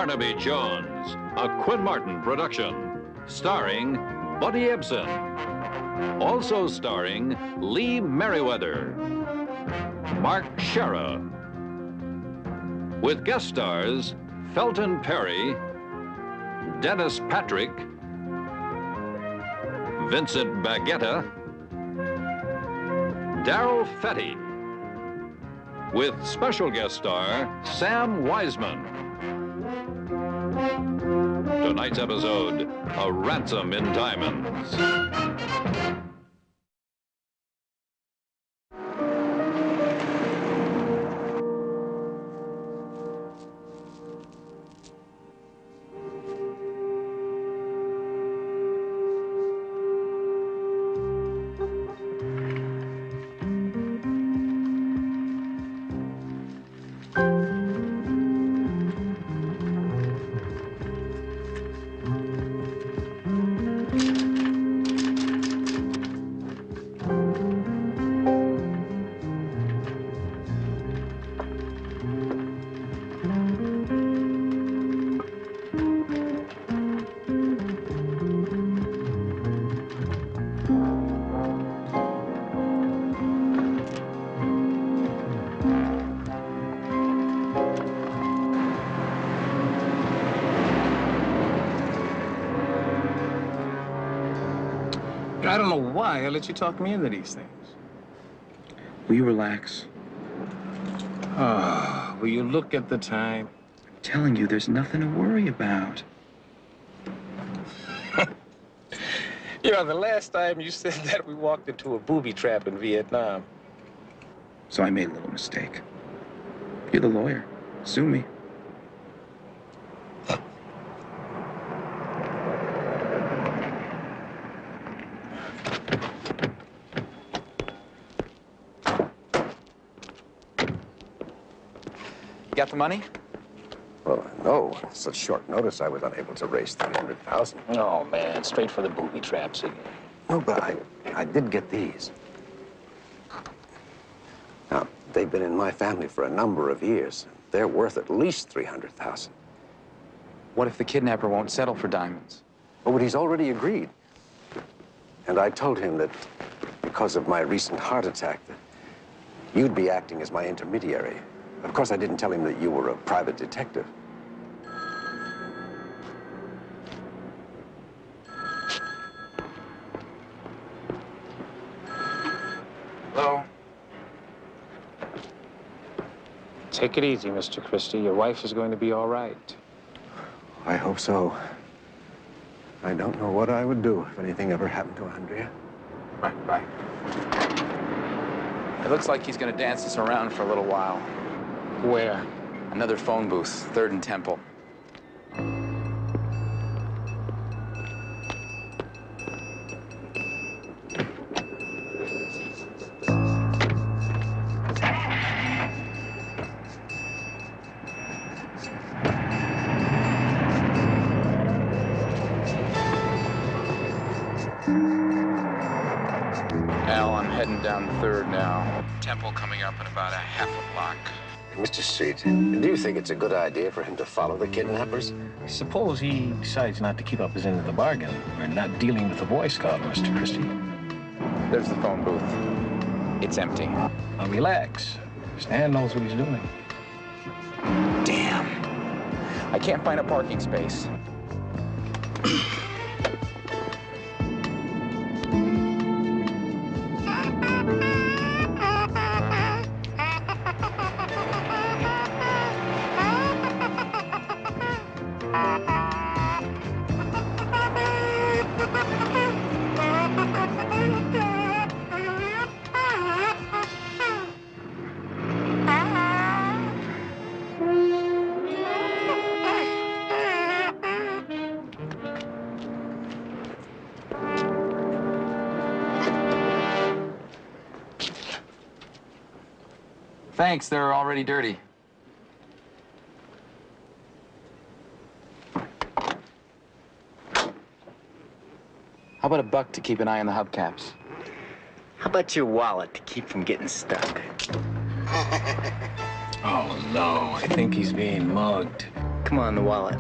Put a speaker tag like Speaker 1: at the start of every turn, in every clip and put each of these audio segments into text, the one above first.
Speaker 1: Barnaby Jones, a Quinn Martin production, starring Buddy Ebsen. Also starring Lee Merriweather, Mark Shera, with guest stars Felton Perry, Dennis Patrick, Vincent Baggetta, Darrell Fetty, with special guest star Sam Wiseman. Tonight's episode, A Ransom in Diamonds.
Speaker 2: I don't know why I let you talk me into these things.
Speaker 3: Will you relax?
Speaker 2: Oh, will you look at the time?
Speaker 3: I'm telling you, there's nothing to worry about.
Speaker 2: You know, the last time you said that, we walked into a booby trap in Vietnam.
Speaker 3: So I made a little mistake. You're the lawyer. Sue me.
Speaker 4: Got the money?
Speaker 5: Well, no. Such short notice, I was unable to raise $300,000.
Speaker 2: Oh, man, straight for the booby traps again.
Speaker 5: No, but I did get these. Now, they've been in my family for a number of years. They're worth at least $300,000.
Speaker 4: What if the kidnapper won't settle for diamonds?
Speaker 5: Oh, but he's already agreed. And I told him that because of my recent heart attack, that you'd be acting as my intermediary. Of course, I didn't tell him that you were a private detective.
Speaker 4: Hello?
Speaker 2: Take it easy, Mr. Christie. Your wife is going to be all right.
Speaker 5: I hope so. I don't know what I would do if anything ever happened to Andrea.
Speaker 4: Right, bye. It looks like he's going to dance us around for a little while.
Speaker 2: Where?
Speaker 4: Another phone booth, 3rd and Temple. Al, I'm heading down 3rd now. Temple coming up in about a half a block.
Speaker 5: Mr. Street, do you think it's a good idea for him to follow the kidnappers?
Speaker 2: Suppose he decides not to keep up his end of the bargain. We're not dealing with a Boy Scout, Mr. Christie.
Speaker 4: There's the phone booth. It's empty.
Speaker 2: Now, relax. Stan knows what he's doing.
Speaker 4: Damn. I can't find a parking space. Thanks, they're already dirty. How about $1 to keep an eye on the hubcaps?
Speaker 6: How about your wallet to keep from getting stuck?
Speaker 2: Oh, no, I think he's being mugged.
Speaker 6: Come on, the wallet.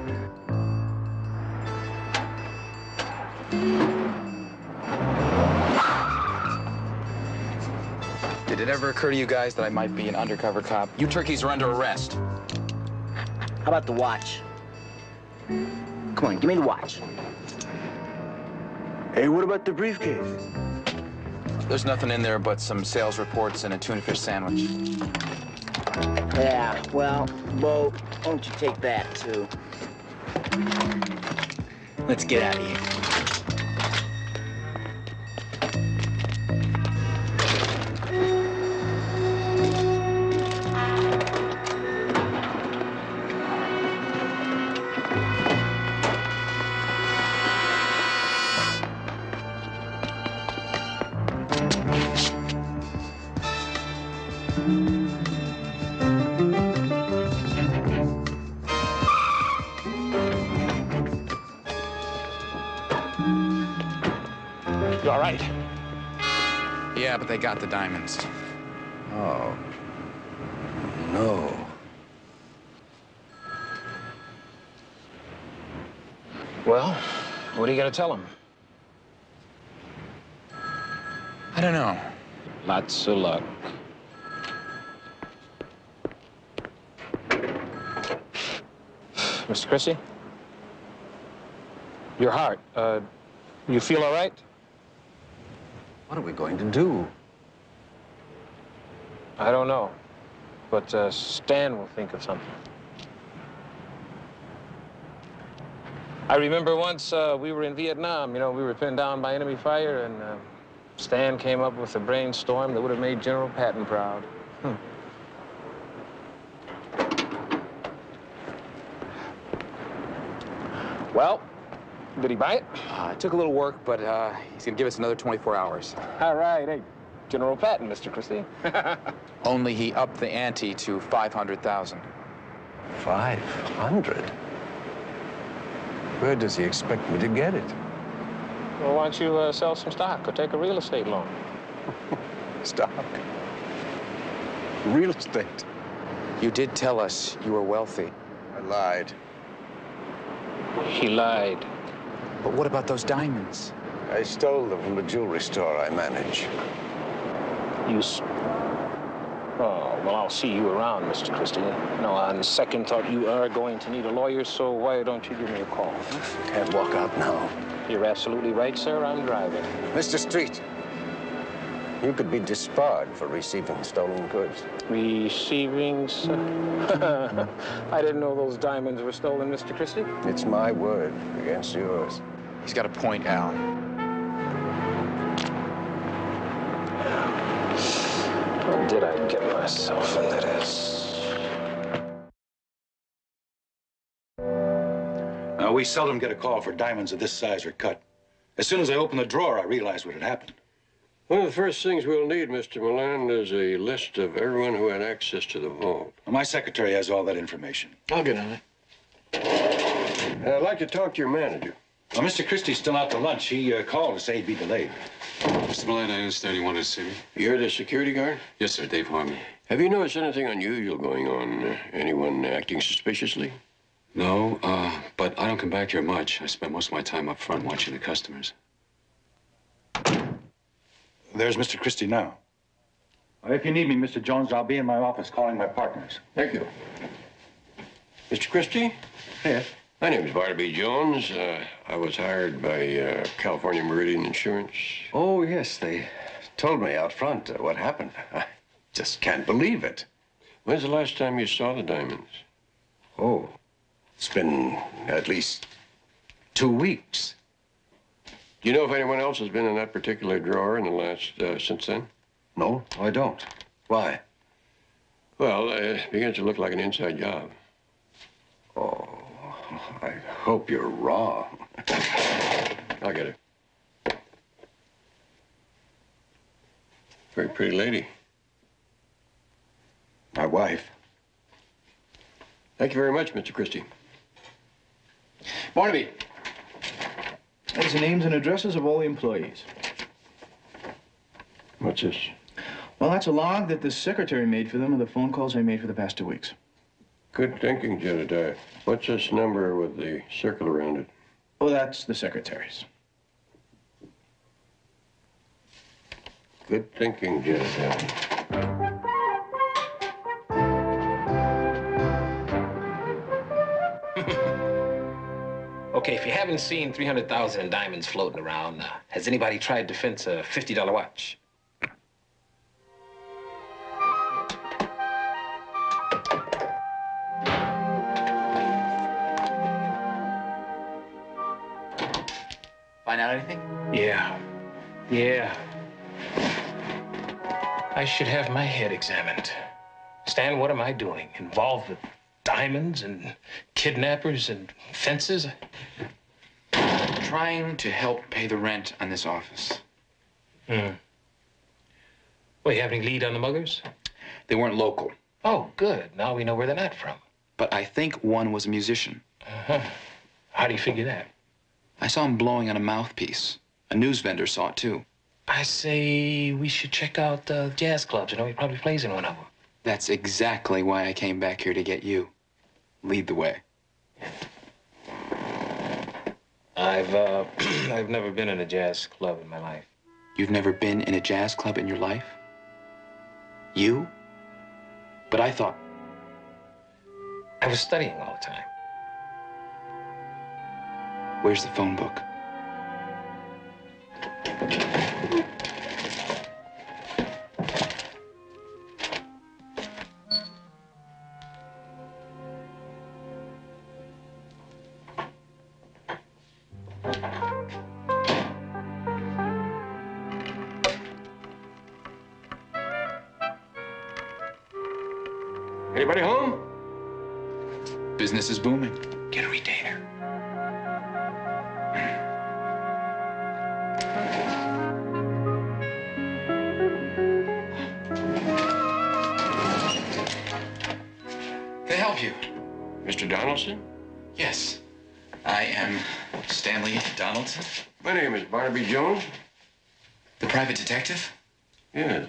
Speaker 4: Did it ever occur to you guys that I might be an undercover cop? You turkeys are under arrest.
Speaker 6: How about the watch? Come on, give me the watch.
Speaker 7: Hey, what about the briefcase?
Speaker 4: There's nothing in there but some sales reports and a tuna fish sandwich.
Speaker 6: Yeah, well, Bo, why don't you take that, too? Let's get out of here.
Speaker 2: You all right?
Speaker 4: Yeah, but they got the diamonds.
Speaker 5: Oh, no.
Speaker 2: Well, what are you gonna tell him?
Speaker 4: I don't know.
Speaker 2: Lots of luck. Mr. Christie? Your heart, you feel all right?
Speaker 5: What are we going to do?
Speaker 2: I don't know, but Stan will think of something. I remember once we were in Vietnam, you know, we were pinned down by enemy fire, and Stan came up with a brainstorm that would have made General Patton proud. Well, did he buy it?
Speaker 4: It took a little work, but he's gonna give us another 24 hours.
Speaker 2: All right, hey, General Patton, Mr. Christie.
Speaker 4: Only he upped the ante to 500,000.
Speaker 5: 500? Where does he expect me to get it?
Speaker 2: Well, why don't you sell some stock or take a real estate loan?
Speaker 5: Stock? Real estate?
Speaker 4: You did tell us you were wealthy.
Speaker 5: I lied.
Speaker 2: He lied.
Speaker 4: But what about those diamonds?
Speaker 5: I stole them from the jewelry store I manage.
Speaker 2: Oh, well, I'll see you around, Mr. Christie. No, on second thought, you are going to need a lawyer, so why don't you give me a call?
Speaker 5: Can't walk out now.
Speaker 2: You're absolutely right, sir. I'm driving.
Speaker 5: Mr. Street, you could be disbarred for receiving stolen goods.
Speaker 2: Receiving, sir? I didn't know those diamonds were stolen, Mr. Christie.
Speaker 5: It's my word against yours.
Speaker 4: He's got a point, Al.
Speaker 2: How did I get myself into this?
Speaker 8: Now, we seldom get a call for diamonds of this size or cut. As soon as I opened the drawer, I realized what had happened.
Speaker 9: One of the first things we'll need, Mr. Milan, is a list of everyone who had access to the vault.
Speaker 8: Well, my secretary has all that information.
Speaker 9: I'll get on it. I'd like to talk to your manager.
Speaker 8: Well, Mr. Christie's still out to lunch. He called to say he'd be delayed.
Speaker 10: Mr. Milan, I understand you wanted to see me.
Speaker 9: You're the security guard?
Speaker 10: Yes, sir, Dave Harmon.
Speaker 9: Have you noticed anything unusual going on? Anyone acting suspiciously?
Speaker 10: No, but I don't come back here much. I spend most of my time up front watching the customers.
Speaker 8: There's Mr. Christie now. If you need me, Mr. Jones, I'll be in my office calling my partners.
Speaker 9: Thank you. Mr. Christie?
Speaker 8: Yes?
Speaker 9: My name is Barnaby Jones. I was hired by California Meridian Insurance.
Speaker 5: Oh, yes, they told me out front what happened. I just can't believe it.
Speaker 9: When's the last time you saw the diamonds?
Speaker 5: Oh, it's been at least 2 weeks.
Speaker 9: Do you know if anyone else has been in that particular drawer in the last, since then?
Speaker 5: No, I don't. Why?
Speaker 9: Well, it begins to look like an inside job.
Speaker 5: Oh, I hope you're wrong.
Speaker 9: I'll get it. Very pretty lady.
Speaker 5: My wife.
Speaker 9: Thank you very much, Mr. Christie.
Speaker 7: Barnaby. That's the names and addresses of all the employees.
Speaker 9: What's this?
Speaker 7: Well, that's a log that the secretary made for them of the phone calls I made for the past 2 weeks.
Speaker 9: Good thinking, Jedediah. What's this number with the circle around it?
Speaker 7: Oh, that's the secretary's.
Speaker 9: Good thinking, Jedediah.
Speaker 2: Okay, if you haven't seen 300,000 in diamonds floating around, has anybody tried to fence a $50 watch?
Speaker 4: Find out anything?
Speaker 2: Yeah. I should have my head examined. Stan, what am I doing? Involved with diamonds and kidnappers and fences?
Speaker 10: Trying to help pay the rent on this office.
Speaker 2: Well, you have any lead on the muggers?
Speaker 10: They weren't local,
Speaker 2: Oh, good. Now we know where they're not from.
Speaker 10: but I think one was a musician.
Speaker 2: How do you figure that?
Speaker 10: I saw him blowing on a mouthpiece. A news vendor saw it, too.
Speaker 2: I say we should check out jazz clubs. You know, he probably plays in one of them.
Speaker 10: That's exactly why I came back here to get you. Lead the way.
Speaker 2: I've never been in a jazz club in my life.
Speaker 10: You've never been in a jazz club in your life? You? But I thought...
Speaker 2: I was studying all the time.
Speaker 10: Where's the phone book?
Speaker 9: Anybody home?
Speaker 10: Business is booming.
Speaker 2: Get a retainer.
Speaker 10: Can I help you?
Speaker 9: Mr. Donaldson?
Speaker 10: Yes. I am Stanley Donaldson.
Speaker 9: My name is Barnaby Jones.
Speaker 10: The private detective?
Speaker 9: Yes.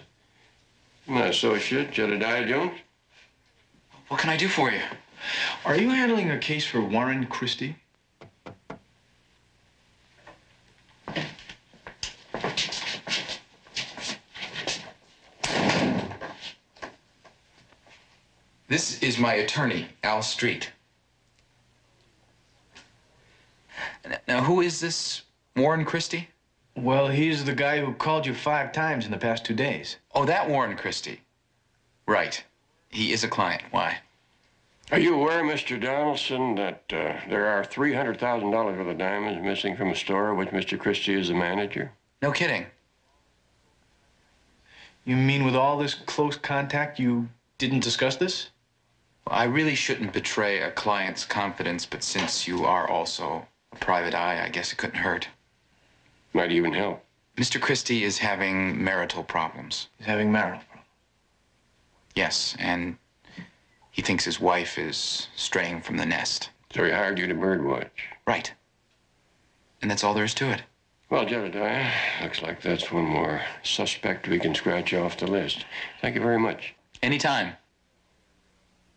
Speaker 9: My associate, Jedediah Jones.
Speaker 10: What can I do for you?
Speaker 7: Are you handling a case for Warren Christie?
Speaker 10: This is my attorney, Al Street. Now, who is this Warren Christie?
Speaker 7: Well, he's the guy who called you 5 times in the past 2 days.
Speaker 10: Oh, that Warren Christie. Right. He is a client. Why?
Speaker 9: Are you aware, Mr. Donaldson, that there are $300,000 worth of diamonds missing from a store of which Mr. Christie is the manager?
Speaker 10: No kidding.
Speaker 7: You mean with all this close contact, you didn't discuss this?
Speaker 10: Well, I really shouldn't betray a client's confidence, but since you are also a private eye, I guess it couldn't hurt.
Speaker 9: Might even help.
Speaker 10: Mr. Christie is having marital problems.
Speaker 7: He's having marital problems.
Speaker 10: Yes, and he thinks his wife is straying from the nest.
Speaker 9: So he hired you to birdwatch?
Speaker 10: Right. And that's all there is to it.
Speaker 9: Well, Jedediah, looks like that's one more suspect we can scratch off the list. Thank you very much.
Speaker 10: Anytime.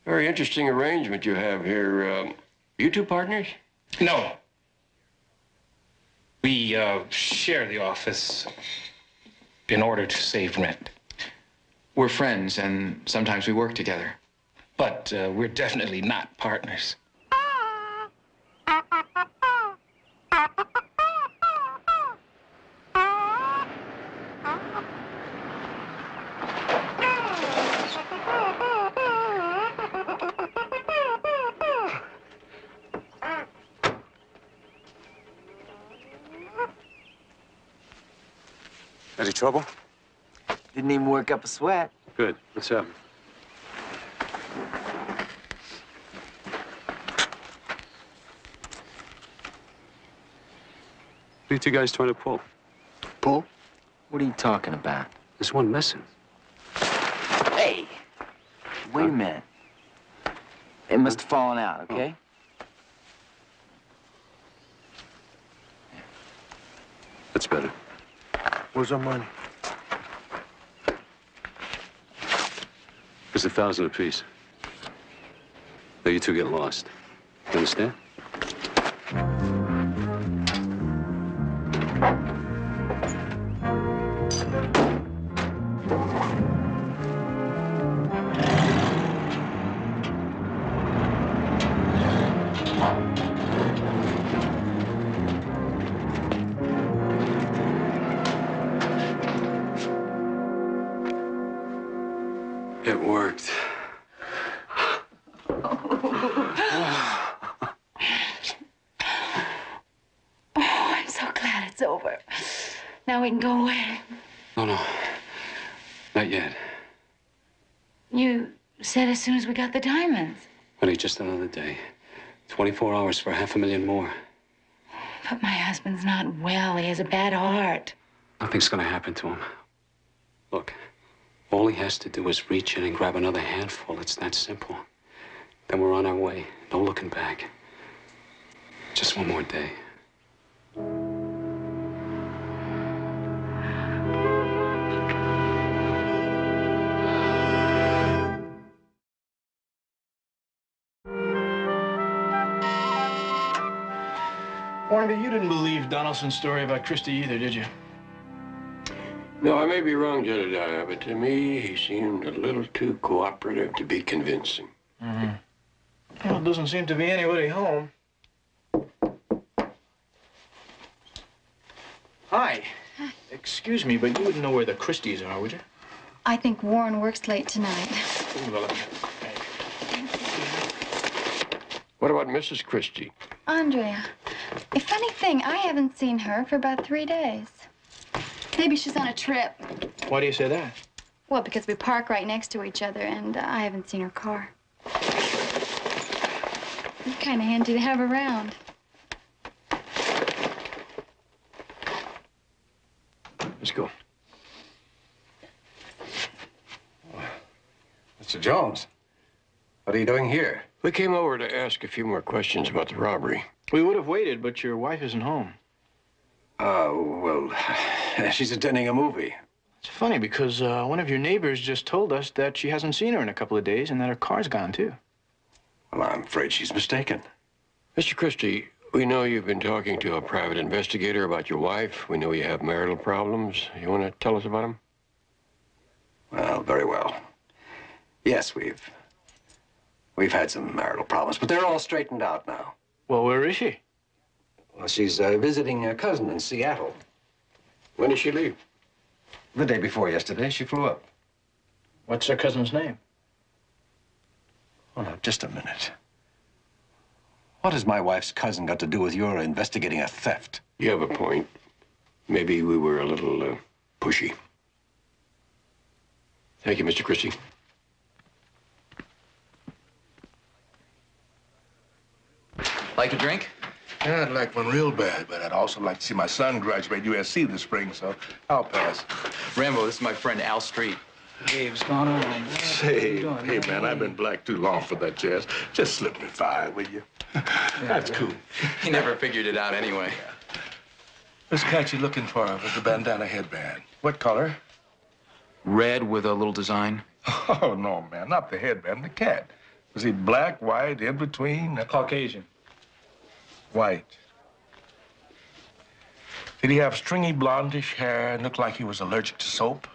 Speaker 9: Very interesting arrangement you have here. You two partners?
Speaker 2: No. We share the office in order to save rent.
Speaker 10: We're friends, and sometimes we work together.
Speaker 2: But we're definitely not partners.
Speaker 3: Any trouble?
Speaker 6: Didn't even work up a sweat.
Speaker 3: Good. What's up? What are you two guys trying to pull?
Speaker 6: Pull? What are you talking about?
Speaker 3: There's one missing.
Speaker 6: Hey! Wait a minute. It must have fallen out, okay?
Speaker 3: That's better.
Speaker 5: Where's our money?
Speaker 3: It's $1,000 apiece.
Speaker 11: Though you two get lost. You understand? It worked.
Speaker 12: I'm so glad it's over. Now we can go away.
Speaker 11: No, not yet.
Speaker 12: You said as soon as we got the diamonds.
Speaker 11: Honey, just another day. 24 hours for $500,000 more.
Speaker 12: But my husband's not well. He has a bad heart.
Speaker 11: Nothing's gonna happen to him. Look, all he has to do is reach in and grab another handful. It's that simple. Then we're on our way. No looking back. Just one more day.
Speaker 7: Barnaby, you didn't believe Donaldson's story about Christie either, did you?
Speaker 9: No, I may be wrong, Jedediah, but to me, he seemed a little too cooperative to be convincing.
Speaker 7: Mm-hmm. Well, it doesn't seem to be anybody home. Hi.
Speaker 13: Hi.
Speaker 7: Excuse me, but you wouldn't know where the Christies are, would you?
Speaker 13: I think Warren works late tonight.
Speaker 9: What about Mrs. Christie?
Speaker 13: Andrea, a funny thing, I haven't seen her for about 3 days. Maybe she's on a trip.
Speaker 7: Why do you say that?
Speaker 13: Well, because we park right next to each other, and I haven't seen her car. It's kind of handy to have around.
Speaker 5: Let's go. Mr. Jones, what are you doing here?
Speaker 9: We came over to ask a few more questions about the robbery.
Speaker 7: We would have waited, but your wife isn't home.
Speaker 5: Well, she's attending a movie.
Speaker 7: It's funny because one of your neighbors just told us that she hasn't seen her in a couple of days and that her car's gone, too.
Speaker 5: Well, I'm afraid she's mistaken.
Speaker 9: Mr. Christie, we know you've been talking to a private investigator about your wife. We know you have marital problems. You want to tell us about them?
Speaker 5: Well, very well. Yes, we've had some marital problems, but they're all straightened out now.
Speaker 7: Well, where is she?
Speaker 5: Well, she's visiting a cousin in Seattle.
Speaker 9: When did she leave?
Speaker 5: The day before yesterday, she flew up.
Speaker 7: What's her cousin's name?
Speaker 5: Oh, now, just a minute. What has my wife's cousin got to do with your investigating a theft?
Speaker 9: You have a point. Maybe we were a little pushy. Thank you, Mr. Christie.
Speaker 10: Like a drink?
Speaker 14: Yeah, I'd like one real bad, but I'd also like to see my son graduate USC this spring, so I'll pass.
Speaker 10: Rambo, this is my friend Al Street.
Speaker 7: Hey, what's going on?
Speaker 14: Hey, man, I've been black too long for that chance. Just slip me 5, will you? That's cool.
Speaker 10: He never figured it out anyway.
Speaker 14: This cat you looking for with the bandana headband. What color?
Speaker 10: Red with a little design.
Speaker 14: Oh, no, man, not the headband, the cat. Was he black, white, in between?
Speaker 7: Caucasian.
Speaker 14: White. Did he have stringy blondish hair and look like he was allergic to soap?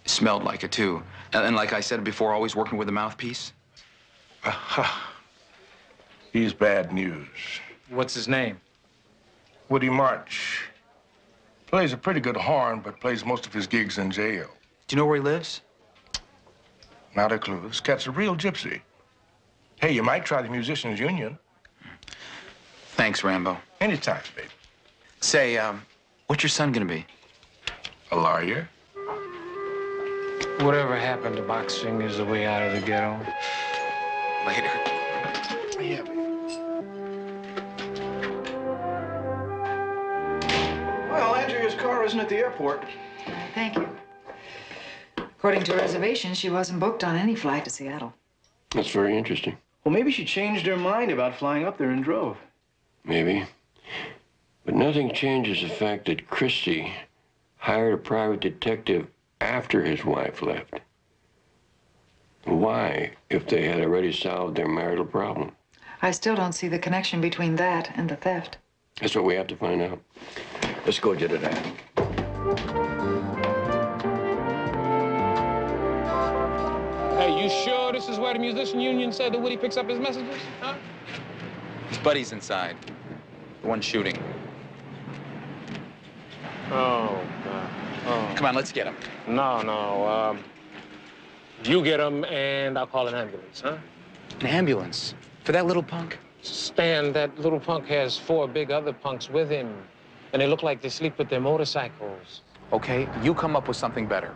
Speaker 10: Smelled like it, too. And like I said before, always working with a mouthpiece.
Speaker 14: He's bad news.
Speaker 7: What's his name?
Speaker 14: Woody March. Plays a pretty good horn, but plays most of his gigs in jail.
Speaker 10: Do you know where he lives?
Speaker 14: Not a clue. This cat's a real gypsy. Hey, you might try the Musicians Union.
Speaker 10: Thanks, Rambo.
Speaker 14: Anytime, baby.
Speaker 10: Say, what's your son gonna be?
Speaker 14: A lawyer.
Speaker 2: Whatever happened to boxing is the way out of the ghetto.
Speaker 10: Later.
Speaker 14: Yeah, baby.
Speaker 7: Well, Andrea's car isn't at the airport.
Speaker 15: Thank you. According to reservations, she wasn't booked on any flight to Seattle.
Speaker 9: That's very interesting.
Speaker 7: Well, maybe she changed her mind about flying up there and drove.
Speaker 9: Maybe. But nothing changes the fact that Christie hired a private detective after his wife left. Why, if they had already solved their marital problem?
Speaker 15: I still don't see the connection between that and the theft.
Speaker 9: That's what we have to find out. Let's go to that.
Speaker 2: Hey, you sure this is where the musician union said that Woody picks up his messages? Huh?
Speaker 10: His buddy's inside. The one shooting.
Speaker 2: Oh, God. Oh.
Speaker 10: Come on, let's get him.
Speaker 2: No. You get him, and I'll call an ambulance, huh?
Speaker 10: An ambulance? For that little punk?
Speaker 2: Stan, that little punk has 4 big other punks with him, and they look like they sleep with their motorcycles.
Speaker 10: Okay, you come up with something better.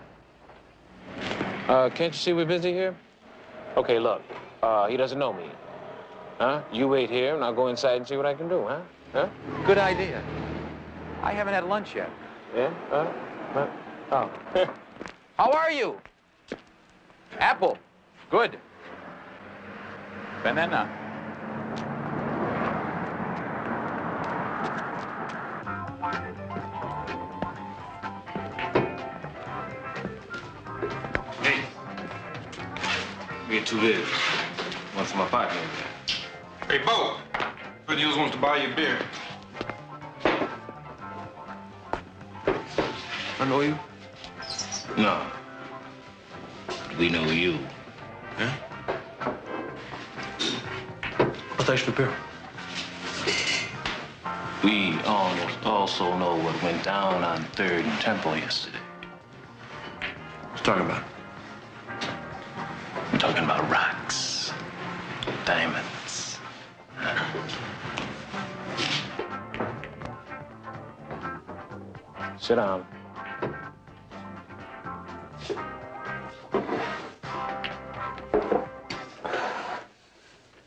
Speaker 2: Can't you see we're busy here? Okay, look, he doesn't know me. Huh? You wait here, and I'll go inside and see what I can do, huh? Huh?
Speaker 10: Good idea. I haven't had lunch yet.
Speaker 2: Yeah? Oh.
Speaker 10: How are you? Apple. Good. Banana.
Speaker 2: Hey. We get 2 beers. One for my partner.
Speaker 16: Hey, Bo. Good News wants to buy you a beer.
Speaker 2: I know you?
Speaker 17: No. We know you.
Speaker 2: Yeah? Well, thanks for the beer.
Speaker 17: We also know what went down on 3rd and Temple yesterday.
Speaker 2: What you talking about?
Speaker 17: I'm talking about rocks, diamonds.
Speaker 2: Sit down.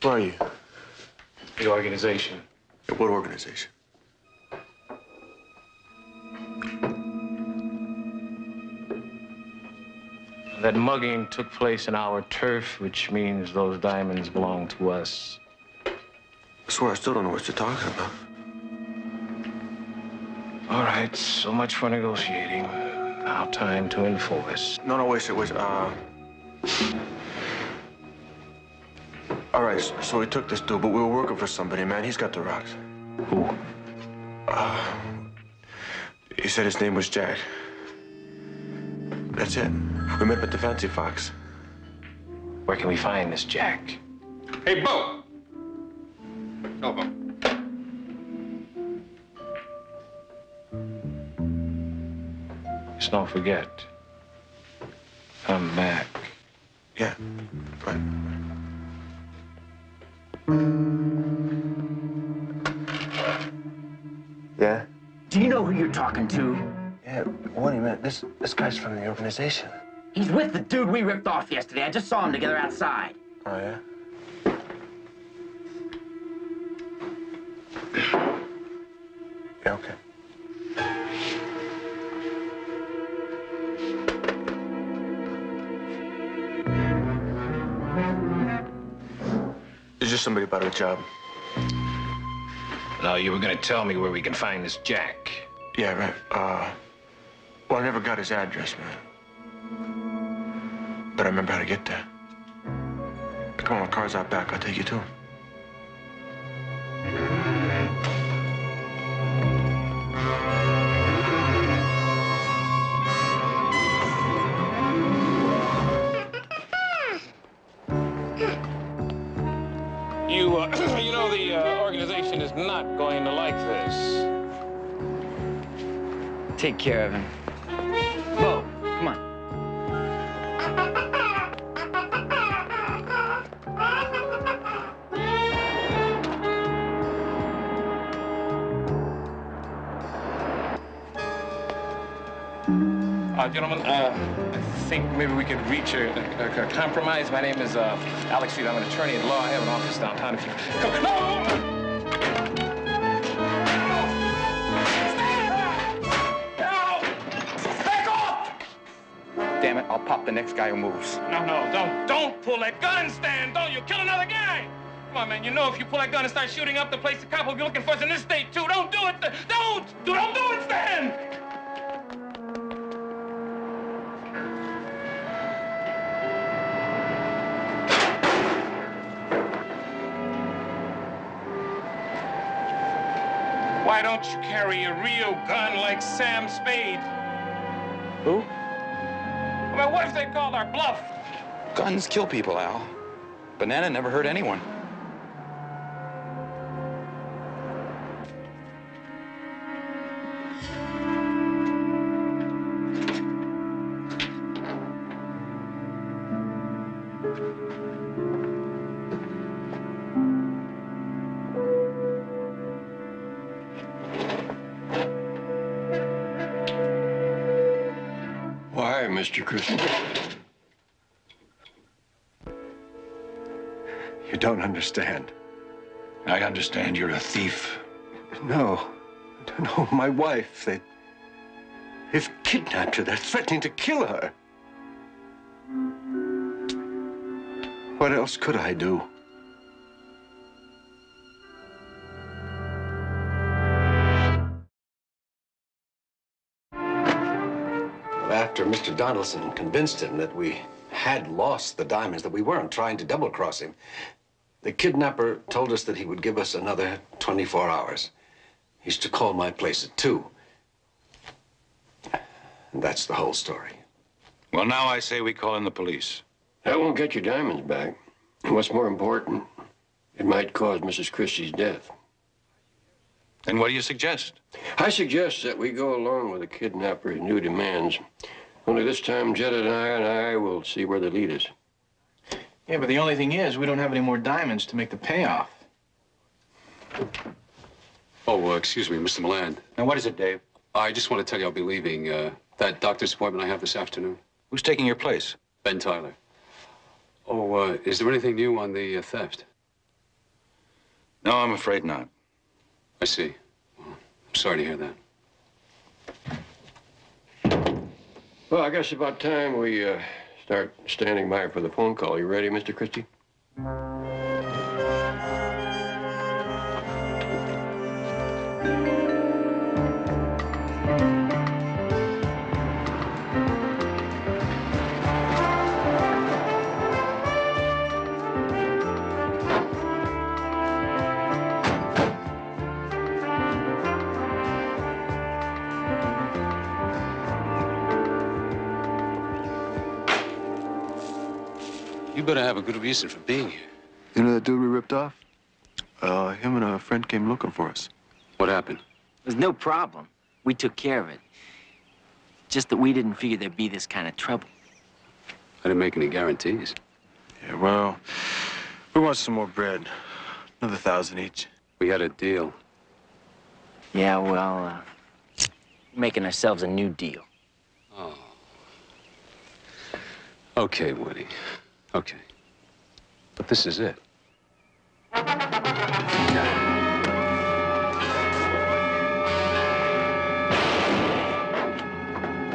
Speaker 16: Where are you?
Speaker 2: The organization.
Speaker 16: What organization?
Speaker 2: That mugging took place in our turf, which means those diamonds belong to us.
Speaker 16: I swear I still don't know what you're talking about.
Speaker 2: All right, so much for negotiating. Now time to enforce.
Speaker 16: No, wait. All right, so we took this dude, but we were working for somebody, man. He's got the rocks.
Speaker 2: Who?
Speaker 16: He said his name was Jack. That's it. We met at the Fancy Fox.
Speaker 2: Where can we find this Jack?
Speaker 16: Hey, Bo! Oh, Bo.
Speaker 2: Just don't forget. Come back.
Speaker 16: Yeah, right. Yeah?
Speaker 6: Do you know who you're talking to?
Speaker 16: Yeah, what do you mean? This guy's from the organization.
Speaker 6: He's with the dude we ripped off yesterday. I just saw them together outside.
Speaker 16: Oh, yeah? Yeah, okay. It's just somebody about a job.
Speaker 2: No, you were gonna tell me where we can find this Jack.
Speaker 16: Yeah, right. Well, I never got his address, man. But I remember how to get there. Come on, my car's out back. I'll take you to him.
Speaker 2: You know, the organization is not going to like this.
Speaker 6: Take care of him. Bo, come on.
Speaker 2: Gentlemen, I think maybe we could reach a compromise. My name is Alex Reed. I'm an attorney at law. I have an office downtown. If you come, no!
Speaker 10: Back off! Damn it, I'll pop the next guy who moves.
Speaker 2: No, don't pull that gun, Stan. Don't you kill another guy. Come on, man. You know if you pull that gun and start shooting up the place, the cop will be looking for us in this state, too. Don't do it. Don't do it, Stan. Why don't you carry a real gun like Sam Spade?
Speaker 10: Who?
Speaker 2: I mean, what if they called our bluff?
Speaker 10: Guns kill people, Al. Banana never hurt anyone.
Speaker 9: Why, Mr. Christie?
Speaker 5: You don't understand.
Speaker 8: I understand you're a thief.
Speaker 5: No. No, my wife, they've kidnapped her. They're threatening to kill her. What else could I do? After Mr. Donaldson convinced him that we had lost the diamonds, that we weren't trying to double-cross him, the kidnapper told us that he would give us another 24 hours. He's to call my place at 2. And that's the whole story.
Speaker 8: Well, now I say we call in the police.
Speaker 9: That won't get your diamonds back. And what's more important, it might cause Mrs. Christie's death.
Speaker 8: Then what do you suggest?
Speaker 9: I suggest that we go along with the kidnapper's new demands. Only this time, Jedediah and I will see where they lead us.
Speaker 7: Yeah, but the only thing is, we don't have any more diamonds to make the payoff.
Speaker 11: Oh, excuse me, Mr. Milan.
Speaker 8: Now, what is it, Dave?
Speaker 11: I just want to tell you I'll be leaving. That doctor's appointment I have this afternoon.
Speaker 8: Who's taking your place?
Speaker 11: Ben Tyler. Oh, is there anything new on the theft?
Speaker 8: No, I'm afraid not.
Speaker 11: I see. Well, I'm sorry to hear that.
Speaker 9: Well, I guess about time we start standing by for the phone call. You ready, Mr. Christie?
Speaker 11: You better have a good reason for being here.
Speaker 16: You know that dude we ripped off? Him and a friend came looking for us.
Speaker 11: What happened?
Speaker 6: There's no problem. We took care of it. Just that we didn't figure there'd be this kind of trouble.
Speaker 11: I didn't make any guarantees.
Speaker 16: Yeah, well, we want some more bread. Another 1,000 each.
Speaker 11: We had a deal.
Speaker 6: Yeah, well, making ourselves a new deal.
Speaker 11: Oh. Okay, Woody. Okay. But this is it.
Speaker 2: Come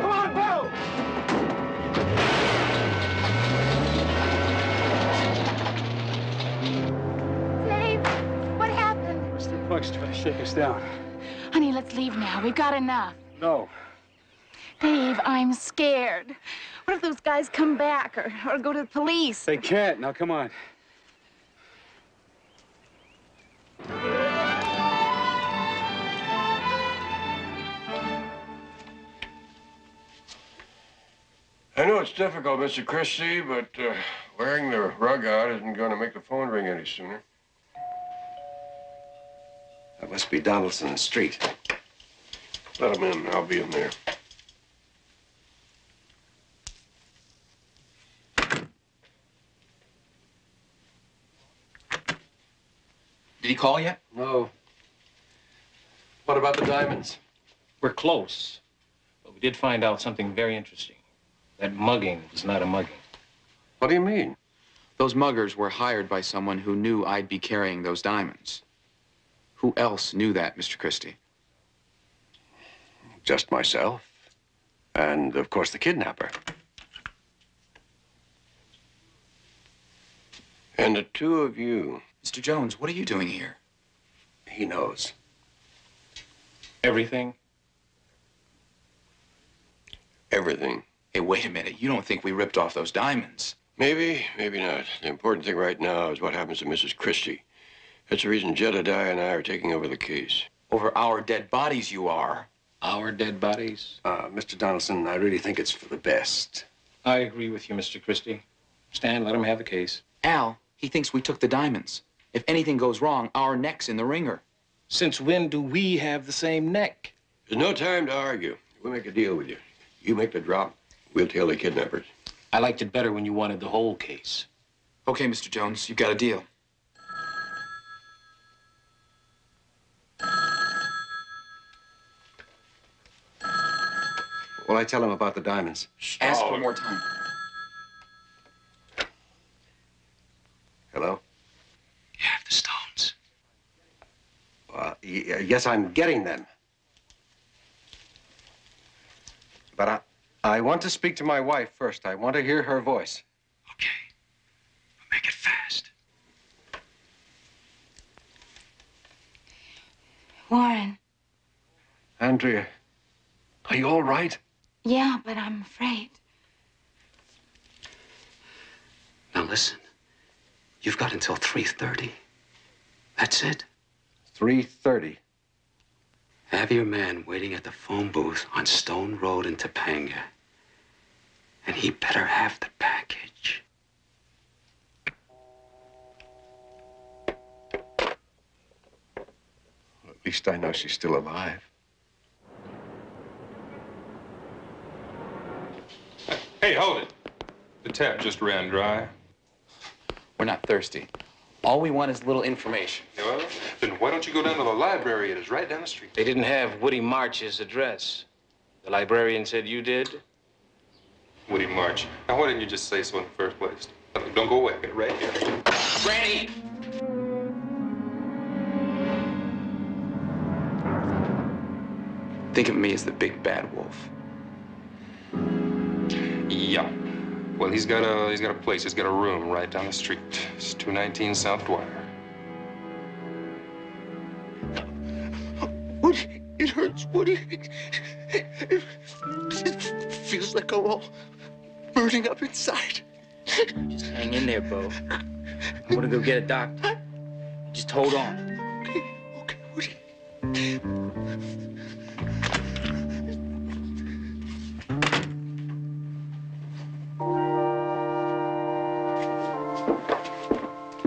Speaker 2: on, Bo!
Speaker 13: Dave, what happened?
Speaker 11: Mr. Buck's trying to shake us down.
Speaker 13: Honey, let's leave now. We've got enough.
Speaker 11: No.
Speaker 13: Dave, I'm scared. What if those guys come back or go to the police?
Speaker 11: They can't. Now, come on.
Speaker 9: I know it's difficult, Mr. Christie, but wearing the rug out isn't going to make the phone ring any sooner.
Speaker 5: That must be Donaldson Street.
Speaker 9: Let him in. I'll be in there.
Speaker 10: Did he call yet?
Speaker 9: No. What about the diamonds?
Speaker 2: We're close. But we did find out something very interesting. That mugging was not a mugging.
Speaker 9: What do you mean?
Speaker 10: Those muggers were hired by someone who knew I'd be carrying those diamonds. Who else knew that, Mr. Christie?
Speaker 5: Just myself. And, of course, the kidnapper.
Speaker 9: And the two of you.
Speaker 10: Mr. Jones, what are you doing here?
Speaker 5: He knows.
Speaker 2: Everything?
Speaker 9: Everything.
Speaker 10: Hey, wait a minute. You don't think we ripped off those diamonds?
Speaker 9: Maybe, maybe not. The important thing right now is what happens to Mrs. Christie. That's the reason Jedediah and I are taking over the case.
Speaker 10: Over our dead bodies, you are.
Speaker 17: Our dead bodies?
Speaker 5: Mr. Donaldson, I really think it's for the best.
Speaker 17: I agree with you, Mr. Christie. Stan, let him have the case.
Speaker 10: Al, he thinks we took the diamonds. If anything goes wrong, our neck's in the ringer.
Speaker 17: Since when do we have the same neck?
Speaker 9: There's no time to argue. We'll make a deal with you. You make the drop, we'll tail the kidnappers.
Speaker 17: I liked it better when you wanted the whole case.
Speaker 10: Okay, Mr. Jones, you've got a deal.
Speaker 5: Will I tell him about the diamonds?
Speaker 10: Ask one more time.
Speaker 5: Hello?
Speaker 11: You have the stones.
Speaker 5: Yes, I'm getting them. But I want to speak to my wife first. I want to hear her voice.
Speaker 11: Okay. But make it fast.
Speaker 13: Warren.
Speaker 5: Andrea, are you all right?
Speaker 13: Yeah, but I'm afraid.
Speaker 11: Now listen. You've got until 3:30. That's it.
Speaker 5: 3:30.
Speaker 11: Have your man waiting at the phone booth on Stone Road in Topanga. And he better have the package.
Speaker 5: At least I know she's still alive.
Speaker 2: Hey, hold it. The tap just ran dry.
Speaker 10: We're not thirsty. All we want is a little information.
Speaker 2: Well, then why don't you go down to the library? It is right down the street.
Speaker 17: They didn't have Woody March's address. The librarian said you did?
Speaker 2: Woody March. Now, why didn't you just say so in the first place? Don't go away. Get right here.
Speaker 10: Granny! Think of me as the big bad wolf.
Speaker 2: Yeah. Well, he's got a place. He's got a room right down the street. It's 219 South Dwyer.
Speaker 14: Woody, it hurts, Woody. It feels like I'm all burning up inside.
Speaker 6: Just hang in there, Bo. I'm gonna go get a doctor. Just hold on.
Speaker 14: Okay, Woody.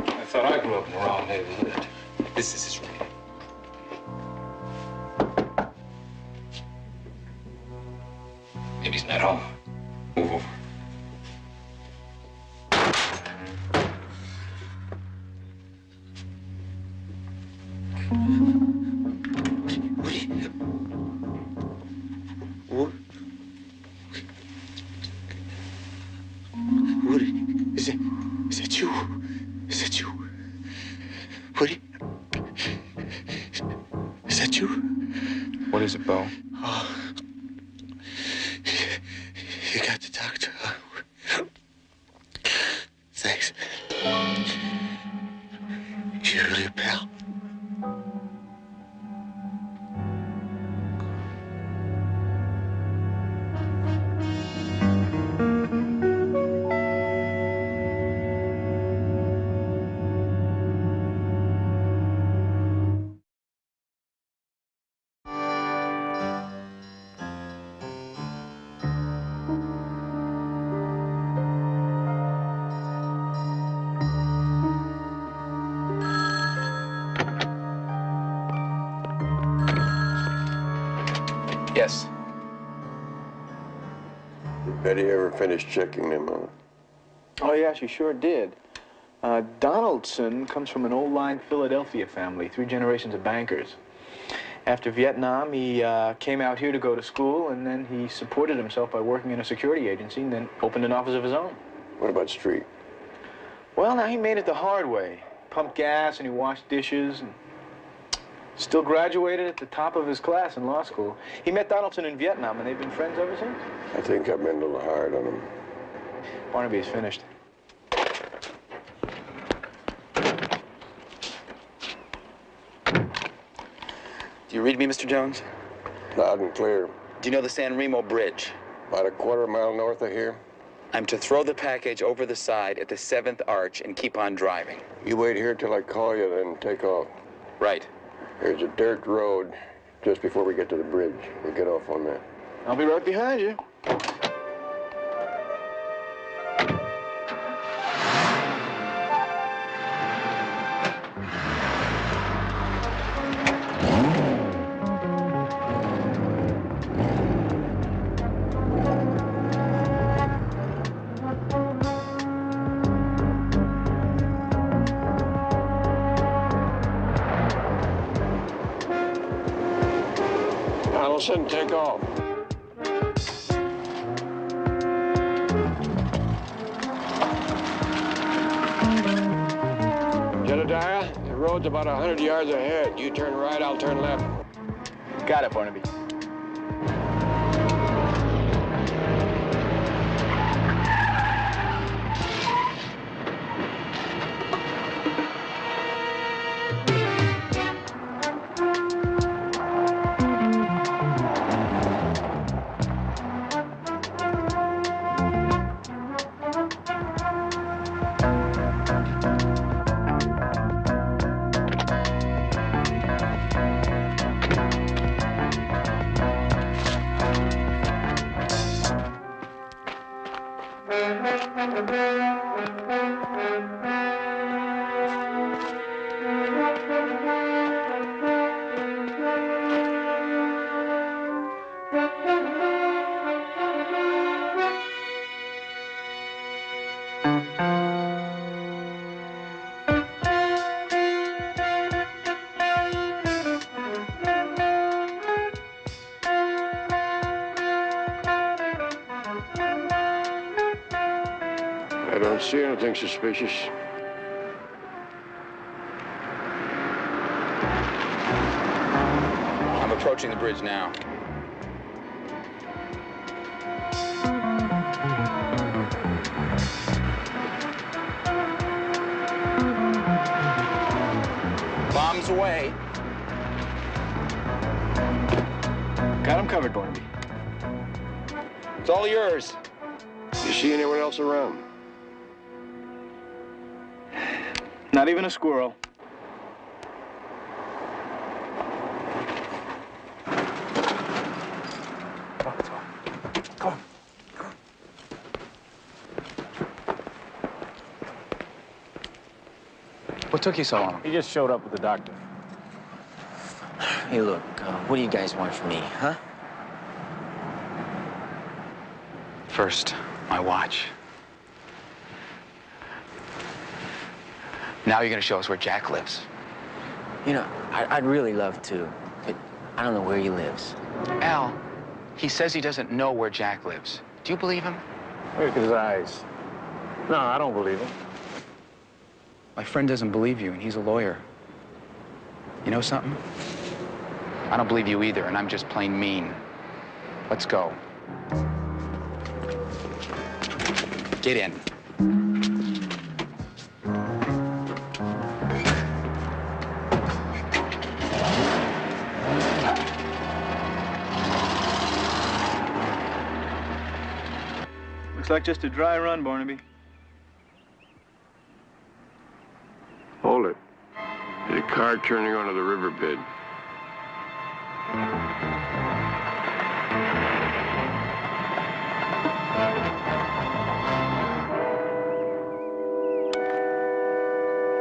Speaker 17: I thought I grew up in the wrong neighborhood.
Speaker 10: This is his room.
Speaker 17: Maybe he's not home.
Speaker 2: Move over.
Speaker 14: Woody, is that you? Is that you? Woody? Is that you?
Speaker 10: What is it, Bo?
Speaker 14: Oh. You got the doctor, huh? Thanks. You really a pal?
Speaker 10: Yes.
Speaker 9: Did Betty ever finish checking them out?
Speaker 7: Oh, yeah, she sure did. Donaldson comes from an old-line Philadelphia family, 3 generations of bankers. After Vietnam, he came out here to go to school, and then he supported himself by working in a security agency, and then opened an office of his own.
Speaker 9: What about Street?
Speaker 7: Well, now he made it the hard way. Pumped gas, and he washed dishes, and still graduated at the top of his class in law school. He met Donaldson in Vietnam, and they've been friends ever since.
Speaker 9: I think I've been a little hard on him.
Speaker 7: Barnaby is finished.
Speaker 6: Do you read me, Mr. Jones?
Speaker 9: Loud and clear.
Speaker 6: Do you know the San Remo Bridge?
Speaker 9: About a quarter-mile north of here.
Speaker 6: I'm to throw the package over the side at the 7th arch and keep on driving.
Speaker 9: You wait here till I call you, then take off.
Speaker 6: Right.
Speaker 9: There's a dirt road just before we get to the bridge. We'll get off on that.
Speaker 7: I'll be right behind you.
Speaker 9: Donaldson, take off. Jedediah, the road's about 100 yards ahead. You turn right, I'll turn left.
Speaker 7: Got it, Barnaby.
Speaker 9: I don't see anything suspicious.
Speaker 4: I'm approaching the bridge now. Bombs away.
Speaker 7: Got him covered, Barnaby.
Speaker 4: It's all yours.
Speaker 9: You see anyone else around?
Speaker 7: Not even a squirrel.
Speaker 6: What took you so long?
Speaker 17: He just showed up with the doctor.
Speaker 6: Hey, look, what do you guys want from me, huh?
Speaker 11: First, my watch. Now you're gonna show us where Jack lives.
Speaker 6: You know, I'd really love to, but I don't know where he lives.
Speaker 11: Al, he says he doesn't know where Jack lives. Do you believe him?
Speaker 17: Look at his eyes. No, I don't believe him.
Speaker 11: My friend doesn't believe you, and he's a lawyer. You know something? I don't believe you either, and I'm just plain mean. Let's go. Get in.
Speaker 7: Looks like just a dry run, Barnaby.
Speaker 9: Hold it. There's a car turning onto the riverbed.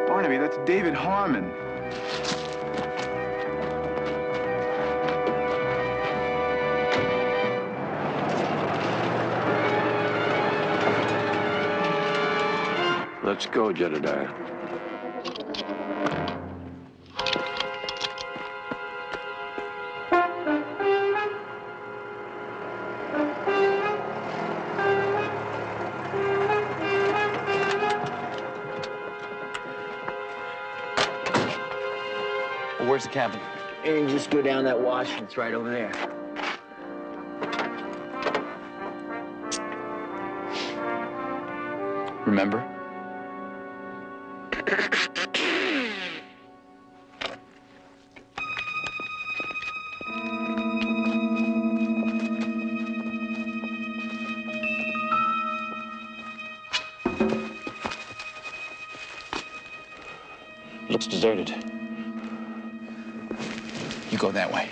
Speaker 7: Barnaby, that's David Harmon.
Speaker 9: Let's go, Jedediah.
Speaker 6: Where's the cabin? And you just go down that wash, and it's right over there.
Speaker 11: Remember?
Speaker 17: Looks deserted.
Speaker 18: go that way.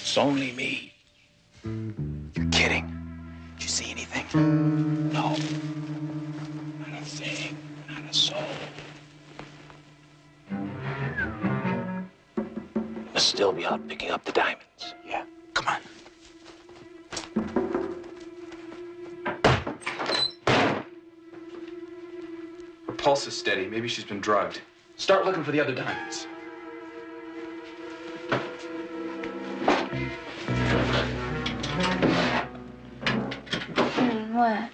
Speaker 18: It's only me. You're kidding. Did you see anything? No. Not a thing. Not a soul. You must still be out picking up the diamonds. Yeah. Come on.
Speaker 10: Her pulse is steady. Maybe she's been drugged. Start looking for the other diamonds.
Speaker 13: What?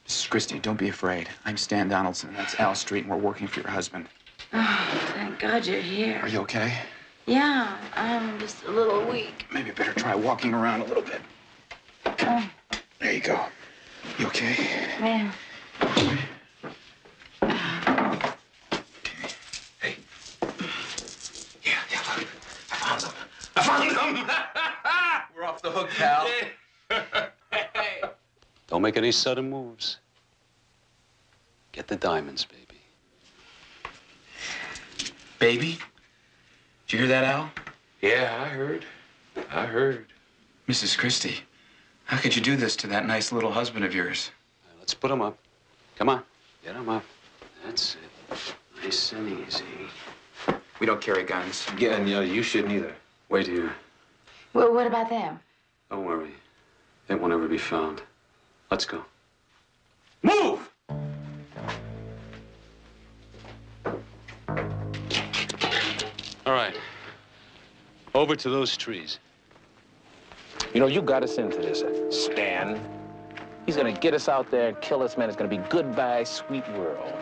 Speaker 10: Mrs. Christie, don't be afraid. I'm Stan Donaldson, and that's Al Street, and we're working for your husband.
Speaker 12: Oh, thank God you're here.
Speaker 10: Are you okay?
Speaker 12: Yeah, I'm just a little weak.
Speaker 10: Maybe you better try walking around a little bit.
Speaker 12: Oh,
Speaker 10: There you go. You okay?
Speaker 12: yeah.
Speaker 10: I found them! We're off the hook, pal.
Speaker 11: Don't make any sudden moves. Get the diamonds, baby.
Speaker 10: Baby? Did you hear that, Al?
Speaker 9: Yeah, I heard. I heard.
Speaker 10: Mrs. Christie, how could you do this to that nice little husband of yours?
Speaker 11: Let's put him up. Come on, get him up. That's it. Nice and easy.
Speaker 10: We don't carry guns.
Speaker 16: Yeah, and you shouldn't either.
Speaker 11: Wait here.
Speaker 12: Well, what about them?
Speaker 11: Don't worry. It won't ever be found. Let's go.
Speaker 10: Move!
Speaker 11: All right. Over to those trees.
Speaker 17: You know, you got us into this, Stan. He's gonna get us out there and kill us, man. It's gonna be goodbye, sweet world.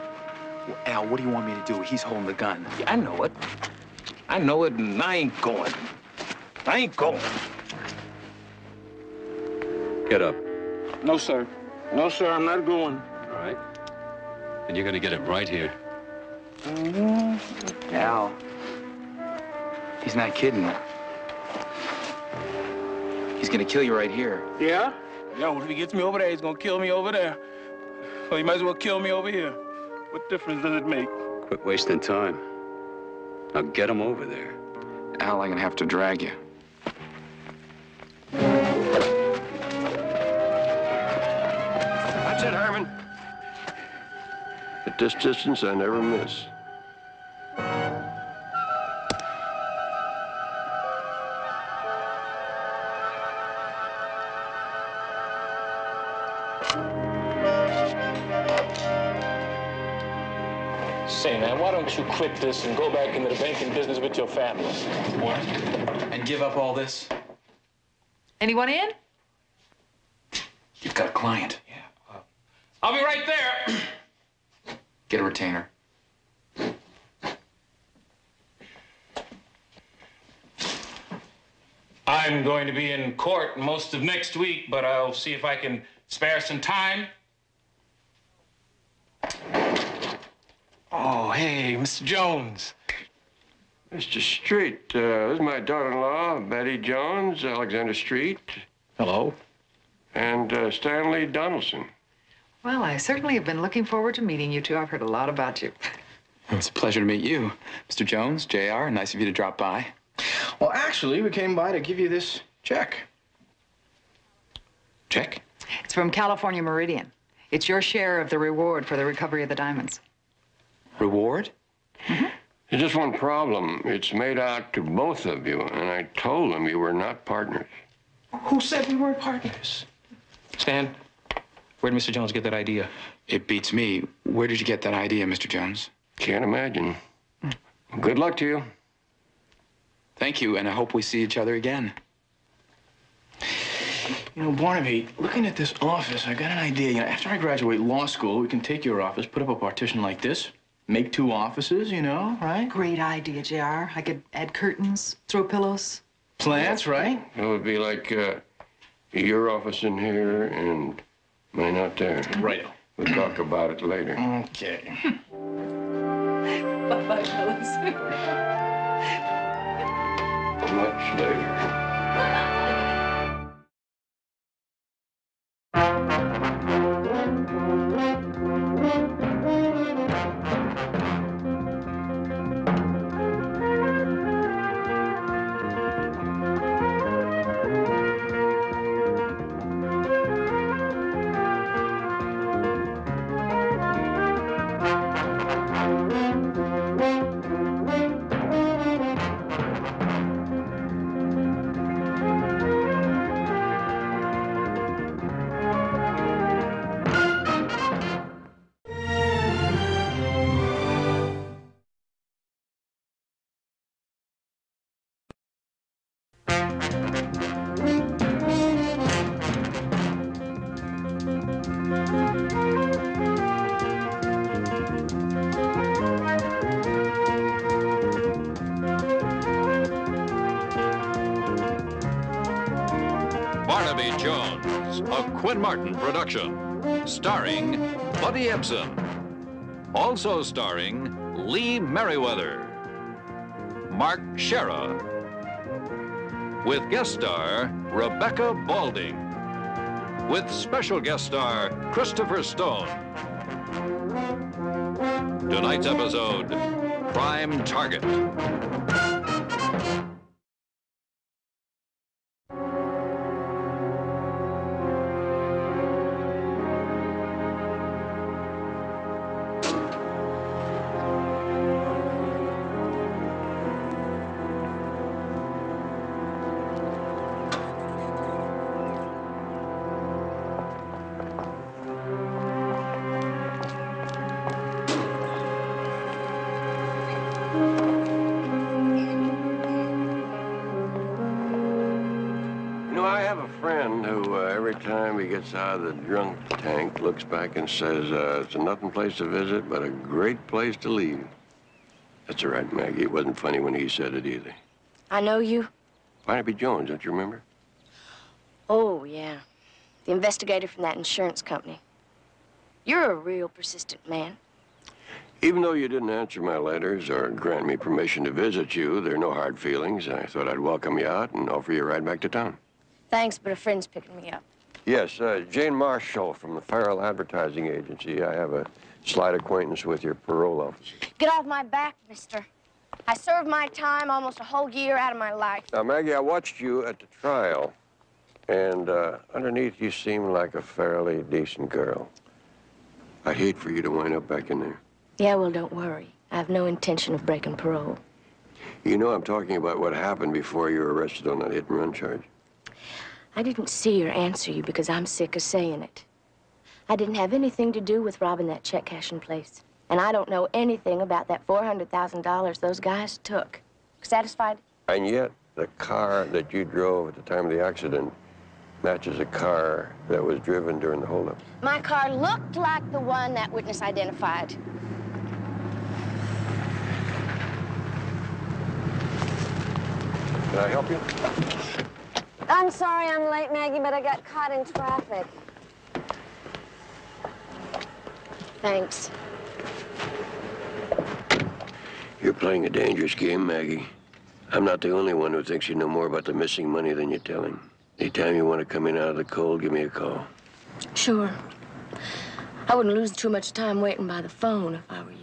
Speaker 10: Well, Al, what do you want me to do? He's holding the gun.
Speaker 17: Yeah, I know it. I know it, and I ain't going. I ain't going.
Speaker 11: Get up.
Speaker 17: No, sir. No, sir, I'm not going.
Speaker 11: All right. And you're gonna get it right here.
Speaker 10: Al, he's not kidding. He's gonna kill you right here.
Speaker 17: Yeah? Yeah, well, if he gets me over there, he's gonna kill me over there. So he might as well kill me over here. What difference does it make?
Speaker 11: Quit wasting time. Now get him over there.
Speaker 10: Al, I'm gonna have to drag you.
Speaker 9: That's it, Harmon. At this distance, I never miss.
Speaker 17: Say, man, why don't you quit this and go back into the banking business with your family?
Speaker 10: What? And give up all this?
Speaker 15: Anyone in?
Speaker 10: You've got a client.
Speaker 17: Yeah. I'll be right there.
Speaker 10: Get a retainer.
Speaker 2: I'm going to be in court most of next week, but I'll see if I can spare some time.
Speaker 17: Oh, hey, Mr. Jones.
Speaker 9: Mr. Street, this is my daughter-in-law, Betty Jones, Alexander Street.
Speaker 17: Hello.
Speaker 9: And Stanley Donaldson.
Speaker 15: Well, I certainly have been looking forward to meeting you two. I've heard a lot about you.
Speaker 10: It's a pleasure to meet you. Mr. Jones, JR, nice of you to drop by.
Speaker 7: Well, actually, we came by to give you this check.
Speaker 10: Check?
Speaker 15: It's from California Meridian. It's your share of the reward for the recovery of the diamonds.
Speaker 10: Reward?
Speaker 9: There's just one problem. It's made out to both of you, and I told them you were not partners.
Speaker 17: Who said we weren't partners? Stan, where'd Mr. Jones get that idea?
Speaker 10: It beats me. Where did you get that idea, Mr. Jones?
Speaker 9: Can't imagine. Good luck to you.
Speaker 10: Thank you, and I hope we see each other again.
Speaker 7: You know, Barnaby, looking at this office, I got an idea. You know, after I graduate law school, we can take your office, put up a partition like this, Make 2 offices, you know, right?
Speaker 15: Great idea, JR. I could add curtains, throw pillows.
Speaker 7: Plants, right?
Speaker 9: It would be like your office in here and mine out there.
Speaker 7: Right.
Speaker 9: We'll talk about it later.
Speaker 7: Okay.
Speaker 15: Bye-bye, fellas.
Speaker 9: Much later.
Speaker 1: Barnaby Jones, a Quinn Martin production, starring Buddy Ebsen. Also starring Lee Merriweather, Mark Shera, with guest star Rebecca Balding, with special guest star Christopher Stone. Tonight's episode, Prime Target.
Speaker 9: Out of the drunk tank, looks back and says, it's a nothing place to visit, but a great place to leave. That's all right, Maggie. It wasn't funny when he said it either.
Speaker 19: I know you.
Speaker 9: Barnaby Jones, don't you remember?
Speaker 19: Oh, yeah. The investigator from that insurance company. You're a real persistent man.
Speaker 9: Even though you didn't answer my letters or grant me permission to visit you, there are no hard feelings. I thought I'd welcome you out and offer you a ride back to town.
Speaker 19: Thanks, but a friend's picking me up.
Speaker 9: Yes, Jane Marshall from the Farrell Advertising Agency. I have a slight acquaintance with your parole officer.
Speaker 19: Get off my back, mister. I served my time almost a whole year out of my life.
Speaker 9: Now, Maggie, I watched you at the trial, and underneath you seem like a fairly decent girl. I'd hate for you to wind up back in there.
Speaker 19: Yeah, well, don't worry. I have no intention of breaking parole.
Speaker 9: You know I'm talking about what happened before you were arrested on that hit-and-run charge.
Speaker 19: I didn't see or answer you because I'm sick of saying it. I didn't have anything to do with robbing that check cashing place. And I don't know anything about that $400,000 those guys took. Satisfied?
Speaker 9: And yet, the car that you drove at the time of the accident matches a car that was driven during the holdup.
Speaker 19: My car looked like the one that witness identified.
Speaker 9: Can I help you?
Speaker 19: I'm sorry I'm late, Maggie, but I got caught in traffic. Thanks.
Speaker 9: You're playing a dangerous game, Maggie. I'm not the only one who thinks you know more about the missing money than you're telling. Anytime you want to come in out of the cold, give me a call.
Speaker 19: Sure. I wouldn't lose too much time waiting by the phone if I were you.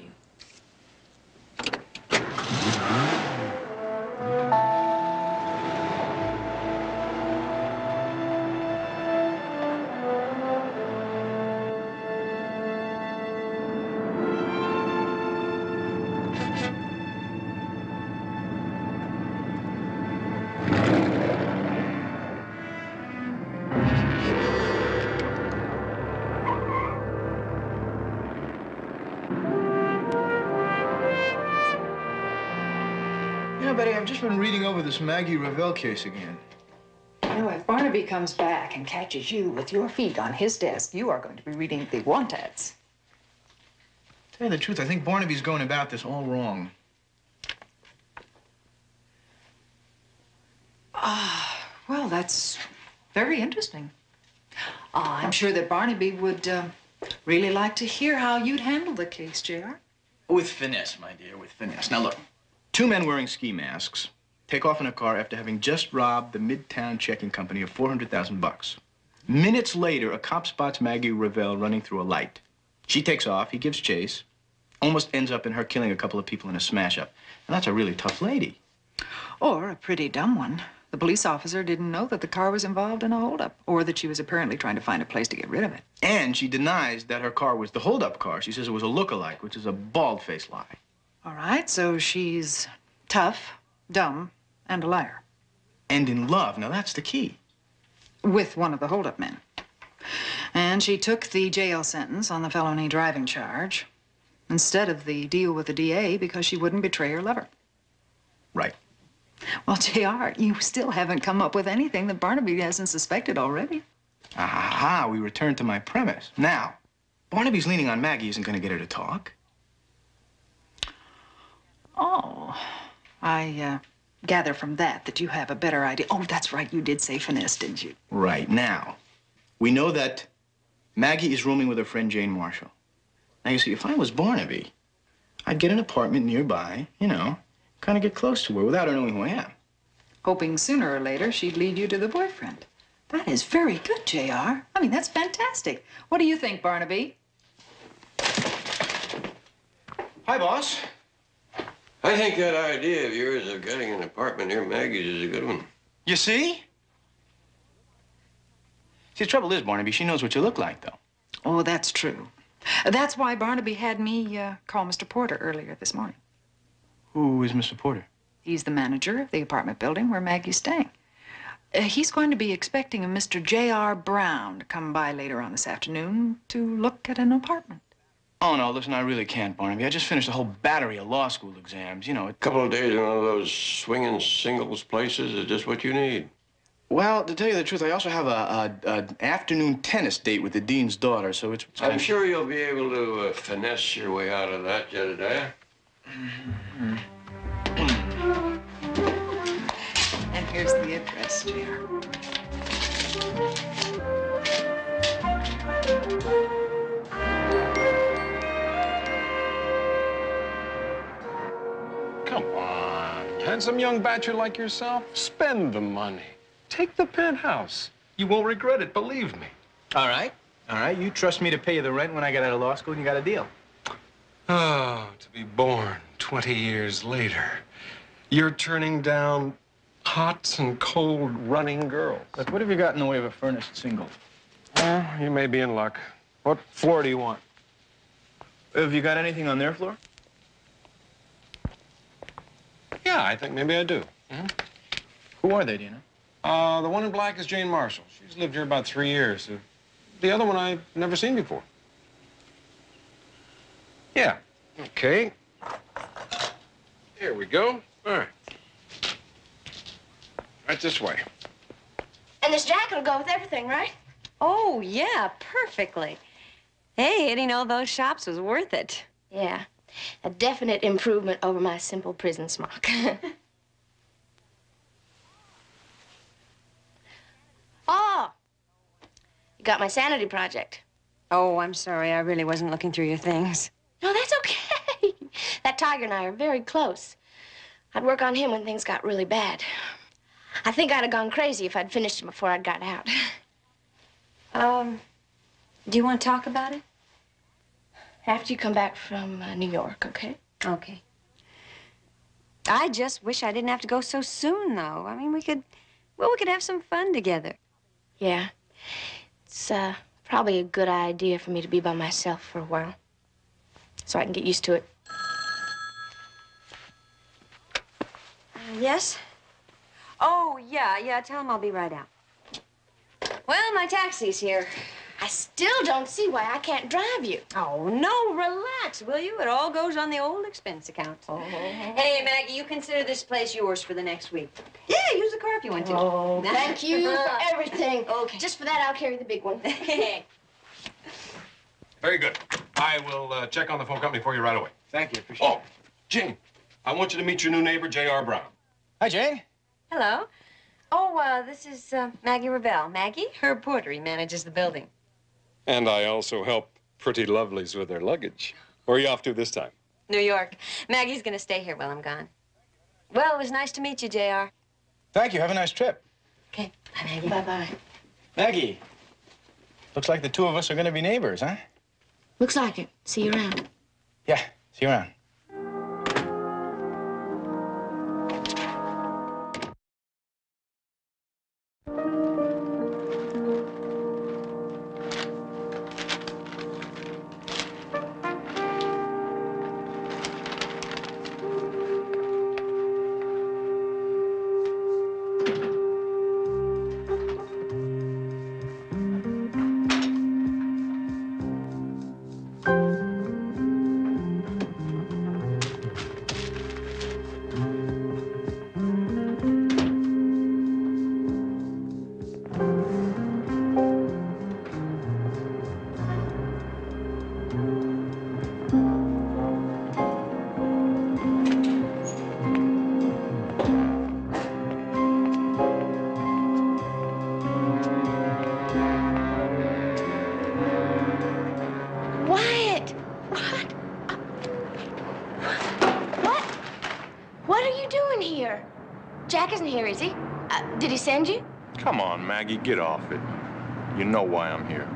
Speaker 7: Betty, I've just been reading over this Maggie Revelle case again.
Speaker 15: You know, if Barnaby comes back and catches you with your feet on his desk, you are going to be reading the want ads.
Speaker 7: Tell you the truth, I think Barnaby's going about this all wrong.
Speaker 15: Well, that's very interesting. I'm sure that Barnaby would really like to hear how you'd handle the case, J.R.
Speaker 7: With finesse, my dear, with finesse. Now, look, two men wearing ski masks take off in a car after having just robbed the Midtown checking company of $400,000. Minutes later, a cop spots Maggie Revelle running through a light. She takes off, he gives chase, almost ends up in her killing a couple of people in a smash-up. And that's a really tough lady.
Speaker 15: Or a pretty dumb one. The police officer didn't know that the car was involved in a holdup, or that she was apparently trying to find a place to get rid of it.
Speaker 7: And she denies that her car was the holdup car. She says it was a look-alike, which is a bald-faced lie.
Speaker 15: All right, so she's tough, dumb, and a liar.
Speaker 7: And in love. Now, that's the key.
Speaker 15: With one of the holdup men. And she took the jail sentence on the felony driving charge instead of the deal with the DA because she wouldn't betray her lover.
Speaker 7: Right.
Speaker 15: Well, J.R., you still haven't come up with anything that Barnaby hasn't suspected already.
Speaker 7: Aha, we return to my premise. Now, Barnaby's leaning on Maggie isn't going to get her to talk.
Speaker 15: Oh, I gather from that you have a better idea. Oh, that's right, you did say finesse, didn't you?
Speaker 7: Right. Now, we know that Maggie is rooming with her friend Jane Marshall. Now, you see, if I was Barnaby, I'd get an apartment nearby, you know, kind of get close to her without her knowing who I am.
Speaker 15: Hoping sooner or later she'd lead you to the boyfriend. That is very good, J.R. I mean, that's fantastic. What do you think, Barnaby?
Speaker 7: Hi, boss.
Speaker 9: I think that idea of yours of getting an apartment near Maggie's is a good one.
Speaker 7: You see? See, the trouble is, Barnaby, she knows what you look like, though.
Speaker 15: Oh, that's true. That's why Barnaby had me call Mr. Porter earlier this morning.
Speaker 7: Who is Mr. Porter?
Speaker 15: He's the manager of the apartment building where Maggie's staying. He's going to be expecting a Mr. J.R. Brown to come by later on this afternoon to look at an apartment.
Speaker 7: Oh, no, listen, I really can't, Barnaby. I just finished a whole battery of law school exams, you know.
Speaker 9: A couple of days in one of those swinging singles places is just what you need.
Speaker 7: Well, to tell you the truth, I also have an afternoon tennis date with the dean's daughter, so it's...
Speaker 9: I'm sure you'll be able to finesse your way out of that, Jedediah.
Speaker 15: And here's the address, J.R.
Speaker 20: Come on. Handsome young bachelor like yourself, spend the money. Take the penthouse. You won't regret it, believe me.
Speaker 7: All right. All right, you trust me to pay you the rent when I get out of law school and you got a deal.
Speaker 20: Oh, to be born 20 years later. You're turning down hot and cold running girls.
Speaker 7: Look, what have you got in the way of a furnished single?
Speaker 20: Well, you may be in luck. What floor do you want?
Speaker 7: Have you got anything on their floor?
Speaker 20: Yeah, I think maybe I do.
Speaker 7: Who are they, do you know?
Speaker 20: The one in black is Jane Marshall. She's lived here about 3 years. The other one I've never seen before. Yeah. Okay. Here we go. All right. Right this way.
Speaker 19: And this jacket will go with everything, right?
Speaker 21: Oh, yeah, perfectly. Hey, hitting all those shops was worth it.
Speaker 19: Yeah. A definite improvement over my simple prison smock. Oh, you got my sanity project.
Speaker 21: Oh, I'm sorry. I really wasn't looking through your things.
Speaker 19: No, that's okay. That Tiger and I are very close. I'd work on him when things got really bad. I think I'd have gone crazy if I'd finished him before I'd got out.
Speaker 21: Do you want to talk about it?
Speaker 19: After you come back from New York, okay?
Speaker 21: Okay. I just wish I didn't have to go so soon, though. I mean, we could have some fun together.
Speaker 19: Yeah. It's probably a good idea for me to be by myself for a while, so I can get used to it.
Speaker 21: Yes? Oh, yeah, tell him I'll be right out. Well, my taxi's here.
Speaker 19: I still don't see why I can't drive you.
Speaker 21: Oh, no, relax, will you? It all goes on the old expense account. Oh. Hey, Maggie, you consider this place yours for the next week. Yeah, use the car if you want to.
Speaker 19: Oh, thank you for everything. Okay. Just for that, I'll carry the big one.
Speaker 20: Very good. I will check on the phone company for you right away.
Speaker 7: Thank you. Appreciate it.
Speaker 20: Jane, I want you to meet your new neighbor, J.R. Brown.
Speaker 7: Hi, Jane.
Speaker 21: Hello. Oh, this is Maggie Ravel. Maggie, Herb Porter. He manages the building.
Speaker 20: And I also help pretty lovelies with their luggage. Where are you off to this time?
Speaker 21: New York. Maggie's gonna stay here while I'm gone. Well, it was nice to meet you, J.R.
Speaker 7: Thank you. Have a nice trip.
Speaker 21: Okay. Bye, Maggie. Bye-bye.
Speaker 7: Maggie, looks like the two of us are going to be neighbors, huh?
Speaker 19: Looks like it. See you around.
Speaker 7: Yeah, see you around.
Speaker 19: Jack isn't here, is he? Did he send you?
Speaker 16: Come on, Maggie, get off it. You know why I'm here.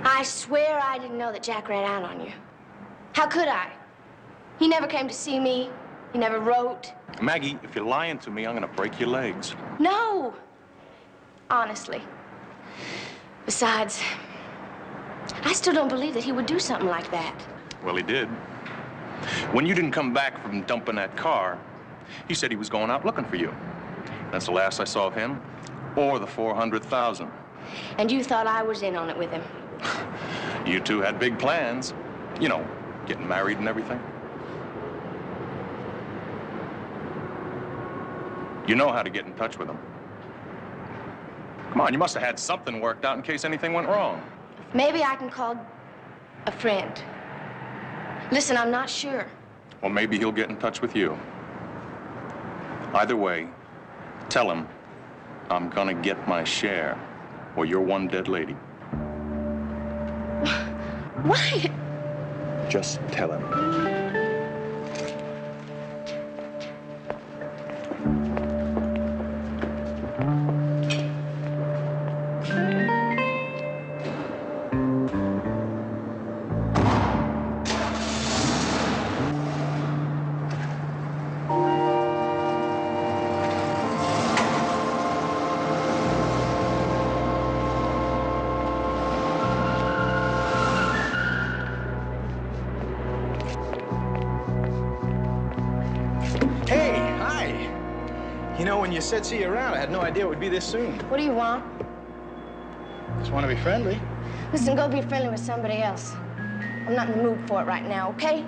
Speaker 19: I swear I didn't know that Jack ran out on you. How could I? He never came to see me. He never wrote.
Speaker 16: Maggie, if you're lying to me, I'm gonna break your legs.
Speaker 19: No. Honestly. Besides, I still don't believe that he would do something like that.
Speaker 16: Well, he did. When you didn't come back from dumping that car, he said he was going out looking for you. That's the last I saw of him, or the 400,000.
Speaker 19: And you thought I was in on it with him.
Speaker 16: You two had big plans. You know, getting married and everything. You know how to get in touch with him. Come on, you must have had something worked out in case anything went wrong.
Speaker 19: Maybe I can call a friend. Listen, I'm not sure.
Speaker 16: Well, maybe he'll get in touch with you. Either way, tell him I'm gonna get my share, or you're one dead lady.
Speaker 19: What?
Speaker 16: Just tell him.
Speaker 7: When you said see you around, I had no idea it would be this soon.
Speaker 19: What do you want?
Speaker 7: Just want to be friendly.
Speaker 19: Listen, go be friendly with somebody else. I'm not in the mood for it right now, okay?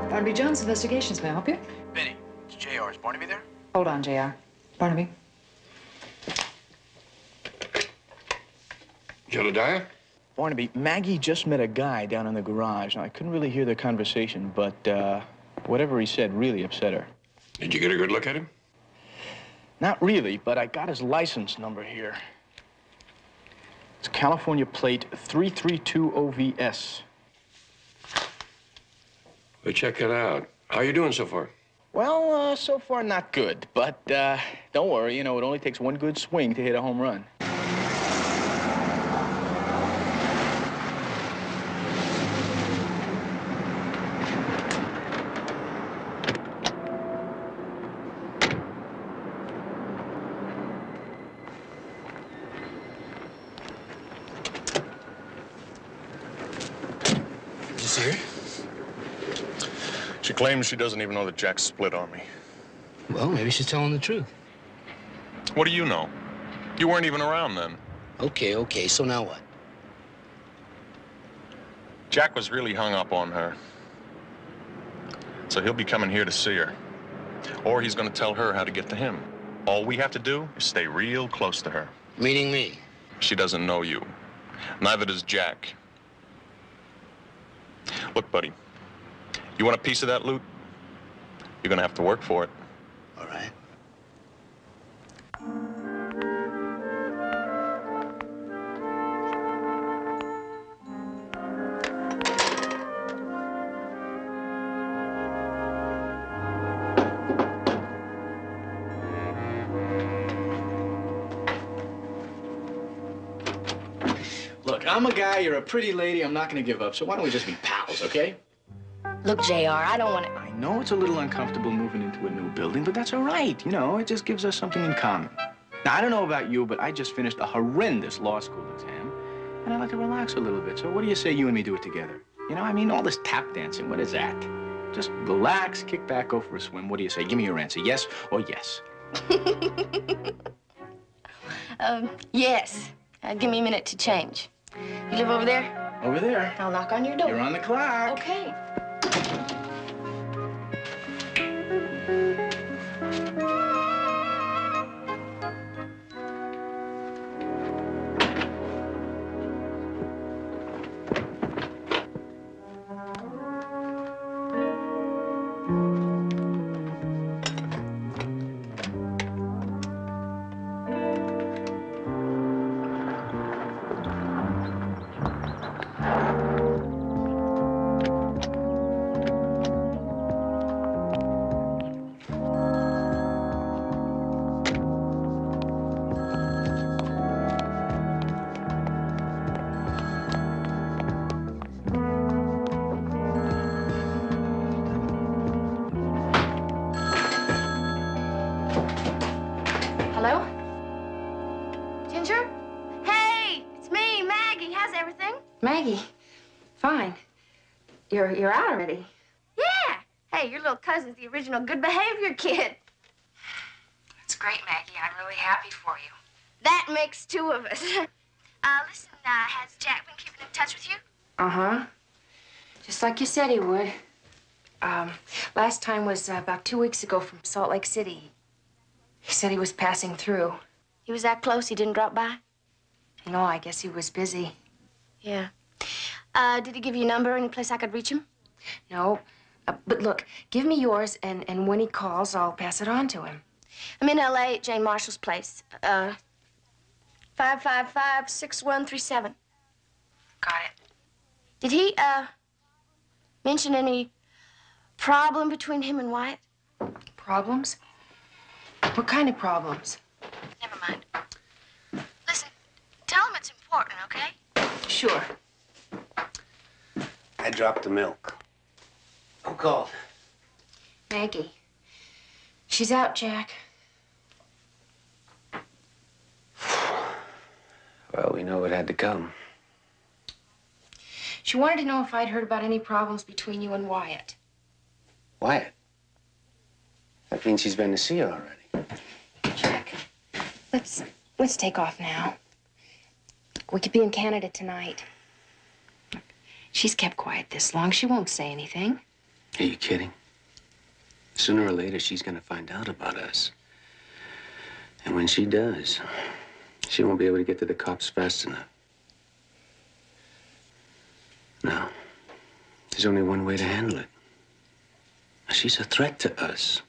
Speaker 15: Barnaby Jones, Investigations. May I help you?
Speaker 4: Benny, it's J.R. Is Barnaby there?
Speaker 15: Hold on, J.R. Barnaby.
Speaker 9: Jedediah?
Speaker 7: Barnaby, Maggie just met a guy down in the garage. Now, I couldn't really hear their conversation, but whatever he said really upset her.
Speaker 9: Did you get a good look at him?
Speaker 7: Not really, but I got his license number here. It's California plate 332 OVS.
Speaker 9: Well, check it out. How you doing so far?
Speaker 7: Well, so far not good, but don't worry, you know, it only takes one good swing to hit a home run.
Speaker 16: She claims she doesn't even know that Jack split on me.
Speaker 18: Well, maybe she's telling the truth.
Speaker 16: What do you know? You weren't even around then.
Speaker 18: Okay, so now what?
Speaker 16: Jack was really hung up on her. So he'll be coming here to see her. Or he's gonna tell her how to get to him. All we have to do is stay real close to her.
Speaker 18: Meaning me?
Speaker 16: She doesn't know you. Neither does Jack. Look, buddy, you want a piece of that loot? You're gonna have to work for it.
Speaker 18: All right.
Speaker 7: Look, I'm a guy, you're a pretty lady, I'm not gonna give up, so why don't we just be pals, okay?
Speaker 19: Look, JR, I don't want to...
Speaker 7: I know it's a little uncomfortable moving into a new building, but that's all right. You know, it just gives us something in common. Now, I don't know about you, but I just finished a horrendous law school exam, and I like to relax a little bit. So what do you say you and me do it together? You know, I mean, all this tap dancing, what is that? Just relax, kick back, go for a swim. What do you say? Give me your answer, yes or yes?
Speaker 19: Yes. Give me a minute to change. You live over there?
Speaker 7: Over there.
Speaker 19: I'll knock on your door.
Speaker 7: You're on the clock.
Speaker 19: Okay. Hello? Ginger? Hey, it's me, Maggie. How's everything? Maggie? Fine. You're out already? Yeah. Hey, your little cousin's the original good behavior kid.
Speaker 15: It's great, Maggie. I'm really happy for you.
Speaker 19: That makes two of us. Listen, has Jack been keeping in touch with you?
Speaker 21: Uh-huh. Just like you said he would. Last time was about 2 weeks ago from Salt Lake City. He said he was passing through.
Speaker 19: He was that close he didn't drop by?
Speaker 21: No, I guess he was busy.
Speaker 19: Yeah. Did he give you a number or any place I could reach him?
Speaker 21: No. But look, give me yours, and when he calls, I'll pass it on to him.
Speaker 19: I'm in L.A. at Jane Marshall's place. 555-6137.
Speaker 21: Got it.
Speaker 19: Did he, mention any problem between him and Wyatt?
Speaker 21: Problems? What kind of problems?
Speaker 19: Never mind. Listen, tell him it's important, okay?
Speaker 21: Sure.
Speaker 18: I dropped the milk. Who called?
Speaker 21: Maggie. She's out, Jack.
Speaker 18: Well, we know it had to come.
Speaker 21: She wanted to know if I'd heard about any problems between you and Wyatt.
Speaker 18: Wyatt? That means she's been to see her already.
Speaker 21: Jack, let's take off now. We could be in Canada tonight. She's kept quiet this long. She won't say anything.
Speaker 18: Are you kidding? Sooner or later, she's gonna find out about us. And when she does, she won't be able to get to the cops fast enough. No. There's only one way to handle it. She's a threat to us.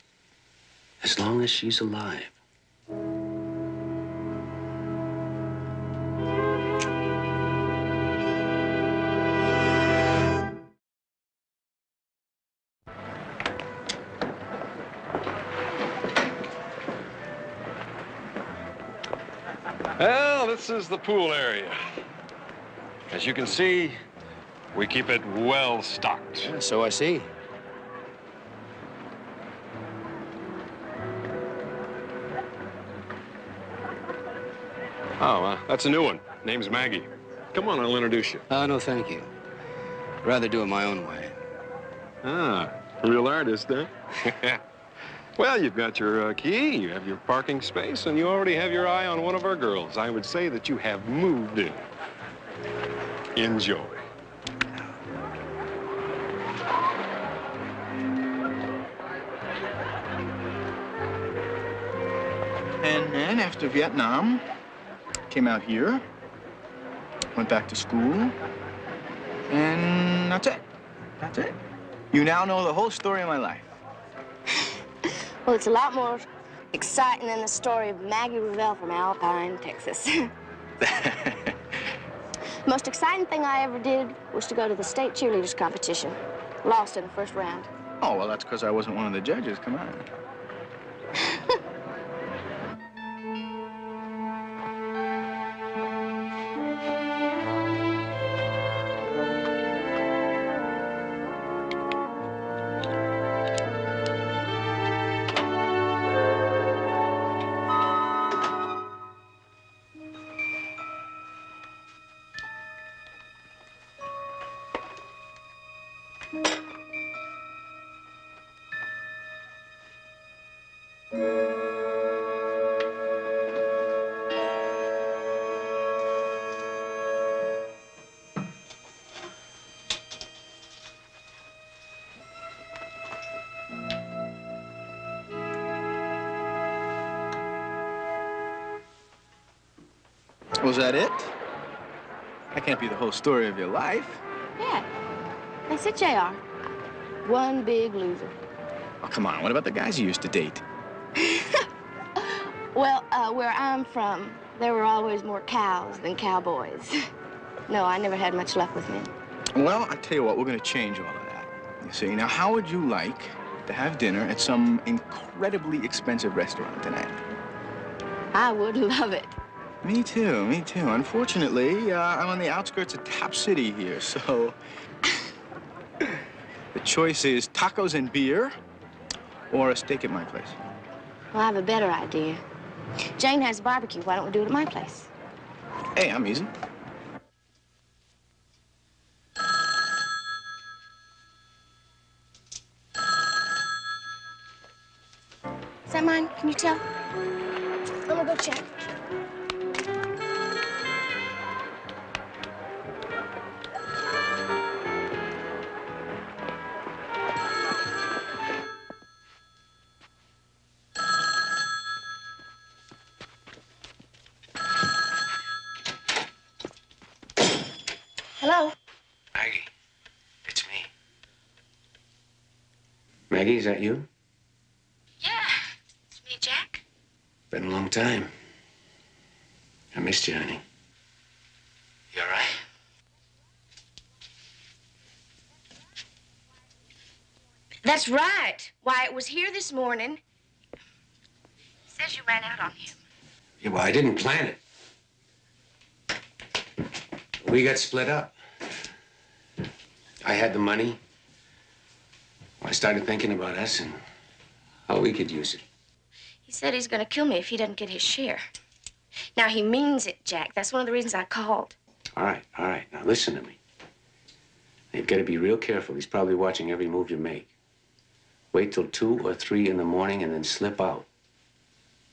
Speaker 18: As long as she's alive.
Speaker 1: Well, this is the pool area. As you can see, we keep it well stocked.
Speaker 18: Yeah, so I see.
Speaker 1: Oh, that's a new one. Name's Maggie. Come on, I'll introduce you.
Speaker 18: Oh, no, thank you. I'd rather do it my own way.
Speaker 1: Ah, Real artist, huh? Well, you've got your key, you have your parking space, and you already have your eye on one of our girls. I would say that you have moved in. Enjoy.
Speaker 7: And then after Vietnam, came out here, went back to school, and that's it. That's it. You now know the whole story of my life.
Speaker 19: Well, it's a lot more exciting than the story of Maggie Revelle from Alpine, Texas. The most exciting thing I ever did was to go to the state cheerleaders competition. Lost in the first round.
Speaker 7: Oh, well, that's because I wasn't one of the judges. Come on. Was that it? That can't be the whole story of your life.
Speaker 19: Yeah, that's it, JR. One big loser.
Speaker 7: Oh, come on. What about the guys you used to date?
Speaker 19: Well, where I'm from, there were always more cows than cowboys. No, I never had much luck with men.
Speaker 7: Well, I tell you what, we're going to change all of that. You see, now how would you like to have dinner at some incredibly expensive restaurant tonight?
Speaker 19: I would love it.
Speaker 7: Me too, me too. Unfortunately, I'm on the outskirts of Top City here, so the choice is tacos and beer or a steak at my place.
Speaker 19: Well, I have a better idea. Jane has a barbecue. Why don't we do it at my place?
Speaker 7: Hey, I'm easy.
Speaker 19: Is that mine? Can you tell? I'm gonna go check. Hello?
Speaker 17: Maggie, it's me. Maggie, is that you?
Speaker 19: Yeah, it's me, Jack.
Speaker 17: Been a long time. I missed you, honey. You all right?
Speaker 19: That's right. Why, it was here this morning. Says you ran out on him.
Speaker 17: Yeah, well, I didn't plan it. We got split up. I had the money. I started thinking about us and how we could use it.
Speaker 19: He said he's gonna kill me if he doesn't get his share. Now, he means it, Jack. That's one of the reasons I called.
Speaker 17: All right. Now listen to me. You've got to be real careful. He's probably watching every move you make. Wait till 2 or 3 in the morning and then slip out.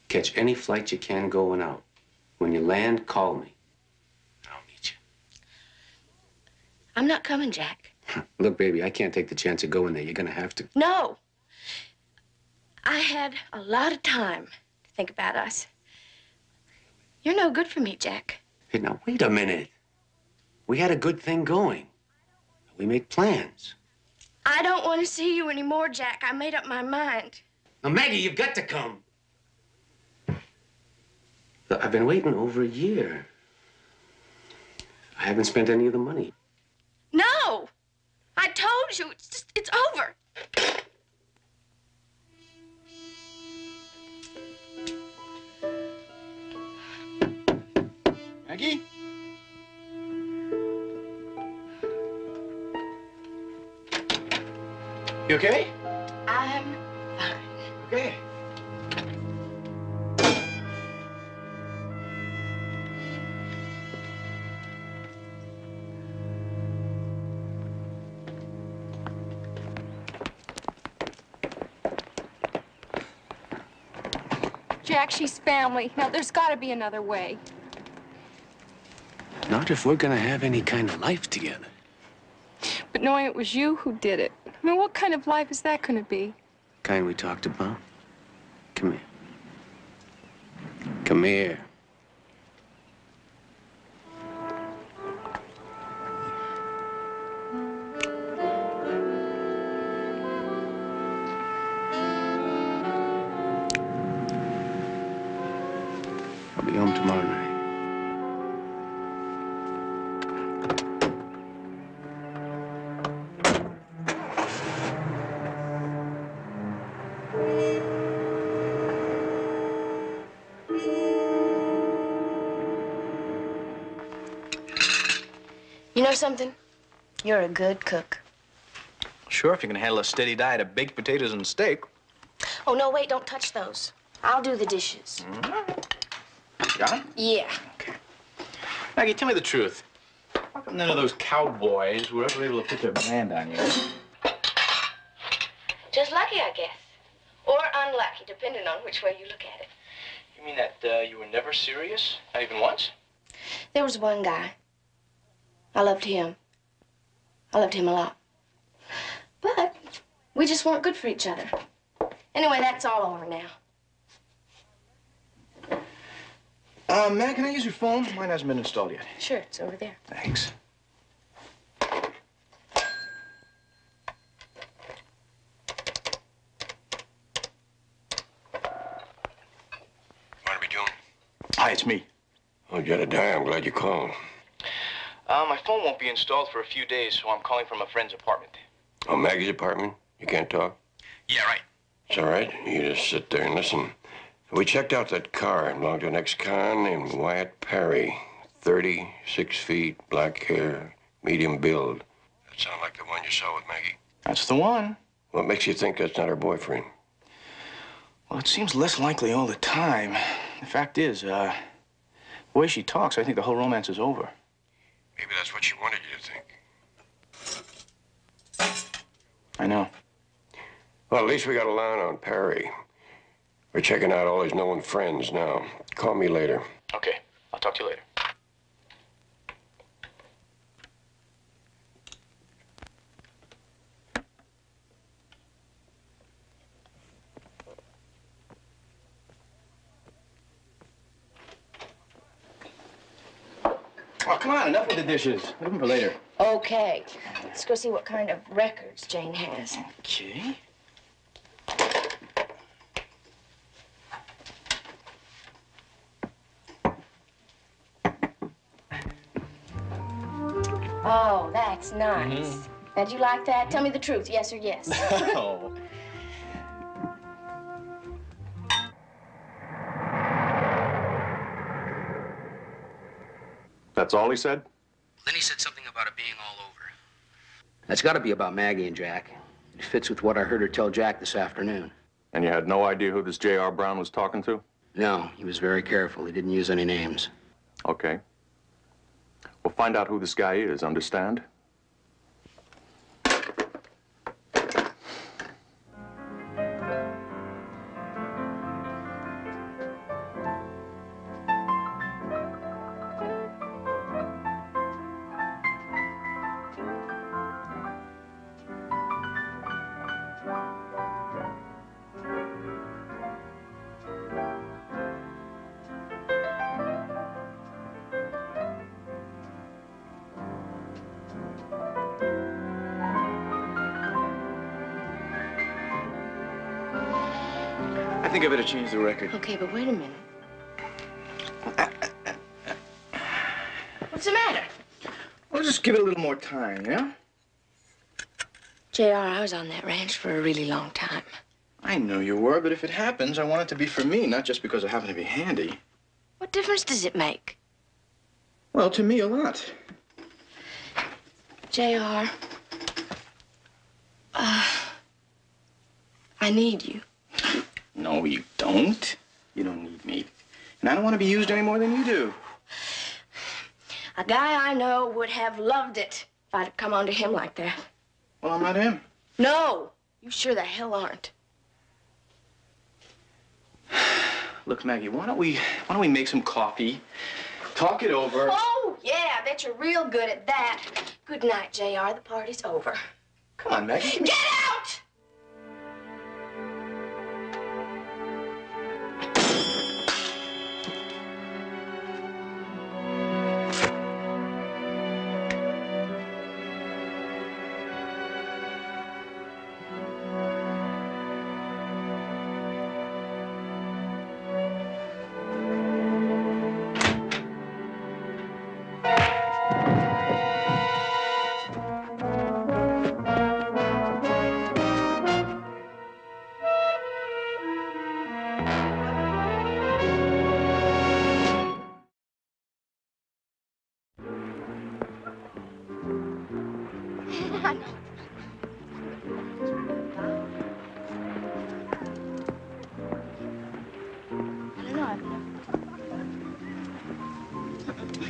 Speaker 17: Catch any flight you can going out. When you land, call me.
Speaker 19: I'm not coming, Jack.
Speaker 17: Look, baby, I can't take the chance of going there. You're gonna have to.
Speaker 19: No. I had a lot of time to think about us. You're no good for me, Jack.
Speaker 17: Hey, now, wait a minute. We had a good thing going. We made plans.
Speaker 19: I don't want to see you anymore, Jack. I made up my mind.
Speaker 17: Now, Maggie, you've got to come. Look, I've been waiting over a year. I haven't spent any of the money.
Speaker 19: No! I told you, it's over.
Speaker 7: Maggie? You okay?
Speaker 19: I'm fine.
Speaker 7: Okay.
Speaker 21: Jack, she's family. Now, there's got to be another way.
Speaker 17: Not if we're gonna have any kind of life together.
Speaker 21: But knowing it was you who did it, I mean, what kind of life is that going to be?
Speaker 17: Kind we talked about. Come here. Come here. I'll be home tomorrow night.
Speaker 19: You know something? You're a good cook.
Speaker 7: Sure, if you can handle a steady diet of baked potatoes and steak.
Speaker 19: Oh, no, wait, don't touch those. I'll do the dishes.
Speaker 7: John?
Speaker 19: Yeah.
Speaker 7: Maggie, tell me the truth. How come none of those cowboys were ever able to put their band on you?
Speaker 19: Just lucky, I guess. Or unlucky, depending on which way you look at it.
Speaker 7: You mean that you were never serious? Not even once?
Speaker 19: There was one guy. I loved him. I loved him a lot. But we just weren't good for each other. Anyway, that's all over now.
Speaker 7: Matt, can I use your phone? Mine hasn't been installed yet.
Speaker 19: Sure, it's over there.
Speaker 7: Thanks.
Speaker 9: Barnaby doing?
Speaker 7: Hi, it's me.
Speaker 9: Oh, Jedediah, I'm glad you called.
Speaker 7: My phone won't be installed for a few days, so I'm calling from a friend's apartment.
Speaker 9: Oh, Maggie's apartment? You can't talk?
Speaker 7: Yeah, right.
Speaker 9: It's all right. You just sit there and listen. We checked out that car. It belonged to an ex-con named Wyatt Perry. 30, 6 feet, black hair, medium build. That sound like the one you saw with Maggie?
Speaker 7: That's the one.
Speaker 9: What makes you think that's not her boyfriend?
Speaker 7: Well, it seems less likely all the time. The fact is, the way she talks, I think the whole romance is over.
Speaker 9: Maybe that's what she wanted you to think.
Speaker 7: I know.
Speaker 9: Well, at least we got a line on Perry. We're checking out all his known friends now. Call me later.
Speaker 7: Okay. I'll talk to you later. Oh, come on, enough with the dishes. Leave them for later.
Speaker 19: Okay. Let's go see what kind of records Jane has.
Speaker 7: Okay.
Speaker 19: Oh, that's nice. Now, do you like that? Tell me the truth, yes or yes.
Speaker 7: Oh.
Speaker 16: That's all he said?
Speaker 3: Then he said something about it being all over. That's got to be about Maggie and Jack. It fits with what I heard her tell Jack this afternoon.
Speaker 16: And you had no idea who this J.R. Brown was talking to?
Speaker 3: No, he was very careful. He didn't use any names.
Speaker 16: Okay. We'll find out who this guy is, understand?
Speaker 7: I think I better change the record.
Speaker 19: Okay, but wait a minute. What's the matter?
Speaker 7: Well, just give it a little more time, you know?
Speaker 19: J.R., I was on that ranch for a really long time.
Speaker 7: I know you were, but if it happens, I want it to be for me, not just because I happen to be handy.
Speaker 19: What difference does it make?
Speaker 7: Well, to me, a lot.
Speaker 19: J.R., I need you.
Speaker 7: No, you don't. You don't need me. And I don't want to be used any more than you do.
Speaker 19: A guy I know would have loved it if I'd come on to him like that.
Speaker 7: Well, I'm not him.
Speaker 19: No, you sure the hell aren't.
Speaker 7: Look, Maggie, why don't we make some coffee, talk it over?
Speaker 19: Oh, yeah, I bet you're real good at that. Good night, JR. The party's over.
Speaker 7: Come on, Maggie.
Speaker 19: Get out!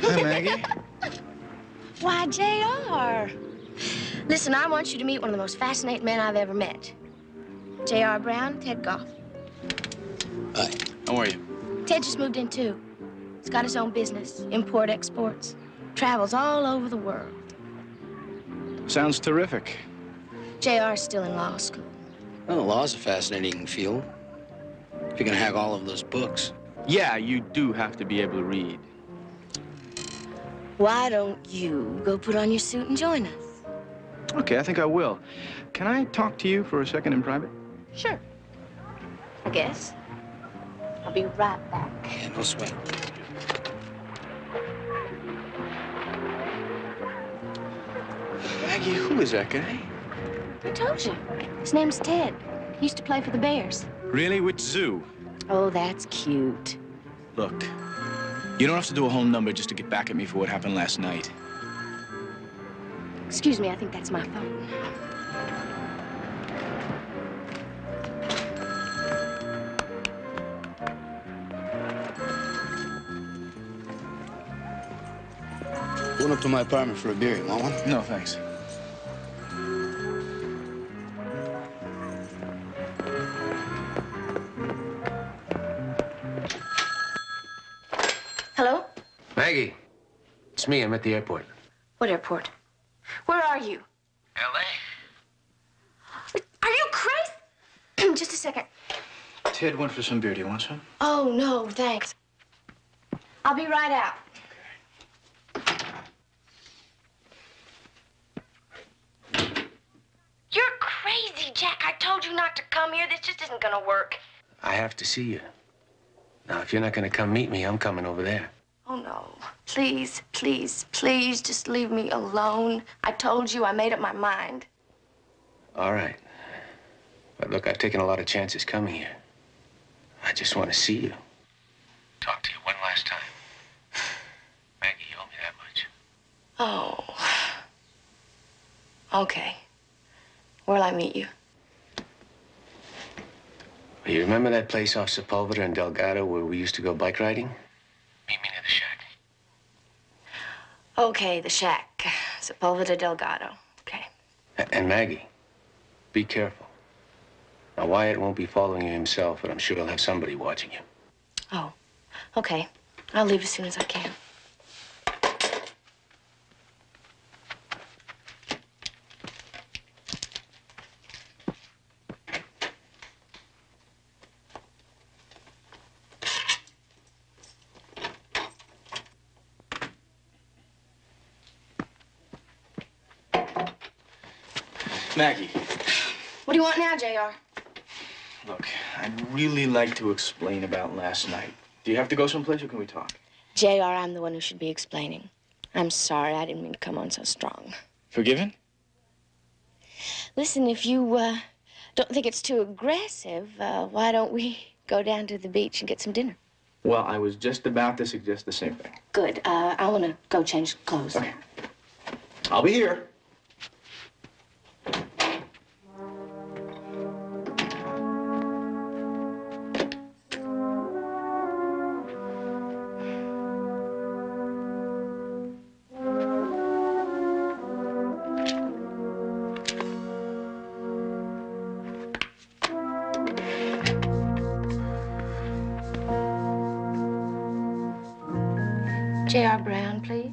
Speaker 7: Hi, Maggie.
Speaker 19: Why, JR. Listen, I want you to meet one of the most fascinating men I've ever met. J.R. Brown, Ted Goff.
Speaker 7: Hi. How are you?
Speaker 19: Ted just moved in, too. He's got his own business, import-exports. Travels all over the world.
Speaker 7: Sounds terrific.
Speaker 19: J.R.'s still in law school.
Speaker 3: Well, law's a fascinating field. If you can hack all of those books.
Speaker 7: Yeah, you do have to be able to read.
Speaker 19: Why don't you go put on your suit and join us?
Speaker 7: Okay, I think I will. Can I talk to you for a second in private?
Speaker 19: Sure. I guess. I'll be right back.
Speaker 3: Yeah, no sweat.
Speaker 7: Maggie, who is that guy?
Speaker 19: I told you. His name's Ted. He used to play for the Bears.
Speaker 7: Really? Which zoo?
Speaker 19: Oh, that's cute.
Speaker 18: Look, you don't have to do a whole number just to get back at me for what happened last night.
Speaker 19: Excuse me, I think that's my phone.
Speaker 3: Going up to my apartment for a beer. You want one?
Speaker 18: No, thanks.
Speaker 19: Hello?
Speaker 17: Maggie, it's me. I'm at the airport.
Speaker 19: What airport? Where are you?
Speaker 17: L.A.
Speaker 19: Are you crazy? Just a second.
Speaker 18: Ted went for some beer. Do you want some?
Speaker 19: Oh, no, thanks. I'll be right out. You're crazy, Jack. I told you not to come here. This just isn't gonna work.
Speaker 17: I have to see you. Now, if you're not going to come meet me, I'm coming over there.
Speaker 19: Oh, no. Please, please, please, just leave me alone. I told you I made up my mind.
Speaker 17: All right. But look, I've taken a lot of chances coming here. I just want to see you. Talk to you one last time. Maggie, you owe me that much.
Speaker 19: Oh. Okay. Where'll I meet you?
Speaker 17: You remember that place off Sepulveda and Delgado where we used to go bike riding? Meet me near the shack.
Speaker 19: Okay, the shack. Sepulveda Delgado. Okay.
Speaker 17: And Maggie, be careful. Now, Wyatt won't be following you himself, but I'm sure he'll have somebody watching you.
Speaker 19: Oh, okay. I'll leave as soon as I can.
Speaker 7: Maggie.
Speaker 19: What do you want now, JR?
Speaker 7: Look, I'd really like to explain about last night. Do you have to go someplace or can we talk?
Speaker 19: JR, I'm the one who should be explaining. I'm sorry, I didn't mean to come on so strong.
Speaker 7: Forgiven?
Speaker 19: Listen, if you don't think it's too aggressive, why don't we go down to the beach and get some dinner?
Speaker 7: Well, I was just about to suggest the same thing.
Speaker 19: Good. I want to go change clothes.
Speaker 7: Okay. I'll be here.
Speaker 19: J.R. Brown, please.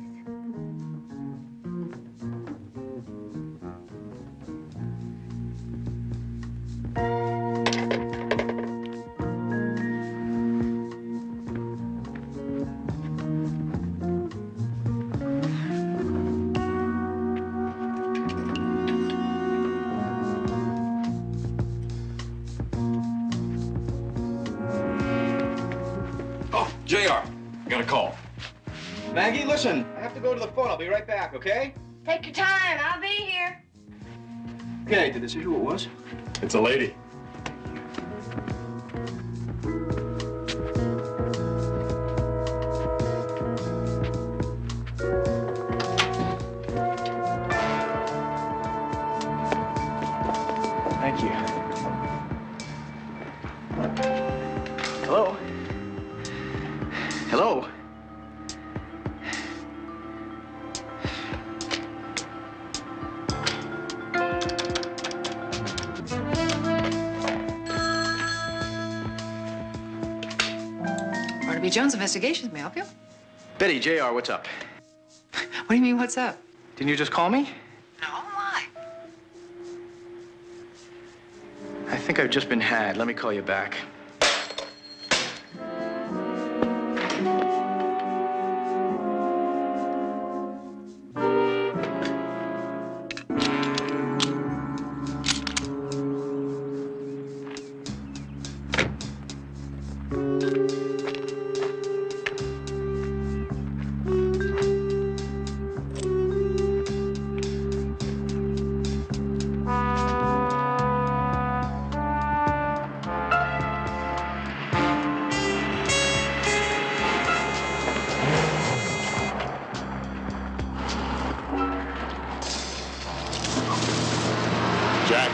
Speaker 8: Oh, J.R., got a call.
Speaker 7: Maggie, listen, I have to go to the phone. I'll be right back, okay?
Speaker 19: Take your time. I'll be here.
Speaker 7: Okay, did they say who it was?
Speaker 8: It's a lady.
Speaker 7: Thank you. Hello? Hello?
Speaker 15: Barnaby Jones Investigations, may I help you?
Speaker 7: Betty, JR, what's up?
Speaker 15: What do you mean, what's up?
Speaker 7: Didn't you just call me?
Speaker 15: No, why?
Speaker 7: I think I've just been had. Let me call you back.
Speaker 9: Jack.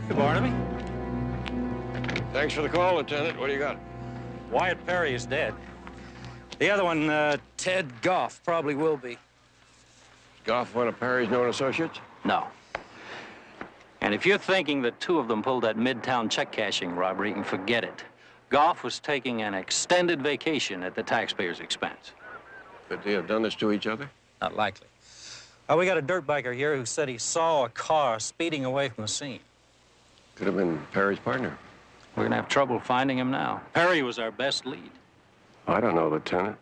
Speaker 22: Hey, Barnaby.
Speaker 9: Thanks for the call, Lieutenant. What do you got?
Speaker 22: Wyatt Perry is dead. The other one, Ted Goff, probably will be.
Speaker 9: Goff, one of Perry's known associates?
Speaker 22: No. And if you're thinking that two of them pulled that Midtown check-cashing robbery, you can forget it. Goff was taking an extended vacation at the taxpayer's expense.
Speaker 9: Could they have done this to each other?
Speaker 22: Not likely. We got a dirt biker here who said he saw a car speeding away from the scene.
Speaker 9: Could have been Perry's partner.
Speaker 22: We're gonna have trouble finding him now. Perry was our best lead.
Speaker 9: I don't know, Lieutenant.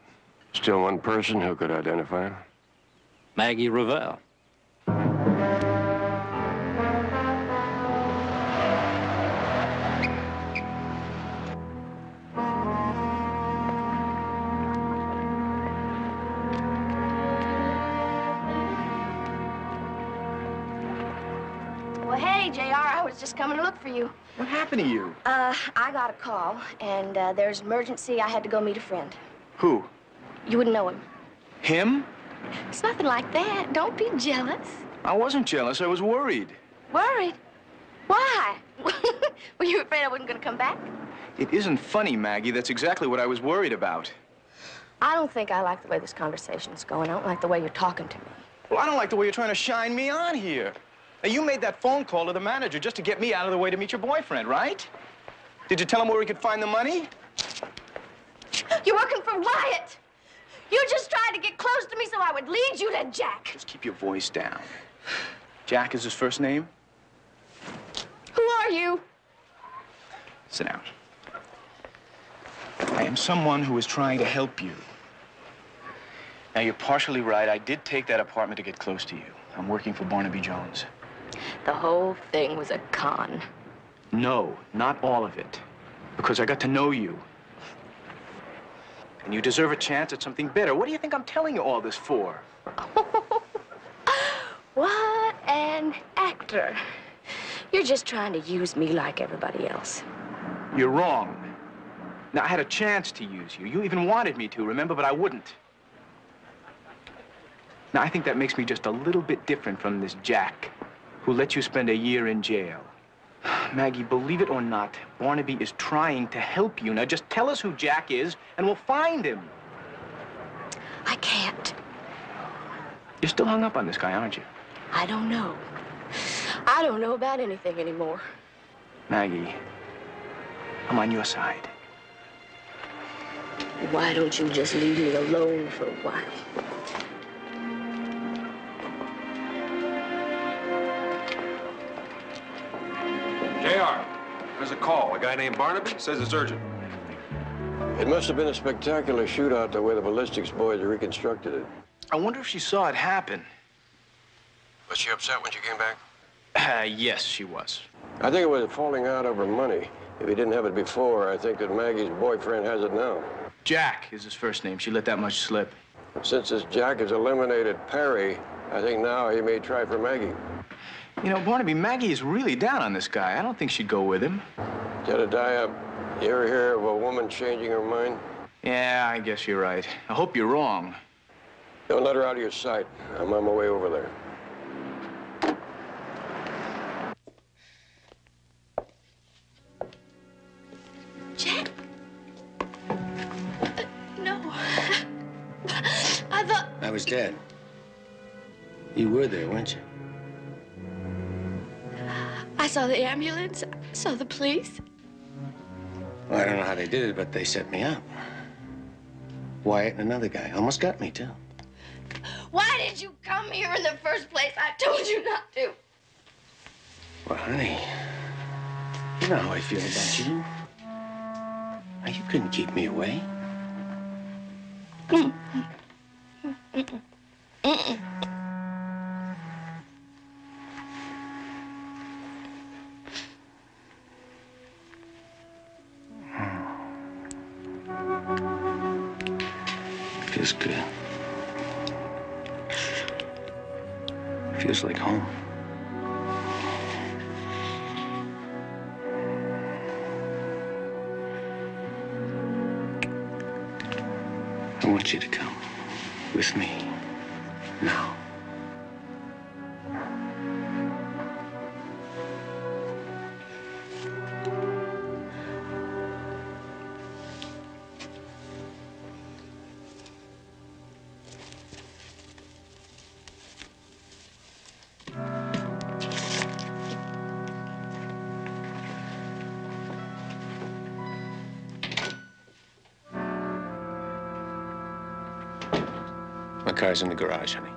Speaker 9: Still one person who could identify him.
Speaker 22: Maggie Revelle.
Speaker 19: Well, hey, JR, I was just coming to look for you.
Speaker 7: What happened to you?
Speaker 19: I got a call, and there's an emergency. I had to go meet a friend.
Speaker 7: Who?
Speaker 19: You wouldn't know him.
Speaker 7: Him?
Speaker 19: It's nothing like that. Don't be jealous.
Speaker 7: I wasn't jealous. I was worried.
Speaker 19: Worried? Why? Were you afraid I wasn't going to come back?
Speaker 7: It isn't funny, Maggie. That's exactly what I was worried about.
Speaker 19: I don't think I like the way this conversation's going. I don't like the way you're talking to me.
Speaker 7: Well, I don't like the way you're trying to shine me on here. Now, you made that phone call to the manager just to get me out of the way to meet your boyfriend, right? Did you tell him where he could find the money?
Speaker 19: You're working for Wyatt. You just tried to get close to me so I would lead you to Jack.
Speaker 7: Just keep your voice down. Jack is his first name?
Speaker 19: Who are you?
Speaker 7: Sit down. I am someone who is trying to help you. Now, you're partially right. I did take that apartment to get close to you. I'm working for Barnaby Jones.
Speaker 19: The whole thing was a con.
Speaker 7: No, not all of it. Because I got to know you. And you deserve a chance at something better. What do you think I'm telling you all this for?
Speaker 19: What an actor. You're just trying to use me like everybody else.
Speaker 7: You're wrong. Now, I had a chance to use you. You even wanted me to, remember? But I wouldn't. Now, I think that makes me just a little bit different from this Jack, who let you spend a year in jail. Maggie, believe it or not, Barnaby is trying to help you. Now, just tell us who Jack is, and we'll find him.
Speaker 19: I can't.
Speaker 7: You're still hung up on this guy, aren't you?
Speaker 19: I don't know. I don't know about anything anymore.
Speaker 7: Maggie, I'm on your side.
Speaker 19: Why don't you just leave me alone for a while?
Speaker 1: JR, there's a call. A guy named Barnaby says it's urgent.
Speaker 9: It must have been a spectacular shootout the way the ballistics boys reconstructed it.
Speaker 7: I wonder if she saw it happen.
Speaker 9: Was she upset when she came back?
Speaker 7: Yes, she was.
Speaker 9: I think it was falling out over money. If he didn't have it before, I think that Maggie's boyfriend has it now.
Speaker 7: Jack is his first name. She let that much slip.
Speaker 9: Since this Jack has eliminated Perry, I think now he may try for Maggie.
Speaker 7: You know, Barnaby, Maggie is really down on this guy. I don't think she'd go with him.
Speaker 9: Jedediah, you ever hear of a woman changing her mind?
Speaker 7: Yeah, I guess you're right. I hope you're wrong.
Speaker 9: Don't let her out of your sight. I'm on my way over there.
Speaker 19: Jack? No. I thought...
Speaker 17: I was dead. You were there, weren't you?
Speaker 19: I saw the ambulance. I saw the police.
Speaker 17: Well, I don't know how they did it, but they set me up. Wyatt and another guy almost got me, too.
Speaker 19: Why did you come here in the first place? I told you not to.
Speaker 17: Well, honey, you know how I feel about you. Now, you couldn't keep me away. Feels good. Feels like home. I want you to come with me now. My car's in the garage, honey.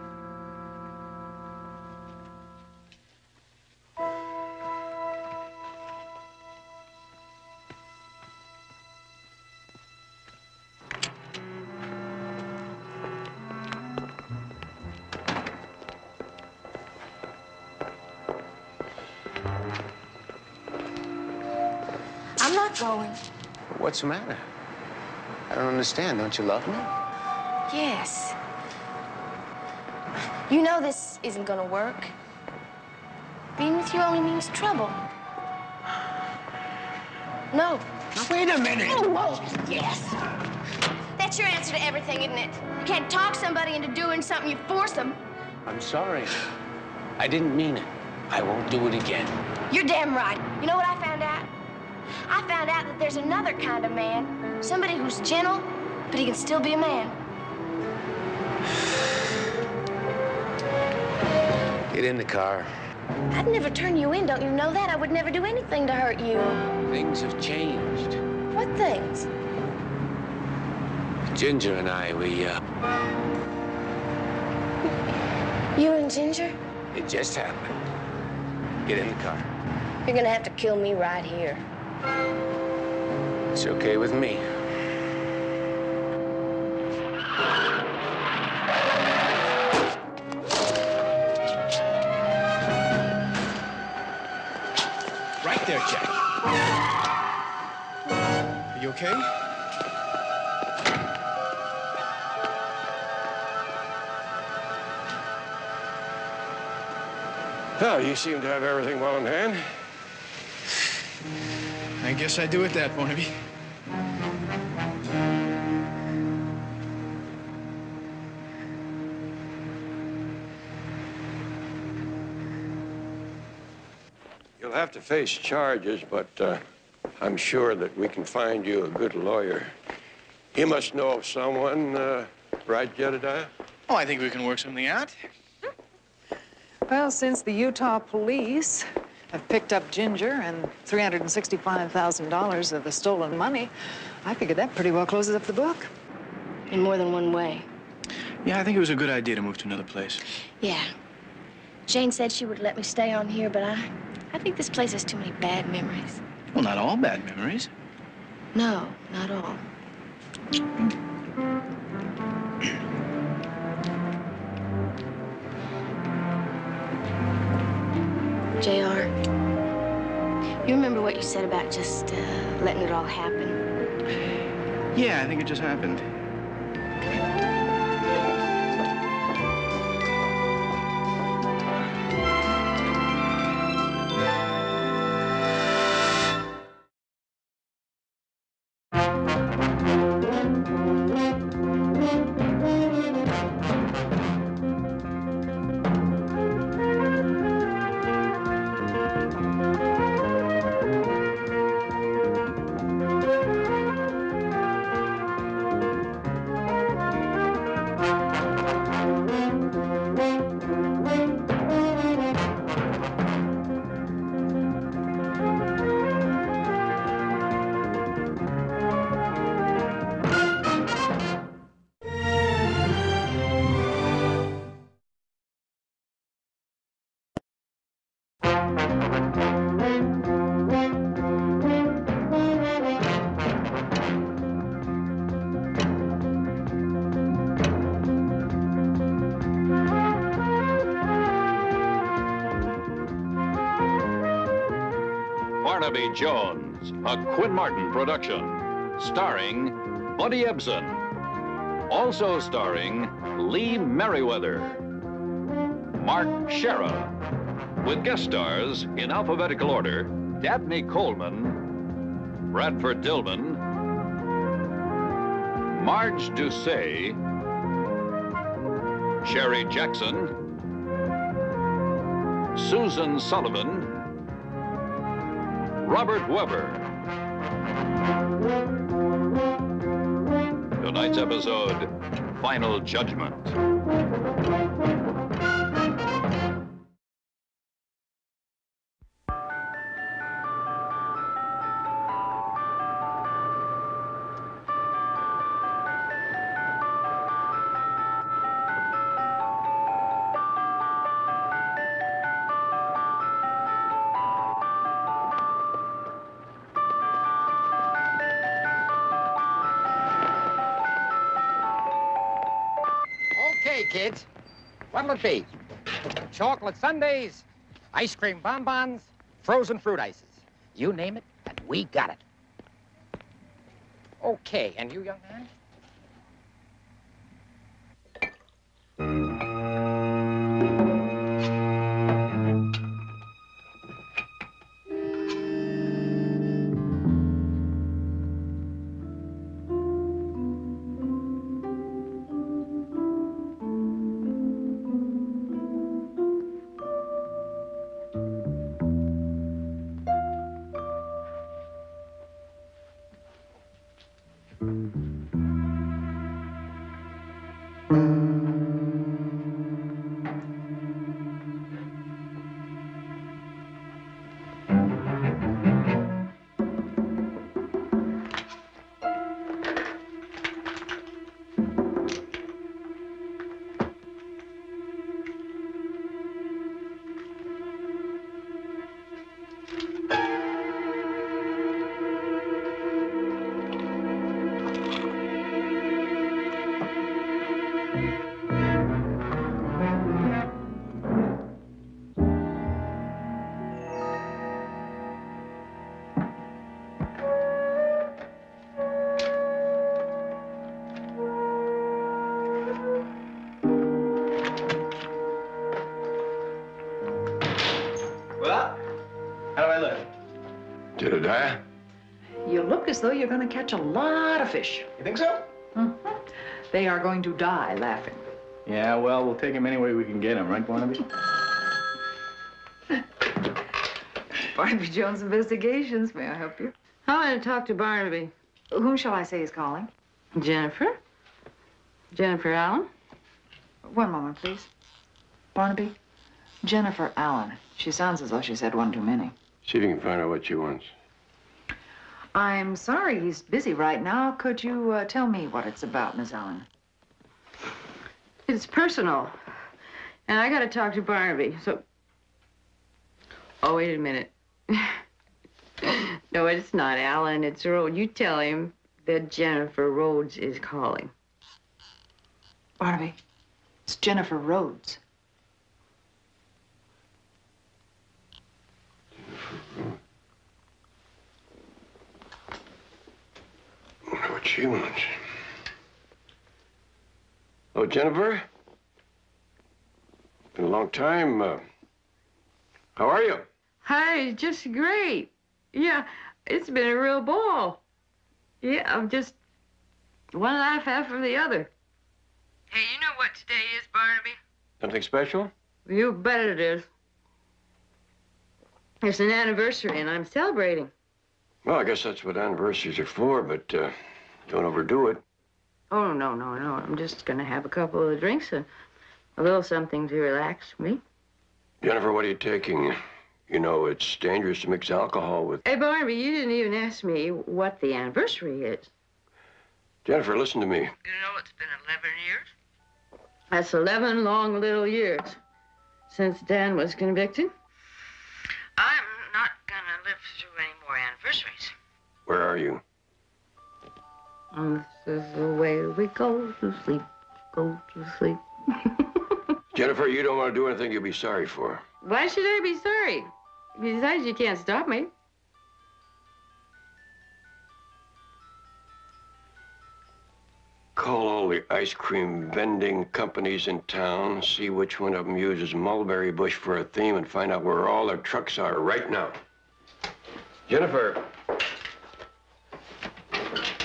Speaker 19: I'm not going.
Speaker 17: What's the matter? I don't understand. Don't you love me?
Speaker 19: Yes. You know this isn't gonna work. Being with you only means trouble. No.
Speaker 17: Now, wait a minute.
Speaker 19: Oh, whoa. Yes. That's your answer to everything, isn't it? You can't talk somebody into doing something, you force them.
Speaker 17: I'm sorry. I didn't mean it. I won't do it again.
Speaker 19: You're damn right. You know what I found out? I found out that there's another kind of man. Somebody who's gentle, but he can still be a man.
Speaker 17: Get in the car.
Speaker 19: I'd never turn you in, don't you know that? I would never do anything to hurt you.
Speaker 17: Things have changed.
Speaker 19: What things?
Speaker 17: Ginger and I,
Speaker 19: You and Ginger?
Speaker 17: it just happened. Get in the car.
Speaker 19: You're gonna have to kill me right here.
Speaker 17: It's okay with me.
Speaker 7: Right there, Jack. Are you okay?
Speaker 9: Well, you seem to have everything well in hand.
Speaker 7: I guess I do at that, Barnaby.
Speaker 9: You'll have to face charges, but I'm sure that we can find you a good lawyer. You must know of someone, right, Jedediah?
Speaker 7: Oh, I think we can work something out.
Speaker 15: Well, since the Utah police have picked up Ginger and $365,000 of the stolen money, I figured that pretty well closes up the book.
Speaker 19: In more than one way.
Speaker 7: Yeah, I think it was a good idea to move to another place.
Speaker 19: Yeah. Jane said she would let me stay on here, but I think this place has too many bad memories.
Speaker 7: Well, not all bad memories.
Speaker 19: No, not all. JR, you remember what you said about just letting it all happen?
Speaker 7: Yeah, I think it just happened.
Speaker 5: Barnaby Jones, a Quinn Martin production, starring Buddy Ebsen. Also starring Lee Merriweather, Mark Shera, with guest stars in alphabetical order, Dabney Coleman, Bradford Dillman, Marge Doucet, Sherry Jackson, Susan Sullivan, Robert Weber. Tonight's episode, Final Judgment.
Speaker 14: Okay, kids. What'll it be? Chocolate sundaes, ice cream bonbons, frozen fruit ices. You name it, and we got it. Okay, and you, young man?
Speaker 7: How do I look?
Speaker 9: Jedediah?
Speaker 15: You look as though you're going to catch a lot of fish.
Speaker 7: You think so?
Speaker 15: Mm-hmm. They are going to die laughing.
Speaker 7: Yeah, well, we'll take him any way we can get him, right, Barnaby?
Speaker 15: Barnaby Jones Investigations. May I help you?
Speaker 6: I want to talk to Barnaby.
Speaker 15: Whom shall I say is calling?
Speaker 6: Jennifer? Jennifer Allen?
Speaker 15: One moment, please. Barnaby, Jennifer Allen. She sounds as though she said one too many.
Speaker 9: See if you can find out what she wants.
Speaker 15: I'm sorry he's busy right now. Could you tell me what it's about, Miss Allen?
Speaker 6: It's personal. And I got to talk to Barnaby, so... Oh, wait a minute. No, it's not Allen. It's Rhodes. You tell him that Jennifer Rhodes is calling.
Speaker 15: Barnaby, it's Jennifer Rhodes.
Speaker 9: I wonder what she wants. Oh, Jennifer? Been a long time. How are you?
Speaker 6: Hi, just great. Yeah, it's been a real ball. Yeah, I'm just one laugh after the other. Hey, you know what today is, Barnaby?
Speaker 9: Something special?
Speaker 6: You bet it is. It's an anniversary, and I'm celebrating.
Speaker 9: Well, I guess that's what anniversaries are for, but don't overdo it.
Speaker 6: Oh, no, no, no. I'm just going to have a couple of drinks, a little something to relax me.
Speaker 9: Jennifer, what are you taking? You know, it's dangerous to mix alcohol with...
Speaker 6: Hey, Barnaby, you didn't even ask me what the anniversary is.
Speaker 9: Jennifer, listen to me.
Speaker 6: You know, it's been 11 years. That's 11 long little years since Dan was convicted. I'm not gonna live through any more anniversaries.
Speaker 9: Where are you?
Speaker 6: This is the way we go to sleep, go to sleep.
Speaker 9: Jennifer, you don't want to do anything you'll be sorry for.
Speaker 6: Why should I be sorry? Besides, you can't stop me.
Speaker 9: Call all the ice cream vending companies in town, see which one of them uses mulberry bush for a theme, and find out where all their trucks are right now. Jennifer.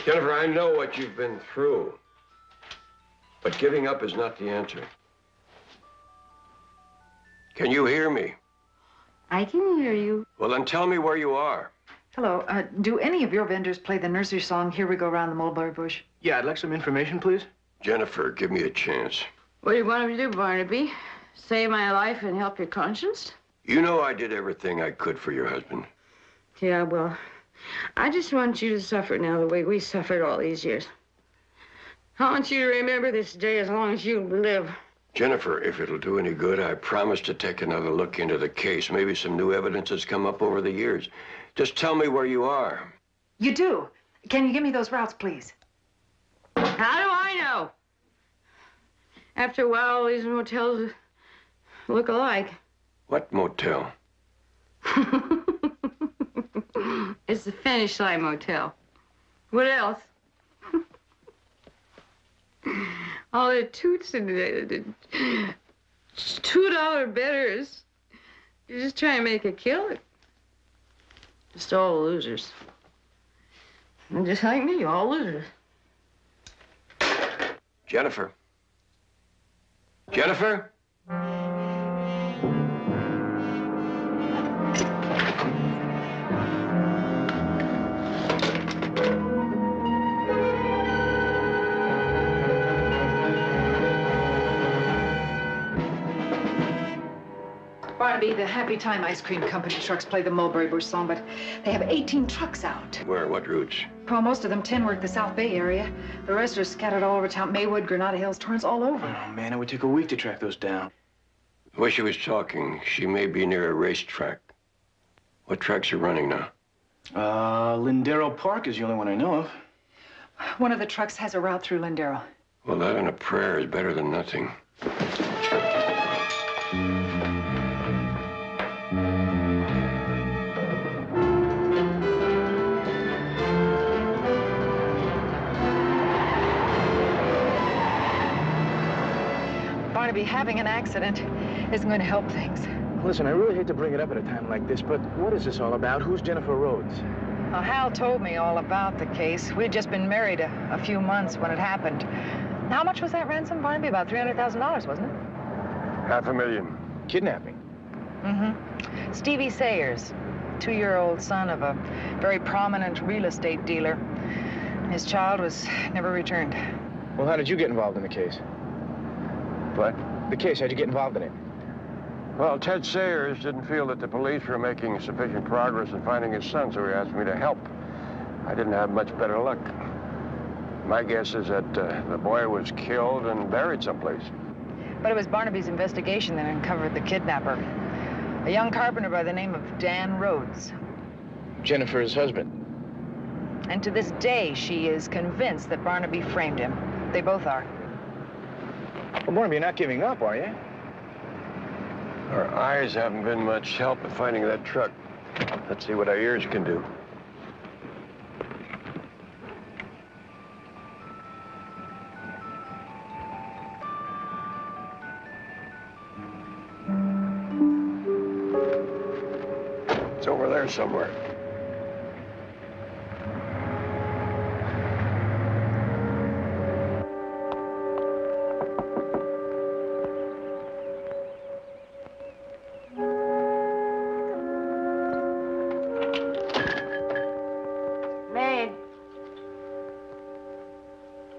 Speaker 9: Jennifer, I know what you've been through, but giving up is not the answer. Can you hear me?
Speaker 6: I can hear you.
Speaker 9: Well, then tell me where you are.
Speaker 15: Hello, do any of your vendors play the nursery song, Here We Go Round the Mulberry Bush?
Speaker 7: Yeah, I'd like some information, please.
Speaker 9: Jennifer, give me a chance.
Speaker 6: What do you want me to do, Barnaby? Save my life and help your conscience?
Speaker 9: You know I did everything I could for your husband.
Speaker 6: Yeah, well, I just want you to suffer now the way we suffered all these years. I want you to remember this day as long as you live.
Speaker 9: Jennifer, if it'll do any good, I promise to take another look into the case. Maybe some new evidence has come up over the years. Just tell me where you are.
Speaker 15: You do? Can you give me those routes, please?
Speaker 6: How do I know? After a while, all these motels look alike.
Speaker 9: What motel?
Speaker 6: It's the Finish Line Motel. What else? All the toots and the $2 betters. You're just trying to make a killing. Just all losers. And just like me, all losers.
Speaker 9: Jennifer. Jennifer?
Speaker 15: Barnaby, the Happy Time Ice Cream Company trucks play the Mulberry Bush song, but they have 18 trucks out.
Speaker 9: Where? What routes?
Speaker 15: Well, most of them 10 work the South Bay area. The rest are scattered all over town. Maywood, Granada Hills, Torrance, all over.
Speaker 7: Oh, man, it would take a week to track those down.
Speaker 9: The way she was talking, she may be near a racetrack. What tracks are running now?
Speaker 7: Lindero Park is the only one I know of.
Speaker 15: One of the trucks has a route through Lindero.
Speaker 9: Well, that and a prayer is better than nothing.
Speaker 15: Barnaby, having an accident isn't going to help things.
Speaker 7: Listen, I really hate to bring it up at a time like this, but what is this all about? Who's Jennifer Rhodes?
Speaker 15: Well, Hal told me all about the case. We'd just been married a few months when it happened. How much was that ransom, Barnaby? About $300,000, wasn't it?
Speaker 9: $500,000.
Speaker 7: Kidnapping.
Speaker 15: Mm-hmm. Stevie Sayers, 2-year-old son of a very prominent real estate dealer. His child was never returned.
Speaker 7: Well, how did you get involved in the case?
Speaker 9: What?
Speaker 7: The case, how'd you get involved in it?
Speaker 9: Well, Ted Sayers didn't feel that the police were making sufficient progress in finding his son, so he asked me to help. I didn't have much better luck. My guess is that the boy was killed and buried someplace.
Speaker 15: But it was Barnaby's investigation that uncovered the kidnapper. A young carpenter by the name of Dan Rhodes.
Speaker 7: Jennifer's husband.
Speaker 15: And to this day, she is convinced that Barnaby framed him. They both are.
Speaker 7: Well, Barnaby, you're not giving up, are you?
Speaker 9: Our eyes haven't been much help in finding that truck. Let's see what our ears can do. It's over there somewhere.
Speaker 6: Maid.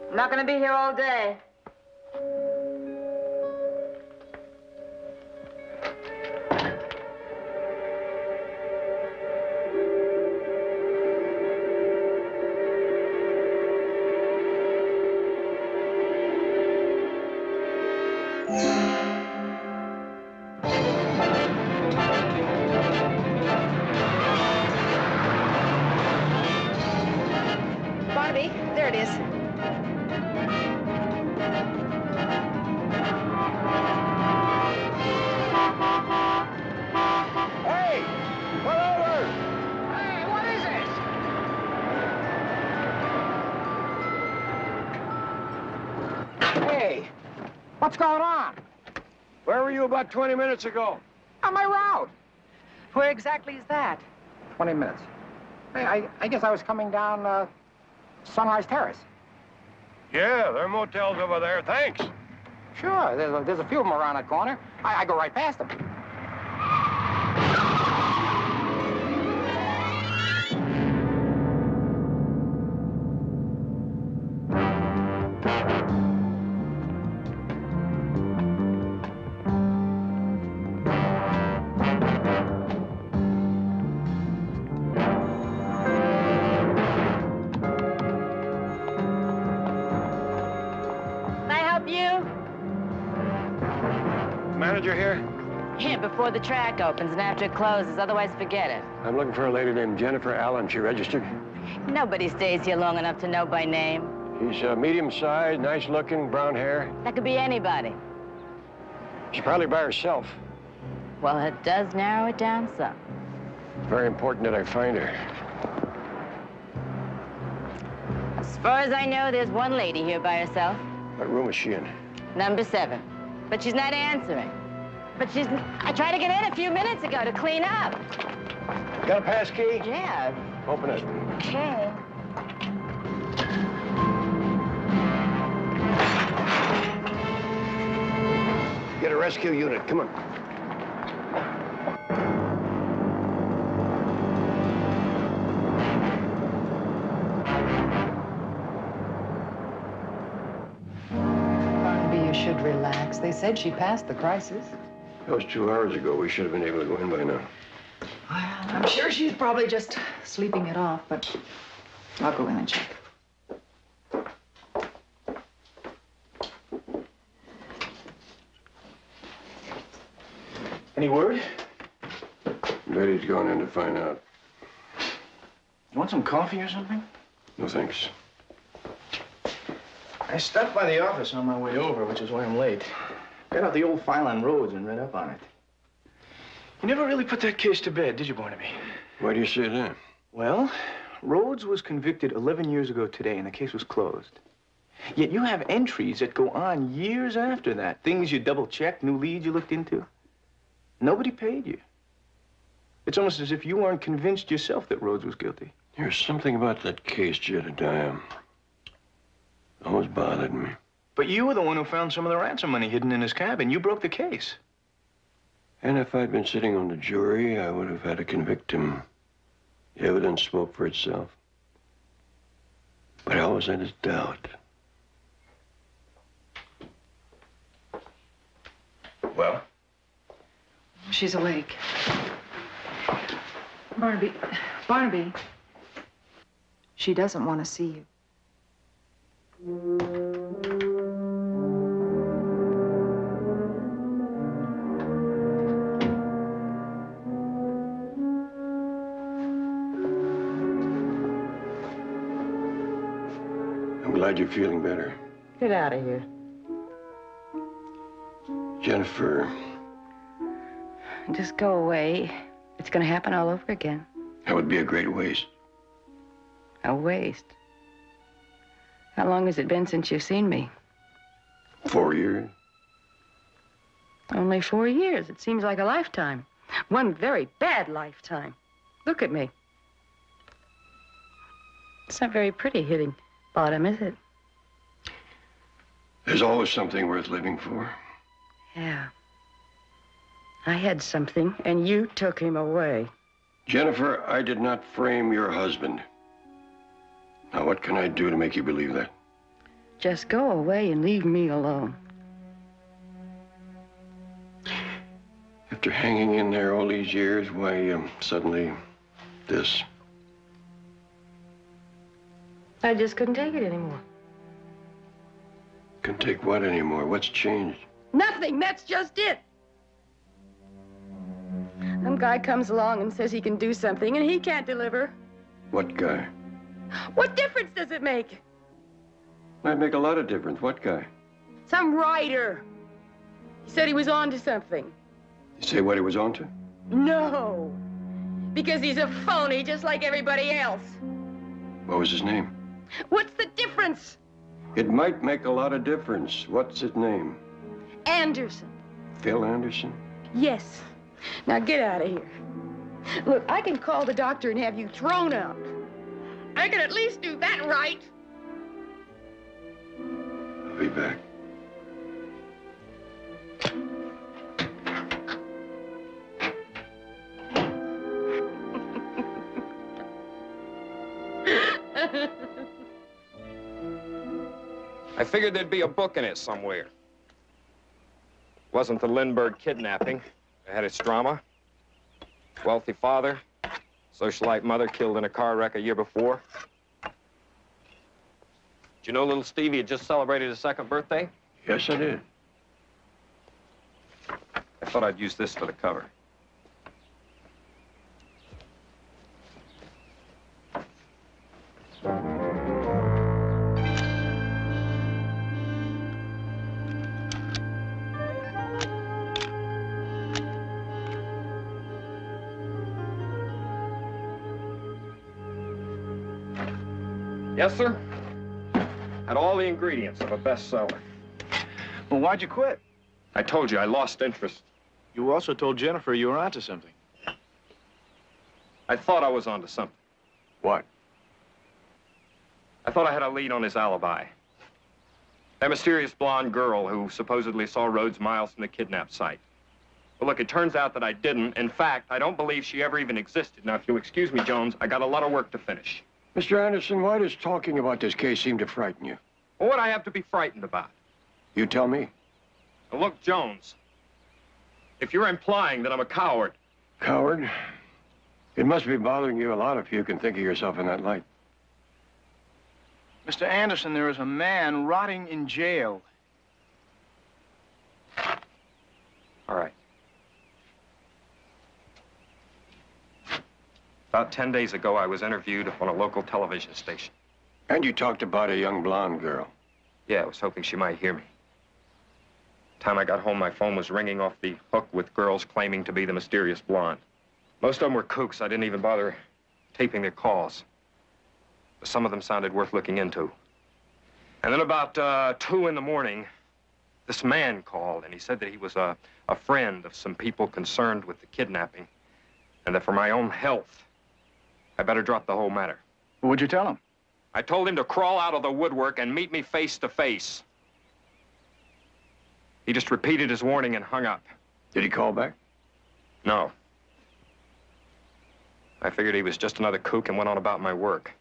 Speaker 6: I'm not gonna be here all day.
Speaker 15: Barnaby, there it is.
Speaker 9: Hey! Pull over!
Speaker 14: Hey, what is this? Hey, what's going on?
Speaker 9: Where were you about 20 minutes ago?
Speaker 14: On my route.
Speaker 15: Where exactly is that?
Speaker 14: 20 minutes. Hey, I guess I was coming down Sunrise Terrace.
Speaker 9: Yeah, there are motels over there. Thanks.
Speaker 14: Sure, there's a few of them around that corner. I go right past them.
Speaker 6: Can I help you?
Speaker 9: Manager here?
Speaker 6: Here, before the track opens and after it closes. Otherwise, forget it.
Speaker 9: I'm looking for a lady named Jennifer Allen. She registered?
Speaker 6: Nobody stays here long enough to know by name.
Speaker 9: She's medium-sized, nice-looking, brown hair.
Speaker 6: That could be anybody.
Speaker 9: She's probably by herself.
Speaker 6: Well, it does narrow it down some.
Speaker 9: Very important that I find her.
Speaker 6: As far as I know, there's one lady here by herself.
Speaker 9: What room is she in?
Speaker 6: Number 7. But she's not answering. But I tried to get in a few minutes ago to clean up.
Speaker 9: Got a pass key?
Speaker 6: Yeah.
Speaker 9: Open it.
Speaker 6: Okay.
Speaker 9: Get a rescue unit. Come on.
Speaker 15: Barnaby, you should relax. They said she passed the crisis.
Speaker 9: That was 2 hours ago. We should have been able to go in by now.
Speaker 15: I'm sure she's probably just sleeping it off, but I'll go in and check.
Speaker 7: Any word?
Speaker 9: Betty's gone in to find out.
Speaker 7: You want some coffee or something?
Speaker 9: No thanks.
Speaker 7: I stopped by the office on my way over, which is why I'm late. Got out the old file on Rhodes and read up on it. You never really put that case to bed, did you, Barnaby?
Speaker 9: Why do you say that?
Speaker 7: Well, Rhodes was convicted 11 years ago today, and the case was closed. Yet you have entries that go on years after that. Things you double-checked, new leads you looked into. Nobody paid you. It's almost as if you weren't convinced yourself that Rhodes was guilty.
Speaker 9: There's something about that case, Jedediah. Always bothered me.
Speaker 7: But you were the one who found some of the ransom money hidden in his cabin. You broke the case.
Speaker 9: And if I'd been sitting on the jury, I would have had to convict him. The evidence spoke for itself. But I always had his doubt.
Speaker 7: Well?
Speaker 15: She's awake. Barnaby. She doesn't want to see you.
Speaker 9: I'm glad you're feeling better.
Speaker 6: Get out of here.
Speaker 9: Jennifer.
Speaker 6: Just go away. It's going to happen all over again.
Speaker 9: That would be a great waste.
Speaker 6: A waste? How long has it been since you've seen me?
Speaker 9: 4 years.
Speaker 6: Only 4 years. It seems like a lifetime. One very bad lifetime. Look at me. It's not very pretty hitting bottom, is it?
Speaker 9: There's always something worth living for.
Speaker 6: Yeah. I had something, and you took him away.
Speaker 9: Jennifer, I did not frame your husband. Now, what can I do to make you believe that?
Speaker 6: Just go away and leave me alone.
Speaker 9: After hanging in there all these years, why, suddenly, this?
Speaker 6: I just couldn't take it anymore.
Speaker 9: Couldn't take what anymore? What's changed?
Speaker 6: Nothing. That's just it. Some guy comes along and says he can do something, and he can't deliver.
Speaker 9: What guy?
Speaker 6: What difference does it make?
Speaker 9: Might make a lot of difference. What guy?
Speaker 6: Some writer. He said he was on to something.
Speaker 9: You say what he was on to?
Speaker 6: No. Because he's a phony just like everybody else.
Speaker 9: What was his name?
Speaker 6: What's the difference?
Speaker 9: It might make a lot of difference. What's his name?
Speaker 6: Anderson.
Speaker 9: Phil Anderson?
Speaker 6: Yes. Now get out of here. Look, I can call the doctor and have you thrown out. I can at least do that right.
Speaker 9: I'll be back.
Speaker 12: I figured there'd be a book in it somewhere. Wasn't the Lindbergh kidnapping. It had its drama. Wealthy father, socialite mother killed in a car wreck a year before. Did you know little Stevie had just celebrated his 2nd birthday?
Speaker 9: Yes, I did.
Speaker 12: I thought I'd use this for the cover. Yes, sir. Had all the ingredients of a bestseller.
Speaker 7: Well, why'd you quit?
Speaker 12: I told you, I lost interest.
Speaker 7: You also told Jennifer you were onto something.
Speaker 12: I thought I was onto something.
Speaker 9: What?
Speaker 12: I thought I had a lead on his alibi. That mysterious blonde girl who supposedly saw Rhodes miles from the kidnap site. Well, look, it turns out that I didn't. In fact, I don't believe she ever even existed. Now, if you'll excuse me, Jones, I got a lot of work to finish.
Speaker 9: Mr. Anderson, why does talking about this case seem to frighten you?
Speaker 12: Well, what do I have to be frightened about?
Speaker 9: You tell me.
Speaker 12: Now, look, Jones, if you're implying that I'm a coward...
Speaker 9: Coward? It must be bothering you a lot if you can think of yourself in that light.
Speaker 7: Mr. Anderson, there is a man rotting in jail.
Speaker 12: All right. About 10 days ago, I was interviewed on a local television station.
Speaker 9: And you talked about a young blonde girl.
Speaker 12: Yeah, I was hoping she might hear me. The time I got home, my phone was ringing off the hook with girls claiming to be the mysterious blonde. Most of them were kooks. I didn't even bother taping their calls. But some of them sounded worth looking into. And then about 2 in the morning, This man called, and he said that he was a friend of some people concerned with the kidnapping, and that for my own health, I better drop the whole matter.
Speaker 18: What'd you tell him?
Speaker 12: I told him to crawl out of the woodwork and meet me face to face. He just repeated his warning and hung up.
Speaker 9: Did he call back?
Speaker 12: No. I figured he was just another kook and went on about my work.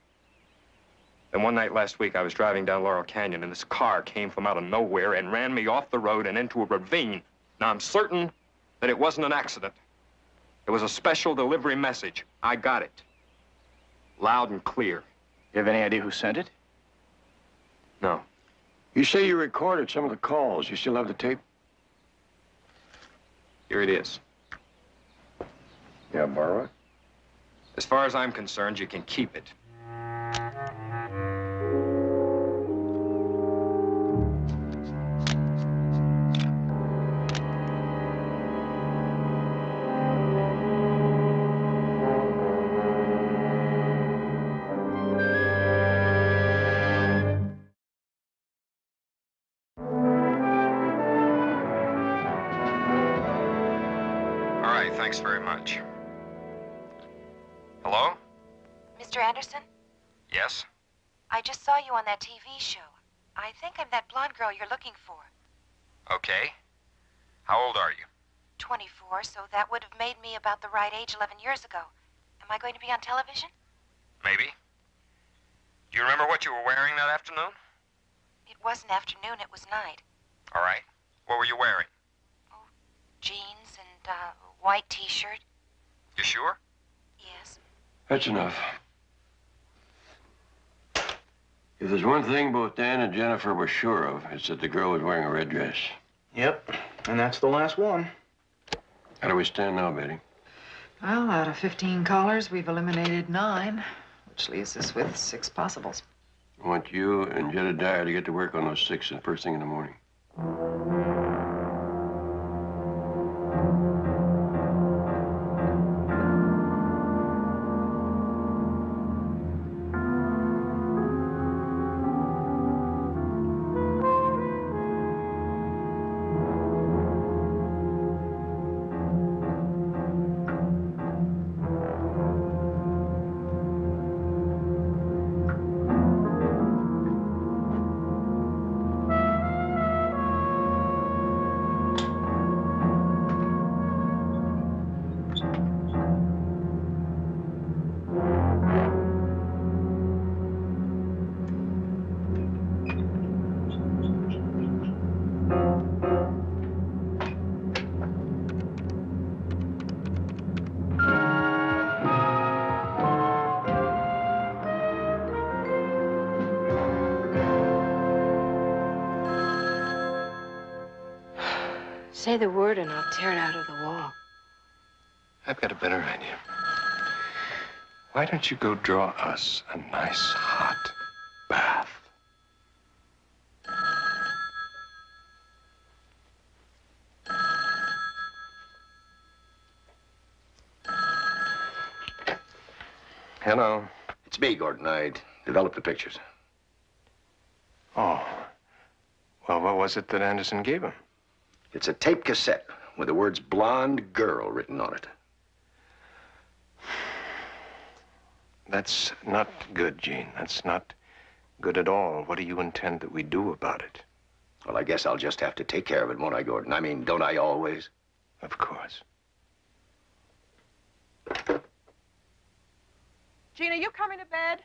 Speaker 12: Then one night last week, I was driving down Laurel Canyon, and this car came from out of nowhere and ran me off the road and into a ravine. Now, I'm certain that it wasn't an accident. It was a special delivery message. I got it. Loud and clear.
Speaker 18: You have any idea who sent it?
Speaker 12: No.
Speaker 9: You say you recorded some of the calls. You still have the tape?
Speaker 12: Here it is.
Speaker 9: Yeah, borrow it?
Speaker 12: As far as I'm concerned, you can keep it. Thanks very much. Hello?
Speaker 11: Mr. Anderson?
Speaker 12: Yes?
Speaker 11: I just saw you on that TV show. I think I'm that blonde girl you're looking for.
Speaker 12: Okay. How old are you?
Speaker 11: 24, so that would have made me about the right age 11 years ago. Am I going to be on television?
Speaker 12: Maybe. Do you remember what you were wearing that afternoon?
Speaker 11: It wasn't afternoon, it was night.
Speaker 12: All right. What were you wearing?
Speaker 11: Jeans and white t-shirt.
Speaker 12: You sure?
Speaker 11: Yes.
Speaker 9: That's enough. If there's one thing both Dan and Jennifer were sure of, it's that the girl was wearing a red dress.
Speaker 7: Yep, and that's the last one.
Speaker 9: How do we stand now, Betty?
Speaker 15: Well, out of 15 callers, we've eliminated 9, which leaves us with 6 possibles.
Speaker 9: I want you and Jedediah to get to work on those 6 and first thing in the morning.
Speaker 6: Say the word and I'll tear it out of the wall.
Speaker 1: I've got a better idea. Why don't you go draw us a nice hot bath? Hello.
Speaker 9: It's me, Gordon. I developed the pictures.
Speaker 1: Oh. Well, what was it that Anderson gave him?
Speaker 9: It's a tape cassette with the words "Blonde Girl" written on it.
Speaker 1: That's not good, Gene. That's not good at all. What do you intend that we do about it?
Speaker 9: Well, I guess I'll just have to take care of it, won't I, Gordon? I mean, don't I always?
Speaker 1: Of course.
Speaker 13: Gina, you coming to bed?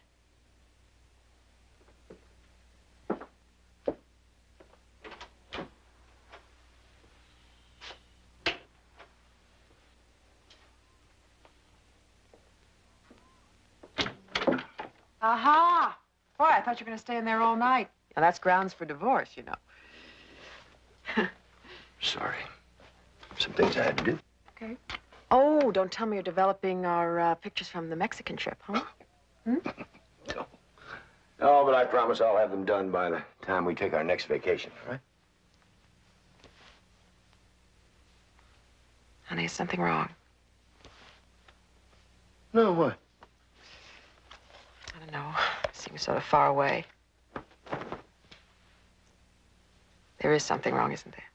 Speaker 13: Aha! Boy, I thought you were going to stay in there all night. Now, that's grounds for divorce, you know.
Speaker 9: Sorry. Some things I had to do.
Speaker 13: Okay. Oh, don't tell me you're developing our pictures from the Mexican trip, huh?
Speaker 9: No, but I promise I'll have them done by the time we take our next vacation, all right?
Speaker 13: Honey, is something wrong?
Speaker 9: No, what?
Speaker 13: I don't know. It seems sort of far away. There is something wrong, isn't there?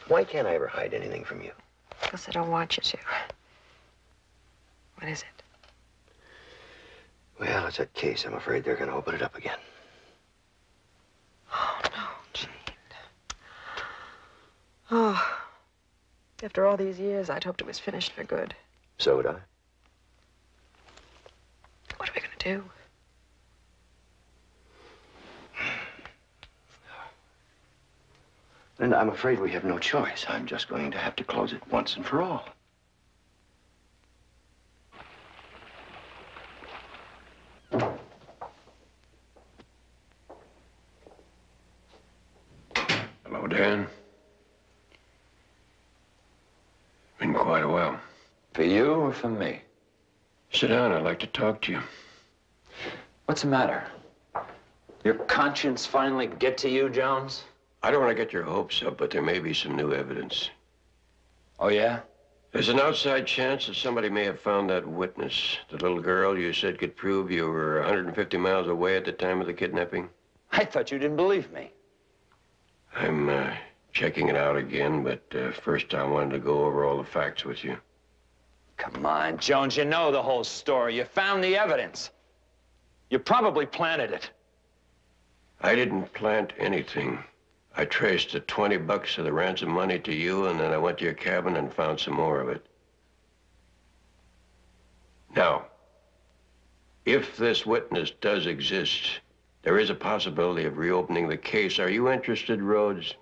Speaker 9: Why can't I ever hide anything from you?
Speaker 13: Because I don't want you to. What is it?
Speaker 9: Well, it's that case. I'm afraid they're going to open it up again.
Speaker 13: Oh, no, Gene. Oh, after all these years, I'd hoped it was finished for good.
Speaker 9: So would I.
Speaker 13: What are we going to do?
Speaker 9: And I'm afraid we have no choice. I'm just going to have to close it once and for all. Hello, Dan. Been quite a while.
Speaker 17: For you or for me?
Speaker 9: Sit down. I'd like to talk to you.
Speaker 17: What's the matter? Your conscience finally get to you, Jones?
Speaker 9: I don't want to get your hopes up, but there may be some new evidence.
Speaker 17: Oh, yeah?
Speaker 9: There's an outside chance that somebody may have found that witness. The little girl you said could prove you were 150 miles away at the time of the kidnapping.
Speaker 17: I thought you didn't believe me.
Speaker 9: I'm checking it out again, but first I wanted to go over all the facts with you.
Speaker 17: Come on, Jones, you know the whole story. You found the evidence. You probably planted it.
Speaker 9: I didn't plant anything. I traced the 20 bucks of the ransom money to you, and then I went to your cabin and found some more of it. Now, if this witness does exist, there is a possibility of reopening the case. Are you interested, Rhodes?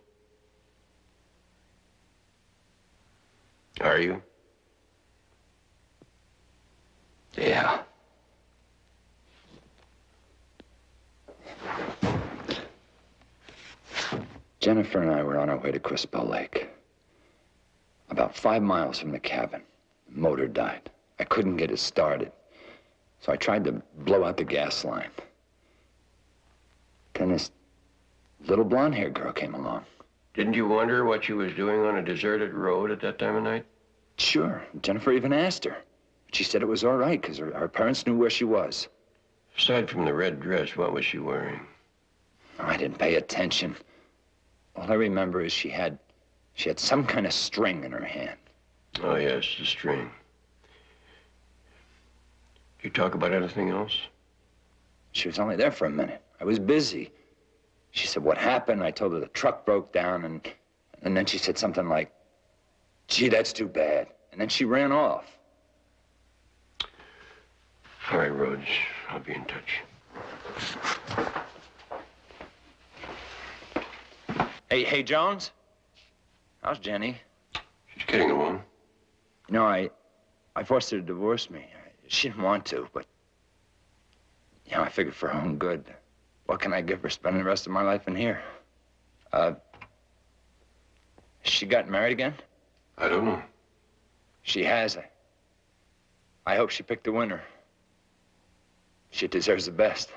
Speaker 9: Are you?
Speaker 17: Yeah. Jennifer and I were on our way to Crispo Lake. About 5 miles from the cabin. The motor died. I couldn't get it started. So I tried to blow out the gas line. Then this little blonde-haired girl came along.
Speaker 9: Didn't you wonder what she was doing on a deserted road at that time of night?
Speaker 17: Sure. Jennifer even asked her. She said it was all right because her parents knew where she was.
Speaker 9: Aside from the red dress, what was she wearing?
Speaker 17: Oh, I didn't pay attention. All I remember is she had some kind of string in her hand.
Speaker 9: Oh, yes, the string. You talk about anything else?
Speaker 17: She was only there for a minute. I was busy. She said, what happened? I told her the truck broke down, and then she said something like, gee, that's too bad. And then she ran off.
Speaker 9: All right, Rhodes. I'll be in touch.
Speaker 17: Hey, Jones? How's Jenny?
Speaker 9: She's getting along.
Speaker 17: You know, I forced her to divorce me. She didn't want to, but, you know, I figured for her own good. What can I give her spending the rest of my life in here? She got married again?
Speaker 9: I don't know.
Speaker 17: She has. I hope she picked the winner. She deserves the best.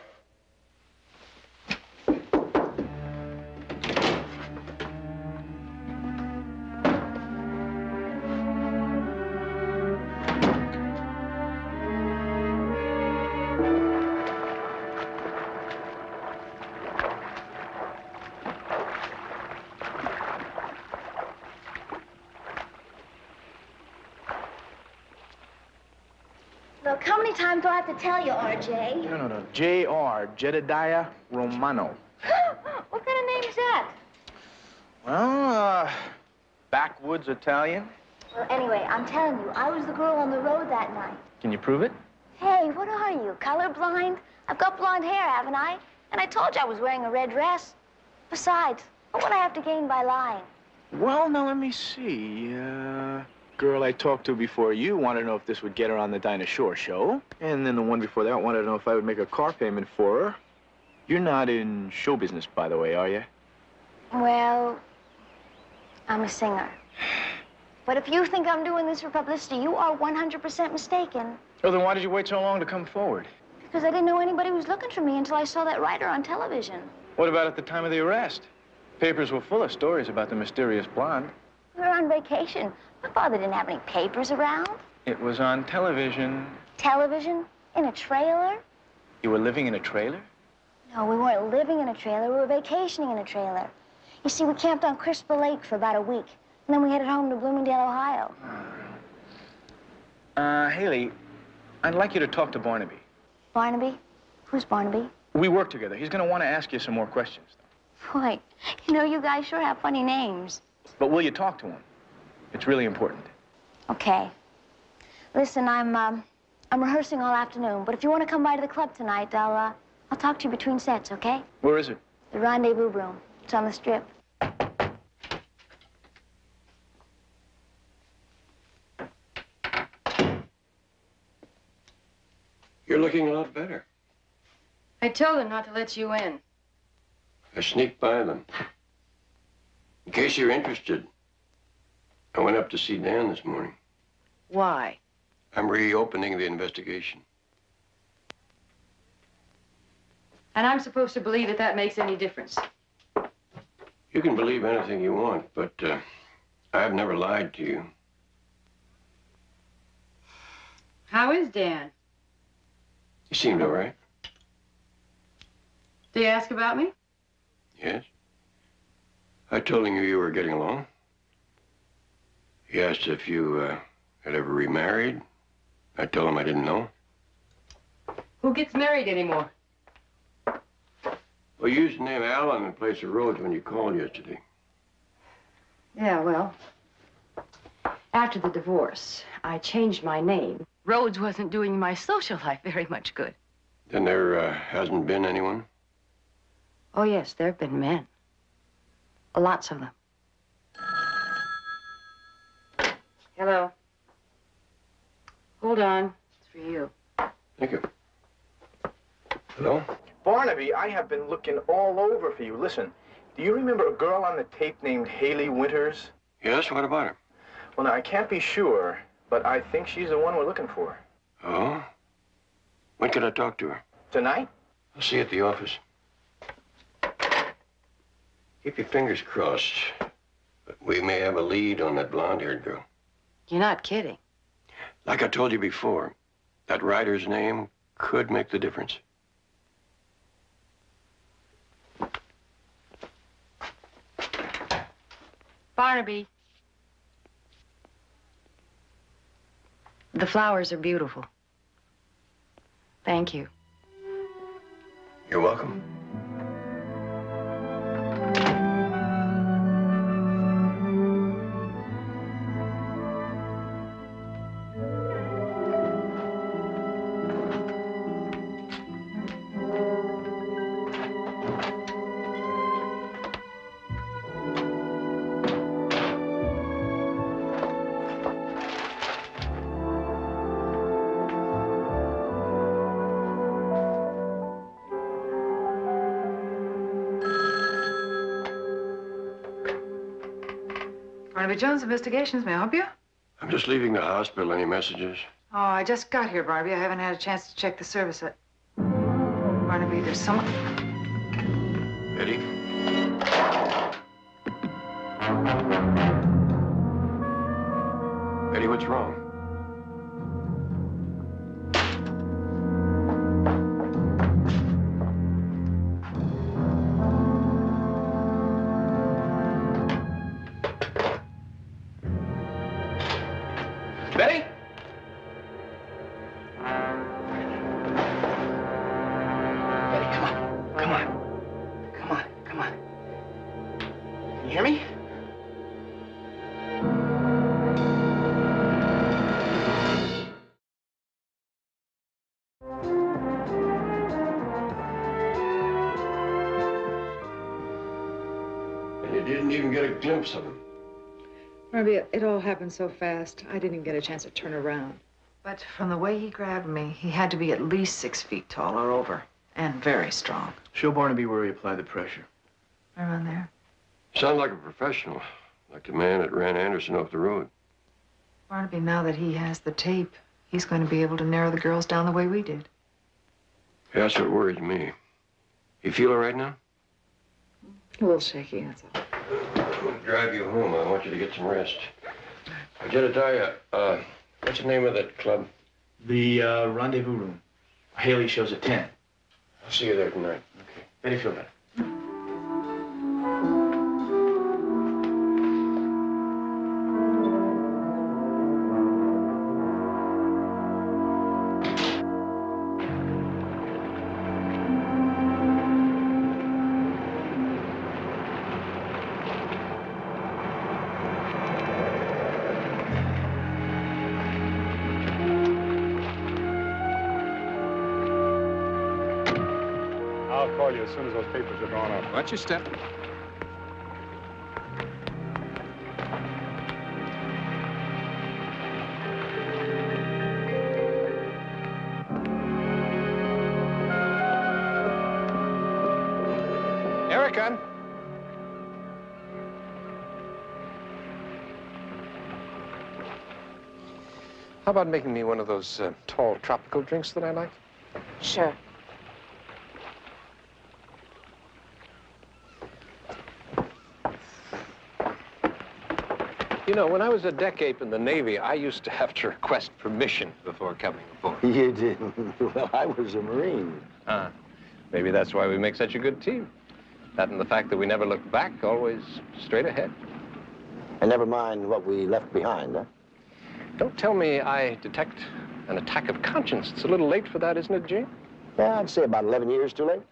Speaker 2: Look, how many times do I have to tell you, RJ?
Speaker 7: No. J.R. Jedediah Romano.
Speaker 2: What kind of name's that?
Speaker 7: Well, backwoods Italian.
Speaker 2: Well, anyway, I'm telling you, I was the girl on the road that night.
Speaker 7: Can you prove it?
Speaker 2: Hey, what are you, colorblind? I've got blonde hair, haven't I? And I told you I was wearing a red dress. Besides, what would I have to gain by lying?
Speaker 7: Well, now let me see. Girl I talked to before you wanted to know if this would get her on the Dinah Shore show. And then the one before that wanted to know if I would make a car payment for her. You're not in show business, by the way, are you?
Speaker 2: Well, I'm a singer. But if you think I'm doing this for publicity, you are 100% mistaken.
Speaker 7: Oh, then why did you wait so long to come forward?
Speaker 2: Because I didn't know anybody was looking for me until I saw that writer on television.
Speaker 7: What about at the time of the arrest? Papers were full of stories about the mysterious blonde.
Speaker 2: We were on vacation. My father didn't have any papers around.
Speaker 7: It was on television.
Speaker 2: Television? In a trailer?
Speaker 7: You were living in a trailer?
Speaker 2: No, we weren't living in a trailer. We were vacationing in a trailer. You see, we camped on Crispa Lake for about a week, and then we headed home to Bloomingdale, Ohio.
Speaker 7: Haley, I'd like you to talk to Barnaby.
Speaker 2: Barnaby? Who's Barnaby?
Speaker 7: We work together. He's going to want to ask you some more questions.
Speaker 2: Boy, you know, you guys sure have funny names.
Speaker 7: But will you talk to him? It's really important.
Speaker 2: Okay. Listen, I'm rehearsing all afternoon, but if you want to come by to the club tonight, I'll talk to you between sets, okay?
Speaker 7: Where is it?
Speaker 2: The Rendezvous Room. It's on the Strip.
Speaker 9: You're looking a lot better.
Speaker 6: I told them not to let you in.
Speaker 9: I sneaked by them. In case you're interested, I went up to see Dan this morning.
Speaker 6: Why?
Speaker 9: I'm reopening the investigation.
Speaker 6: And I'm supposed to believe that that makes any difference.
Speaker 9: You can believe anything you want, but I've never lied to you.
Speaker 6: How is Dan?
Speaker 9: He seemed all right.
Speaker 6: Did he ask about me?
Speaker 9: Yes. I told him you were getting along. He asked if you had ever remarried. I told him I didn't know.
Speaker 6: Who gets married anymore?
Speaker 9: Well, you used the name Allen in place of Rhodes when you called yesterday.
Speaker 6: Yeah, well, after the divorce, I changed my name. Rhodes wasn't doing my social life very much good.
Speaker 9: Then there hasn't been anyone?
Speaker 6: Oh, yes, there have been men. Lots of them. Hello. Hold on. It's for you.
Speaker 9: Thank you. Hello?
Speaker 7: Barnaby, I have been looking all over for you. Listen, do you remember a girl on the tape named Haley Winters?
Speaker 9: Yes, what about her?
Speaker 7: Well, now, I can't be sure, but I think she's the one we're looking for.
Speaker 9: Oh? When can I talk to her?
Speaker 7: Tonight?
Speaker 9: I'll see you at the office. Keep your fingers crossed. But we may have a lead on that blonde-haired girl.
Speaker 6: You're not kidding.
Speaker 9: Like I told you before, that writer's name could make the difference.
Speaker 6: Barnaby. The flowers are beautiful. Thank you.
Speaker 9: You're welcome.
Speaker 15: Barnaby Jones Investigations, may I help you?
Speaker 9: I'm just leaving the hospital. Any messages?
Speaker 15: Oh, I just got here, Barnaby. I haven't had a chance to check the service yet. Barnaby, there's someone...
Speaker 9: Eddie? Eddie, what's wrong?
Speaker 7: Betty? Betty, come on. Come on. Come on. Come on. Can you hear me?
Speaker 9: And you didn't even get a glimpse of him.
Speaker 15: Barnaby, it all happened so fast, I didn't even get a chance to turn around. But from the way he grabbed me, he had to be at least 6 feet tall or over, and very strong.
Speaker 7: Show Barnaby where he applied the pressure.
Speaker 15: Around there.
Speaker 9: Sounds like a professional, like the man that ran Anderson off the road.
Speaker 15: Barnaby, now that he has the tape, he's going to be able to narrow the girls down the way we did.
Speaker 9: Yeah, that's what worries me. You feel all right now?
Speaker 15: A little shaky, that's all.
Speaker 9: I'll drive you home. I want you to get some rest. I gotta tell you, What's the name of that club?
Speaker 7: The Rendezvous Room. Haley shows at 10.
Speaker 9: I'll see you there tonight.
Speaker 7: Okay. How do you feel better?
Speaker 1: I'll call you as soon as those papers are drawn up.
Speaker 4: Watch your step.
Speaker 1: Erica! How about making me one of those tall tropical drinks that I like?
Speaker 19: Sure.
Speaker 1: You know, when I was a deck ape in the Navy, I used to have to request permission before coming aboard.
Speaker 9: You did. Well, I was a Marine.
Speaker 1: Maybe that's why we make such a good team. That and the fact that we never look back, always straight ahead.
Speaker 9: And never mind what we left behind, huh?
Speaker 1: Don't tell me I detect an attack of conscience. It's a little late for that, isn't it, Gene?
Speaker 9: Yeah, I'd say about 11 years too late.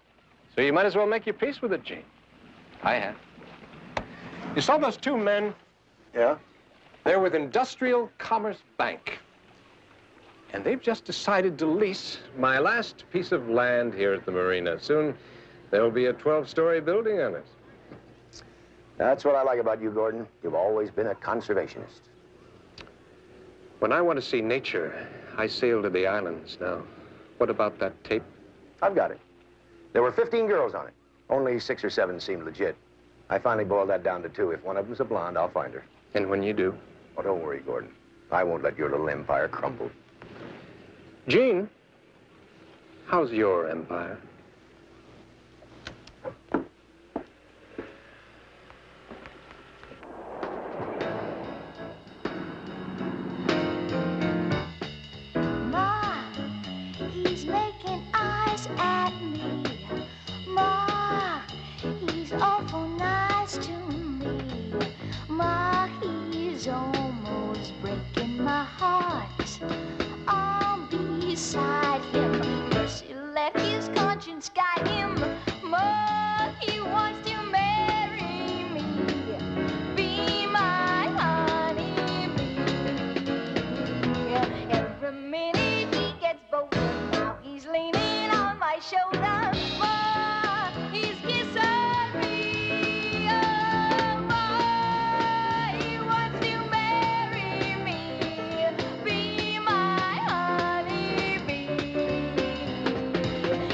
Speaker 1: So you might as well make your peace with it, Gene. I have. You saw those two men?
Speaker 9: Yeah?
Speaker 1: They're with Industrial Commerce Bank. And they've just decided to lease my last piece of land here at the marina. Soon, there'll be a 12-story building on it.
Speaker 9: That's what I like about you, Gordon. You've always been a conservationist.
Speaker 1: When I want to see nature, I sail to the islands now. What about that tape?
Speaker 9: I've got it. There were 15 girls on it. Only 6 or 7 seemed legit. I finally boiled that down to 2. If one of them's a blonde, I'll find her.
Speaker 1: And when you do?
Speaker 9: Oh, don't worry, Gordon. I won't let your little empire crumble.
Speaker 1: Gene, how's your empire?
Speaker 2: Ma, he's making eyes at me. Ma, he's awful nice to me. Ma, he's almost breaking my heart. I'm beside him. Mercy let his conscience guide him. Ma, he wants to marry me. Be my honeybee. Every minute he gets bolder. Now he's leaning on my shoulder. Ma, he's kissing me. Oh, ma, he wants to marry me. Be my honeybee.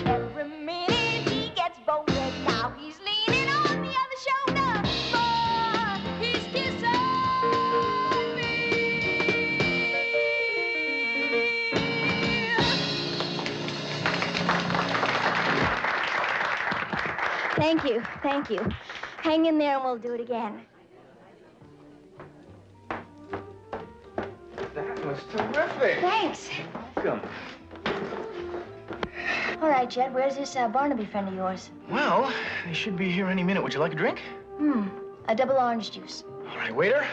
Speaker 2: Every minute he gets bolder. Now he's leaning on the other shoulder. Ma, he's kissing me. Thank you, thank you. Hang in there and we'll do it again.
Speaker 7: That was terrific.
Speaker 2: Thanks.
Speaker 7: Welcome.
Speaker 2: All right, Jed, where's this Barnaby friend of yours?
Speaker 7: Well, they should be here any minute. Would you like a drink?
Speaker 2: A double orange juice.
Speaker 7: All right, waiter.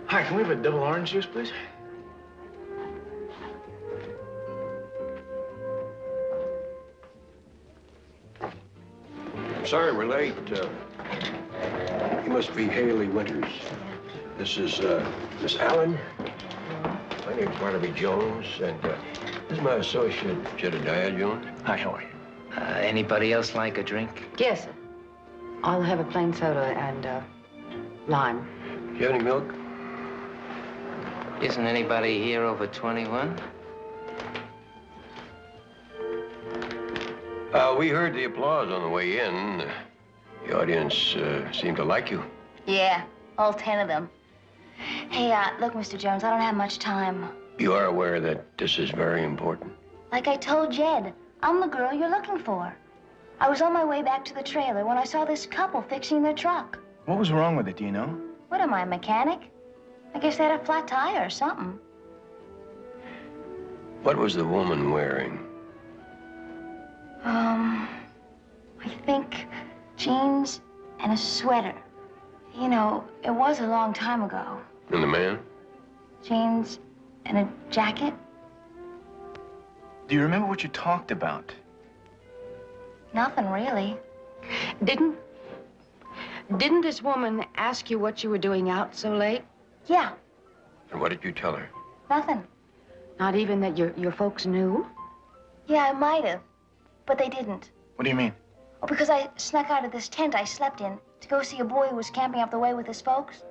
Speaker 7: Hi, can we have a double orange juice, please?
Speaker 9: I'm sorry we're late. You must be Haley Winters. This is Miss Allen. My name's Barnaby Jones, and this is my associate, Jedediah Jones.
Speaker 7: Hi, how are you?
Speaker 10: Anybody else like a drink?
Speaker 13: Yes, sir. I'll have a plain soda and lime.
Speaker 9: Do you have any milk?
Speaker 10: Isn't anybody here over 21?
Speaker 9: We heard the applause on the way in. The audience seemed to like you.
Speaker 2: Yeah, all 10 of them. Hey, look, Mr. Jones, I don't have much time.
Speaker 9: You are aware that this is very important.
Speaker 2: Like I told Jed, I'm the girl you're looking for. I was on my way back to the trailer when I saw this couple fixing their truck.
Speaker 7: What was wrong with it, do you know?
Speaker 2: What am I, a mechanic? I guess they had a flat tire or something.
Speaker 9: What was the woman wearing?
Speaker 2: I think jeans and a sweater. You know, it was a long time ago.
Speaker 9: And the man?
Speaker 2: Jeans and a jacket.
Speaker 7: Do you remember what you talked about?
Speaker 2: Nothing really.
Speaker 6: Didn't this woman ask you what you were doing out so late?
Speaker 2: Yeah,
Speaker 9: And what did you tell her?
Speaker 2: nothing.
Speaker 6: Not even that your folks knew?
Speaker 2: Yeah, I might have, but they didn't.
Speaker 7: What do you mean?
Speaker 2: Oh, because I snuck out of this tent I slept in to go see a boy who was camping up the way with his folks.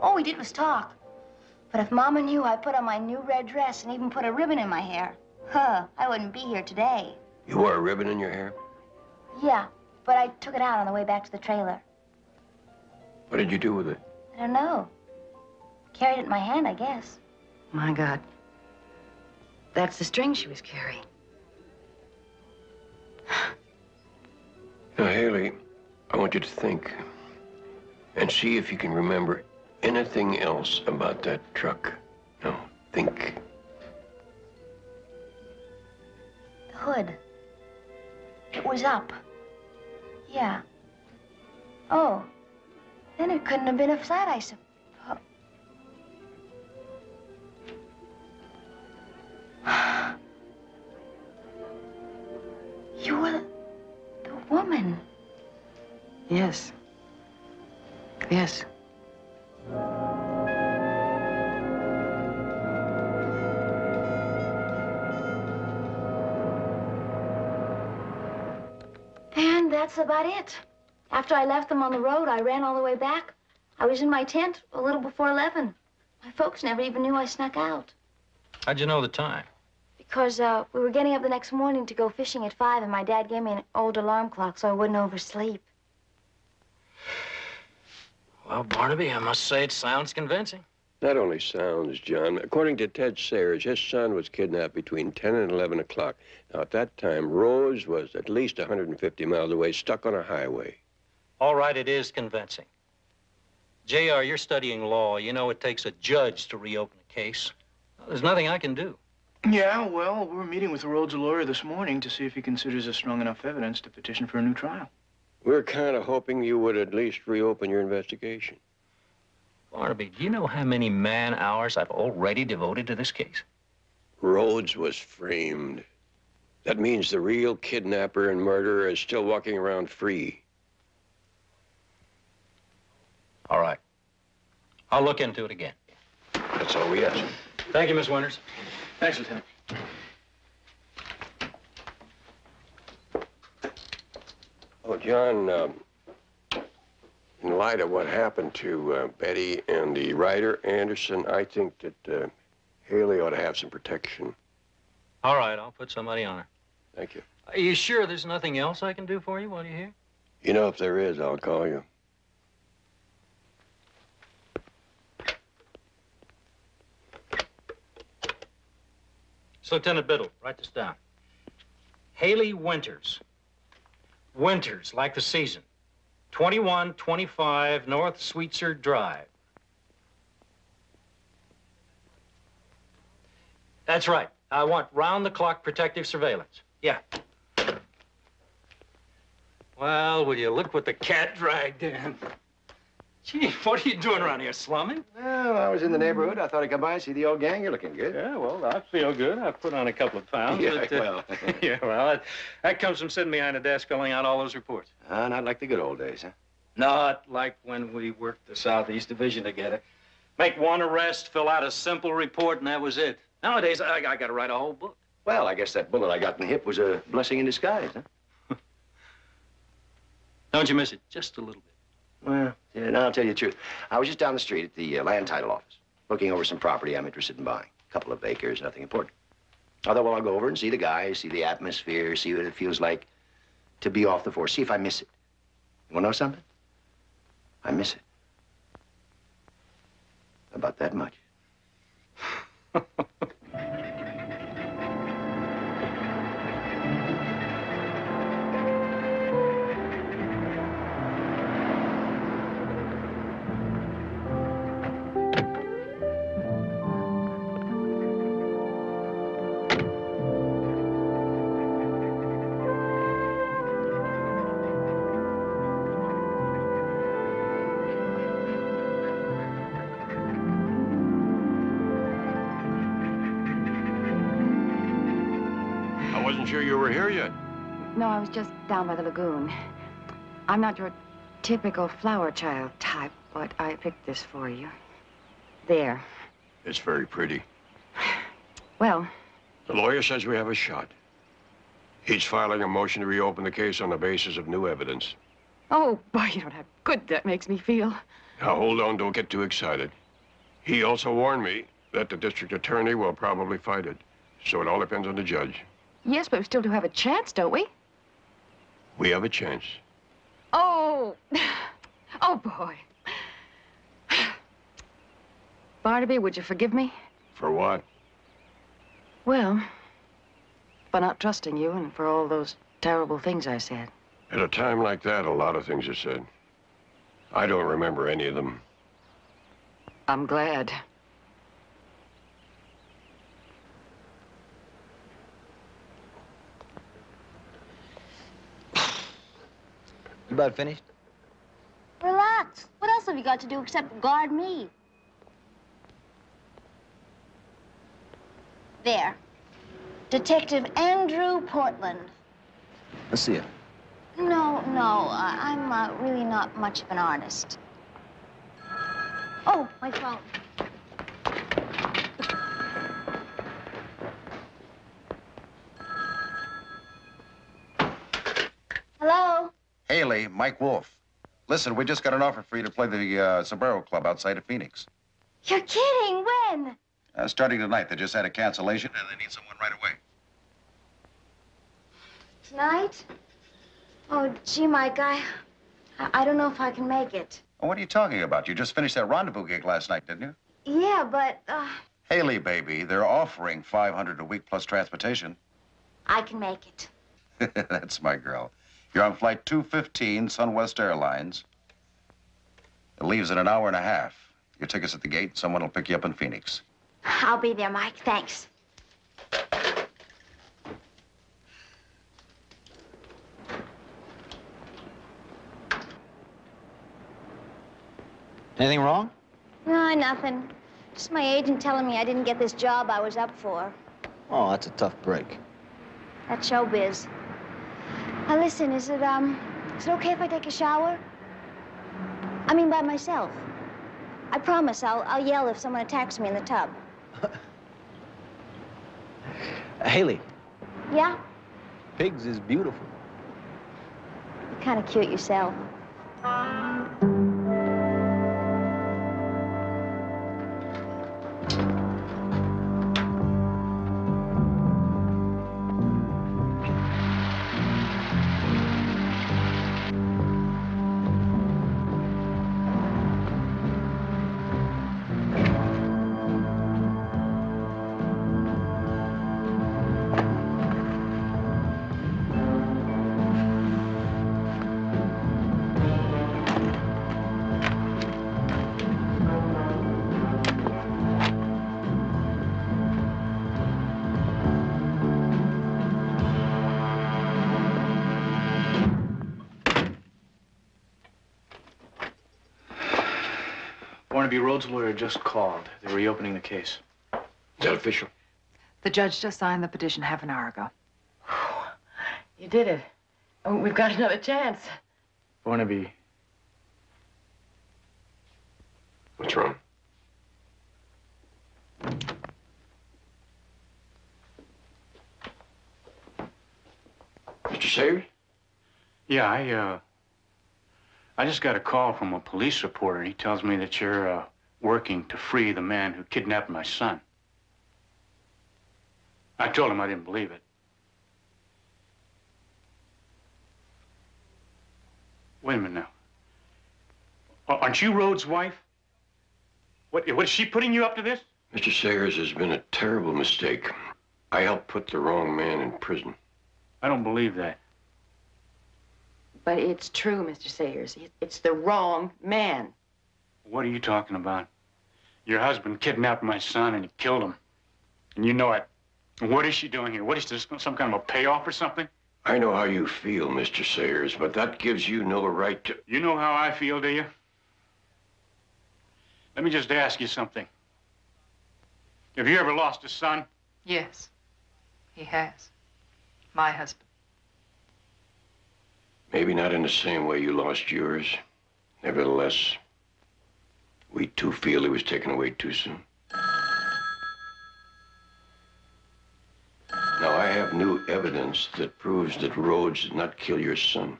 Speaker 2: All we did was talk. But if Mama knew I put on my new red dress and even put a ribbon in my hair, I wouldn't be here today.
Speaker 9: You wore a ribbon in your hair?
Speaker 2: Yeah, but I took it out on the way back to the trailer.
Speaker 9: What did you do with it?
Speaker 2: I don't know. Carried it in my hand, I guess.
Speaker 6: My God. That's the string she was carrying.
Speaker 9: Now, Haley, I want you to think and see if you can remember anything else about that truck. No, think.
Speaker 2: The hood. It was up. Yeah. Oh. Then it couldn't have been a flat, I suppose. You were the woman.
Speaker 6: Yes. Yes.
Speaker 2: And that's about it. After I left them on the road, I ran all the way back. I was in my tent a little before 11. My folks never even knew I snuck out.
Speaker 22: How'd you know the time?
Speaker 2: Because we were getting up the next morning to go fishing at 5, and my dad gave me an old alarm clock so I wouldn't oversleep.
Speaker 22: Well, Barnaby, I must say it sounds convincing.
Speaker 9: Not only sounds, John. According to Ted Sayers, his son was kidnapped between 10 and 11 o'clock. Now, at that time, Rose was at least 150 miles away, stuck on a highway.
Speaker 22: All right, it is convincing. JR, you're studying law. You know it takes a judge to reopen a case. There's nothing I can do.
Speaker 7: Yeah, well, we're meeting with the Rhodes lawyer this morning to see if he considers it strong enough evidence to petition for a new trial.
Speaker 9: We're kind of hoping you would at least reopen your investigation.
Speaker 22: Barnaby, do you know how many man-hours I've already devoted to this case?
Speaker 9: Rhodes was framed. That means the real kidnapper and murderer is still walking around free.
Speaker 22: All right. I'll look into it again.
Speaker 9: That's all we ask.
Speaker 22: Thank you, Miss Winters.
Speaker 7: Thanks, Lieutenant.
Speaker 9: Oh, John, in light of what happened to Betty and the writer, Anderson, I think that Haley ought to have some protection.
Speaker 22: All right, I'll put somebody on her.
Speaker 9: Thank you.
Speaker 22: Are you sure there's nothing else I can do for you while you're here?
Speaker 9: You know, if there is, I'll call you.
Speaker 22: Lieutenant Biddle, write this down. Haley Winters. Winters, like the season. 2125 North Sweetser Drive. That's right. I want round-the-clock protective surveillance. Yeah. Well, will you look what the cat dragged in? Gee, what are you doing around here, slumming?
Speaker 3: Well, I was in the neighborhood. I thought I'd come by and see the old gang. You're looking good.
Speaker 22: Yeah, well, I feel good. I've put on a couple of pounds.
Speaker 3: Yeah,
Speaker 22: but,
Speaker 3: well.
Speaker 22: yeah, well, that comes from sitting behind a desk filling out all those reports.
Speaker 3: Not like the good old days, huh?
Speaker 22: Not like when we worked the Southeast Division together. Make one arrest, fill out a simple report, and that was it. Nowadays, I got to write a whole book.
Speaker 3: Well, I guess that bullet I got in the hip was a blessing in disguise, huh?
Speaker 22: Don't you miss it just a little bit?
Speaker 3: Well, yeah, now I'll tell you the truth. I was just down the street at the land title office, looking over some property I'm interested in buying. A couple of acres, nothing important. I thought, well, I'll go over and see the guys, see the atmosphere, see what it feels like to be off the force, see if I miss it. You want to know something? I miss it. About that much.
Speaker 9: sure you were here yet.
Speaker 20: No, I was just down by the lagoon. I'm not your typical flower child type, but I picked this for you. There.
Speaker 9: It's very pretty.
Speaker 20: Well,
Speaker 9: The lawyer says we have a shot. He's filing a motion to reopen the case on the basis of new evidence.
Speaker 20: oh, boy, you don't know how good that makes me feel.
Speaker 9: Now, hold on, don't get too excited. He also warned me that the district attorney will probably fight it. So it all depends on the judge.
Speaker 20: Yes, but we still do have a chance, don't we?
Speaker 9: We have a chance.
Speaker 20: Oh, oh, boy. Barnaby, would you forgive me?
Speaker 9: For what?
Speaker 20: Well, for not trusting you and for all those terrible things I said.
Speaker 9: At a time like that, a lot of things are said. I don't remember any of them.
Speaker 20: I'm glad.
Speaker 21: You about finished?
Speaker 2: Relax. What else have you got to do except guard me? There. Detective Andrew Portland.
Speaker 21: Let's see it.
Speaker 2: No, I'm really not much of an artist. Oh, my phone. Hello?
Speaker 23: Haley, Mike Wolf. Listen, we just got an offer for you to play the Sombrero Club outside of Phoenix.
Speaker 2: You're kidding. When?
Speaker 23: Starting tonight. They just had a cancellation, and they need someone right away.
Speaker 2: Tonight? Oh, gee, Mike, I don't know if I can make it.
Speaker 23: Well, what are you talking about? You just finished that rendezvous gig last night, didn't you?
Speaker 2: Yeah, but,
Speaker 23: Haley, baby, they're offering $500 a week plus transportation.
Speaker 2: I can make it.
Speaker 23: That's my girl. You're on flight 215, SunWest Airlines. It leaves in an hour and a half. Your ticket's at the gate. Someone will pick you up in Phoenix.
Speaker 2: I'll be there, Mike. Thanks.
Speaker 21: Anything wrong?
Speaker 2: No, nothing. Just my agent telling me I didn't get this job I was up for.
Speaker 21: Oh, that's a tough break.
Speaker 2: That's showbiz. Now, listen, is it okay if I take a shower? I mean, by myself. I promise I'll yell if someone attacks me in the tub.
Speaker 21: Haley,
Speaker 2: Yeah?
Speaker 21: pigs is beautiful.
Speaker 2: You're kind of cute yourself.
Speaker 7: Barnaby Rhodes' lawyer just called. They're reopening the case.
Speaker 9: Is that official?
Speaker 15: The judge just signed the petition half an hour ago.
Speaker 6: You did it. Oh, we've got another chance.
Speaker 7: Barnaby,
Speaker 9: What's wrong? Mr. Sayers?
Speaker 22: Yeah, I just got a call from a police reporter. He tells me that you're working to free the man who kidnapped my son. I told him I didn't believe it. Wait a minute now. Aren't you Rhodes' wife? What is she putting you up to this?
Speaker 9: Mr. Sayers, has been a terrible mistake. I helped put the wrong man in prison.
Speaker 22: I don't believe that.
Speaker 6: But it's true, Mr. Sayers. It's the wrong man.
Speaker 22: What are you talking about? Your husband kidnapped my son and he killed him. And you know it. What is she doing here? What is this, some kind of a payoff or something?
Speaker 9: I know how you feel, Mr. Sayers, but that gives you no right to...
Speaker 22: You know how I feel, do you? Let me just ask you something. Have you ever lost a son?
Speaker 15: Yes, he has. My husband.
Speaker 9: Maybe not in the same way you lost yours. Nevertheless, we too feel he was taken away too soon. Now, I have new evidence that proves that Rhodes did not kill your son.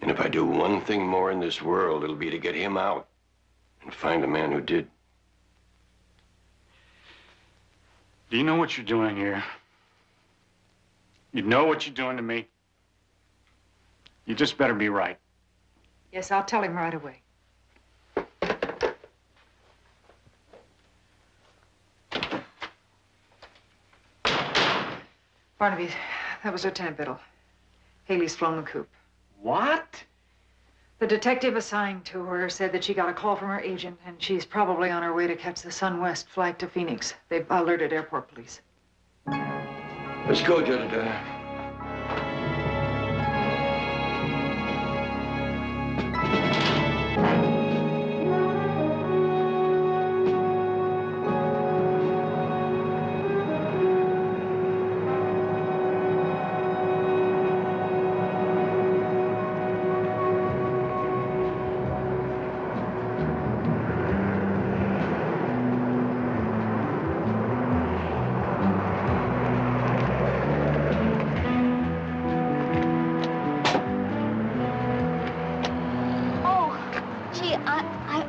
Speaker 9: And if I do one thing more in this world, it'll be to get him out and find the man who did.
Speaker 5: Do you know what you're doing here? You know what you're doing to me? You just better be right.
Speaker 15: Yes, I'll tell him right away. Barnaby, that was Lieutenant Biddle. Haley's flown the coop.
Speaker 7: What?
Speaker 15: The detective assigned to her said that she got a call from her agent, and she's probably on her way to catch the SunWest flight to Phoenix. They've alerted airport police.
Speaker 9: Let's go, Jedediah.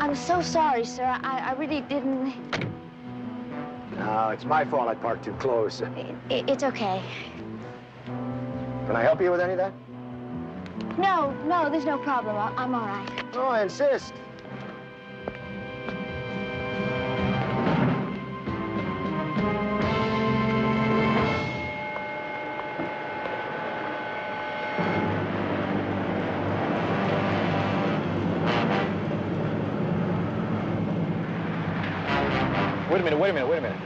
Speaker 2: I'm so sorry, sir. I really didn't...
Speaker 3: No, it's my fault I parked too close.
Speaker 2: It's okay.
Speaker 3: Can I help you with any of that?
Speaker 2: No, there's no problem. I'm all right.
Speaker 3: Oh, I insist.
Speaker 7: Wait a minute.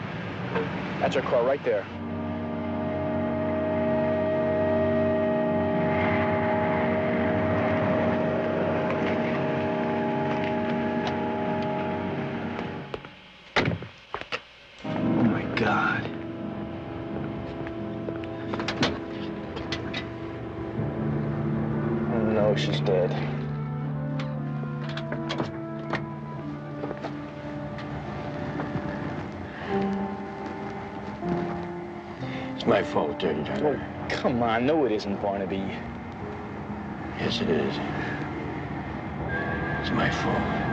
Speaker 7: That's our car right there. Oh, my God. Oh, no, she's dead.
Speaker 9: It's my fault, Jedediah.
Speaker 7: Oh, come on. No, it isn't, Barnaby.
Speaker 9: Yes, it is. It's my fault.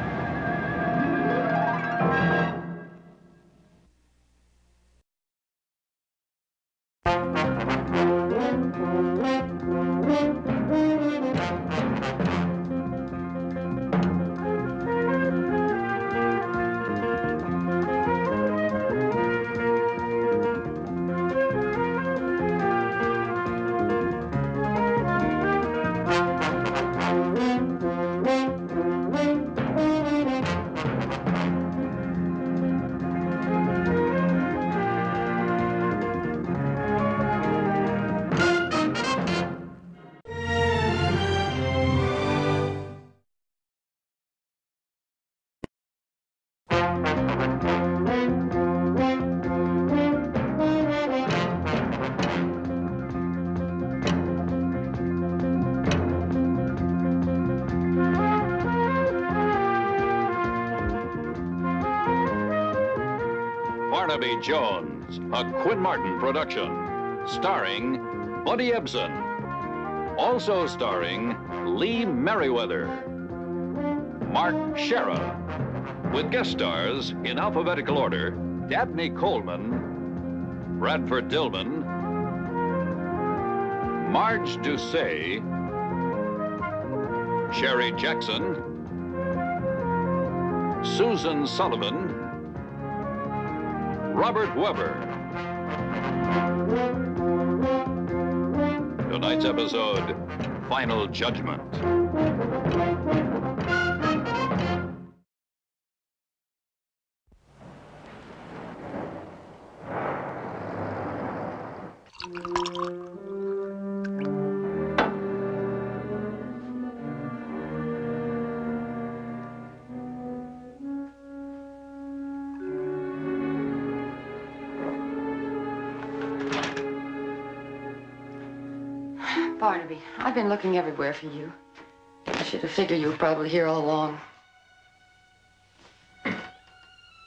Speaker 8: Barnaby Jones, a Quinn Martin production, starring Buddy Ebsen. Also starring Lee Merriweather, Mark Shera, with guest stars in alphabetical order, Dabney Coleman, Bradford Dillman, Marge Doucet, Sherry Jackson, Susan Sullivan, Robert Weber. Tonight's episode, Final Judgment.
Speaker 20: Barnaby, I've been looking everywhere for you. I should have figured you were probably here all along.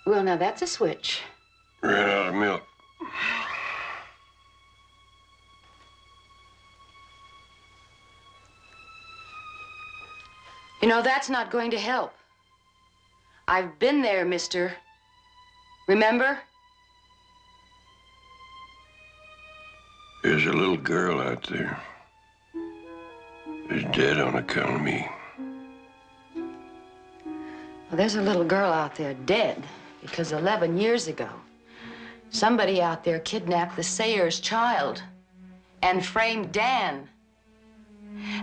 Speaker 20: Well, now that's a switch.
Speaker 9: Ran out of milk.
Speaker 20: You know, that's not going to help. I've been there, mister. Remember?
Speaker 9: There's a little girl out there who's dead on account of me.
Speaker 20: Well, there's a little girl out there dead because 11 years ago, somebody out there kidnapped the Sayers' child and framed Dan.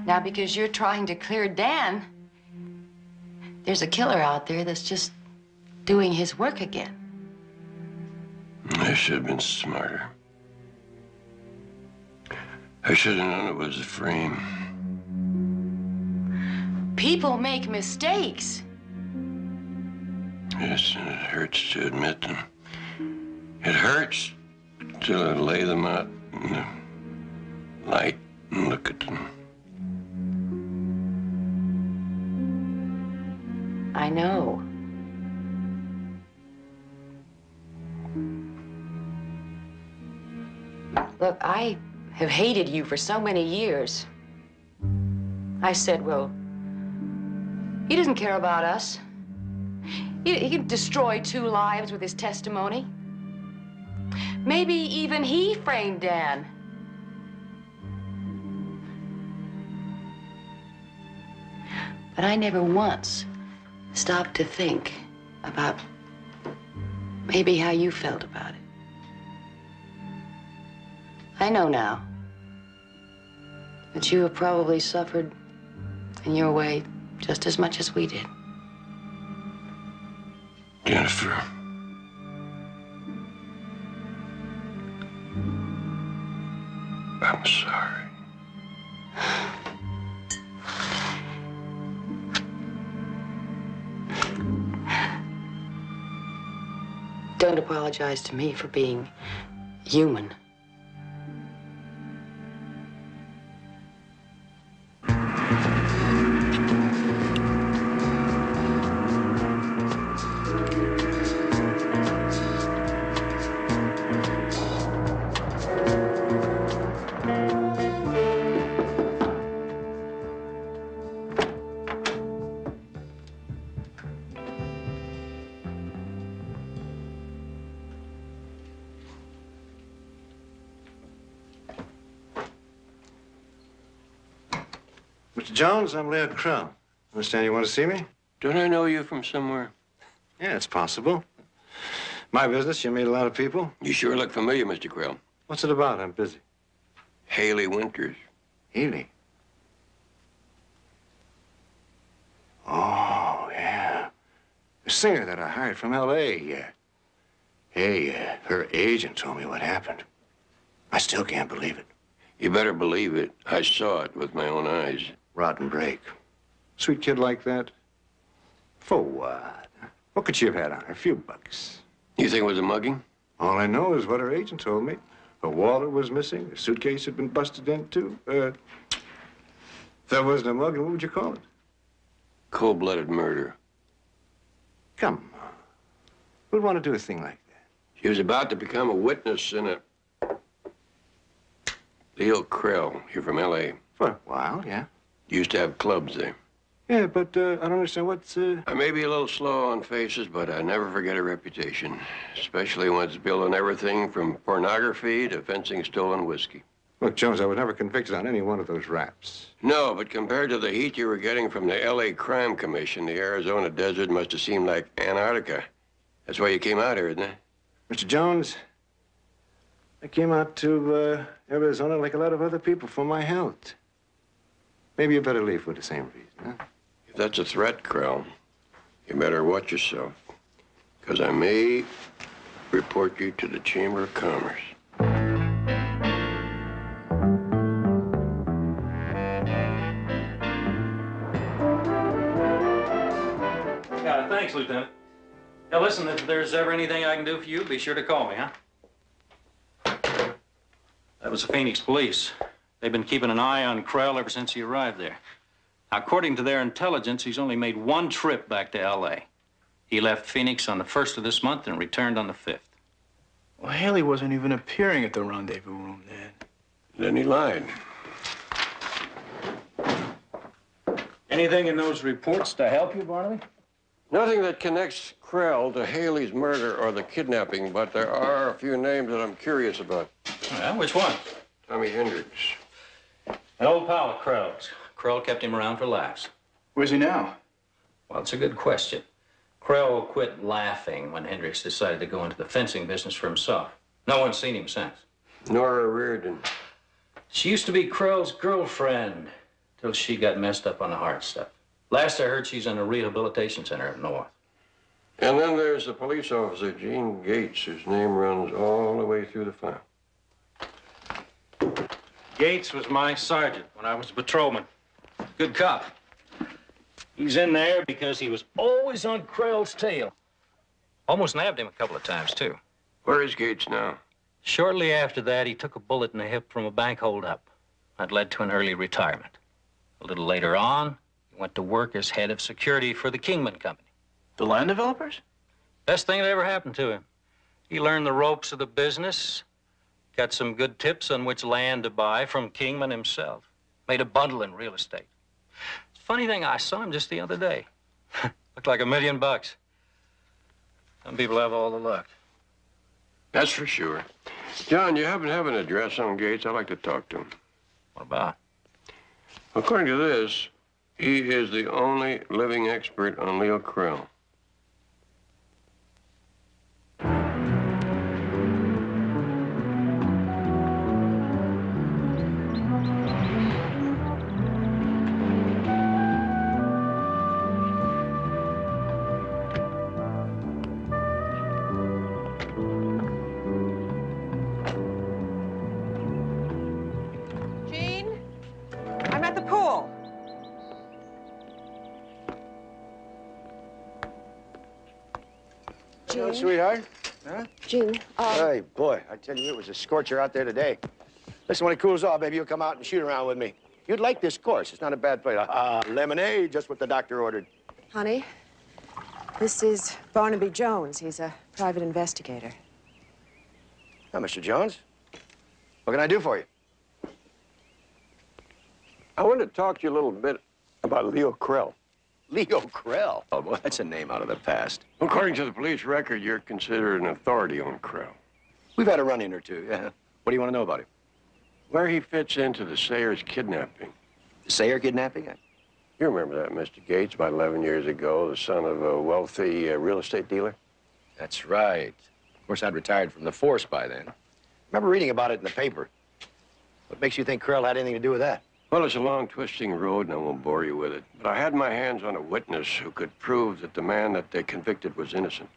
Speaker 20: Now, because you're trying to clear Dan, there's a killer out there that's just doing his work again.
Speaker 9: I should have been smarter. I should have known it was a frame.
Speaker 20: People make mistakes.
Speaker 9: Yes, and it hurts to admit them. It hurts till I lay them out in the light and look at them.
Speaker 20: I know. Look, I have hated you for so many years. I said, well, he doesn't care about us. He can destroy 2 lives with his testimony. Maybe even he framed Dan. But I never once stopped to think about maybe how you felt about it. I know now that you have probably suffered in your way just as much as we did.
Speaker 9: Jennifer. I'm sorry.
Speaker 20: Don't apologize to me for being human.
Speaker 14: Mr. Jones, I'm Leo Crow. Understand you want to see me?
Speaker 9: Don't I know you from somewhere?
Speaker 14: Yeah, it's possible. My business, you meet a lot of people.
Speaker 9: You sure look familiar, Mr. Krill.
Speaker 14: What's it about? I'm busy.
Speaker 9: Haley Winters.
Speaker 14: Haley? Oh, yeah. The singer that I hired from L.A., yeah. Hey, her agent told me what happened. I still can't believe it.
Speaker 9: You better believe it. I saw it with my own eyes.
Speaker 14: Rotten break. Sweet kid like that? For what? What could she have had on her? A few bucks.
Speaker 9: You think it was a mugging?
Speaker 14: All I know is what her agent told me. Her wallet was missing. Her suitcase had been busted into. If that wasn't a mugging, what would you call it?
Speaker 9: Cold-blooded murder.
Speaker 14: Come on. Who'd want to do a thing like that?
Speaker 9: She was about to become a witness in a... Leo Krill, you're from L.A.
Speaker 14: For a while, yeah.
Speaker 9: Used to have clubs there.
Speaker 14: Yeah, but I don't understand what's...
Speaker 9: I may be a little slow on faces, but I never forget a reputation. Especially when it's built on everything from pornography to fencing stolen whiskey.
Speaker 14: Look, Jones, I was never convicted on any one of those raps.
Speaker 9: No, but compared to the heat you were getting from the L.A. Crime Commission, the Arizona desert must have seemed like Antarctica. That's why you came out here, isn't it?
Speaker 14: Mr. Jones, I came out to Arizona like a lot of other people for my health. Maybe you better leave for the same reason, huh?
Speaker 9: If that's a threat, Krell, you better watch yourself. Because I may report you to the Chamber of Commerce.
Speaker 22: Yeah, thanks, Lieutenant. Now, listen, if there's ever anything I can do for you, be sure to call me, huh? That was the Phoenix police. They've been keeping an eye on Krell ever since he arrived there. According to their intelligence, he's only made one trip back to L.A. He left Phoenix on the 1st of this month and returned on the 5th.
Speaker 7: Well, Haley wasn't even appearing at the rendezvous room, Dad.
Speaker 9: Then he lied.
Speaker 22: Anything in those reports to help you, Barnaby?
Speaker 9: Nothing that connects Krell to Haley's murder or the kidnapping, but there are a few names that I'm curious about.
Speaker 22: Well, which one?
Speaker 9: Tommy Hendricks.
Speaker 22: An old pal of Krell's. Krell kept him around for laughs.
Speaker 7: Where's he now?
Speaker 22: Well, it's a good question. Krell quit laughing when Hendricks decided to go into the fencing business for himself. No one's seen him since.
Speaker 9: Nora Reardon.
Speaker 22: She used to be Krell's girlfriend till she got messed up on the heart stuff. Last I heard, she's in a rehabilitation center up north.
Speaker 9: And then there's the police officer, Gene Gates, whose name runs all the way through the file.
Speaker 22: Gates was my sergeant when I was a patrolman. Good cop. He's in there because he was always on Krell's tail. Almost nabbed him a couple of times, too.
Speaker 9: Where is Gates now?
Speaker 22: Shortly after that, he took a bullet in the hip from a bank holdup. That led to an early retirement. A little later on, he went to work as head of security for the Kingman Company.
Speaker 7: The land developers?
Speaker 22: Best thing that ever happened to him. He learned the ropes of the business, got some good tips on which land to buy from Kingman himself. Made a bundle in real estate. Funny thing, I saw him just the other day. Looked like $1 million. Some people have all the luck.
Speaker 9: That's for sure. John, you happen to have an address on Gates? I'd like to talk to him.
Speaker 22: What about?
Speaker 9: According to this, he is the only living expert on Leo Krell.
Speaker 13: Jean, I'm at the pool.
Speaker 3: Hello, sweetheart. Huh?
Speaker 12: Gene,
Speaker 3: Hey, boy, I tell you, it was a scorcher out there today. Listen, when it cools off, maybe you'll come out and shoot around with me. You'd like this course. It's not a bad place. Lemonade, just what the doctor ordered.
Speaker 12: honey, this is Barnaby Jones. He's a private investigator.
Speaker 3: Now, Mr. Jones, what can I do for you?
Speaker 9: I want to talk to you a little bit about Leo Krell.
Speaker 3: Leo Krell? Oh, boy, that's a name out of the past.
Speaker 9: According to the police record, you're considered an authority on Krell.
Speaker 3: We've had a run-in or two, yeah. What do you want to know about him?
Speaker 9: Where he fits into the Sayers kidnapping.
Speaker 3: The Sayer kidnapping?
Speaker 9: You remember that, Mr. Gates, about 11 years ago, the son of a wealthy real estate dealer?
Speaker 3: That's right. Of course, I'd retired from the force by then. Remember reading about it in the paper. What makes you think Krell had anything to do with that?
Speaker 9: Well, it's a long, twisting road, and I won't bore you with it. But I had my hands on a witness who could prove that the man that they convicted was innocent.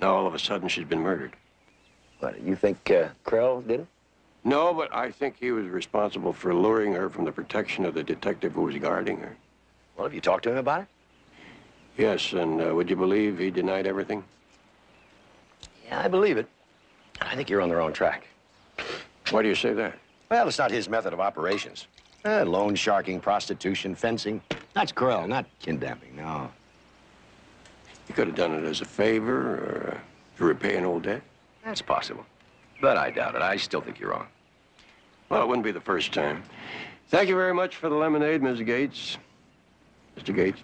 Speaker 9: Now, all of a sudden, she's been murdered.
Speaker 3: What, you think Krell did it?
Speaker 9: No, but I think he was responsible for luring her from the protection of the detective who was guarding her.
Speaker 3: Well, have you talked to him about it?
Speaker 9: Yes, and would you believe he denied everything?
Speaker 3: Yeah, I believe it. I think you're on the wrong track.
Speaker 9: Why do you say that?
Speaker 3: Well, it's not his method of operations. Loan sharking, prostitution, fencing. That's Krell, not kidnapping, no.
Speaker 9: You could have done it as a favor or to repay an old debt.
Speaker 3: That's possible. But I doubt it. I still think you're wrong.
Speaker 9: Well, it wouldn't be the first time. Thank you very much for the lemonade, Ms. Gates. Mr. Gates.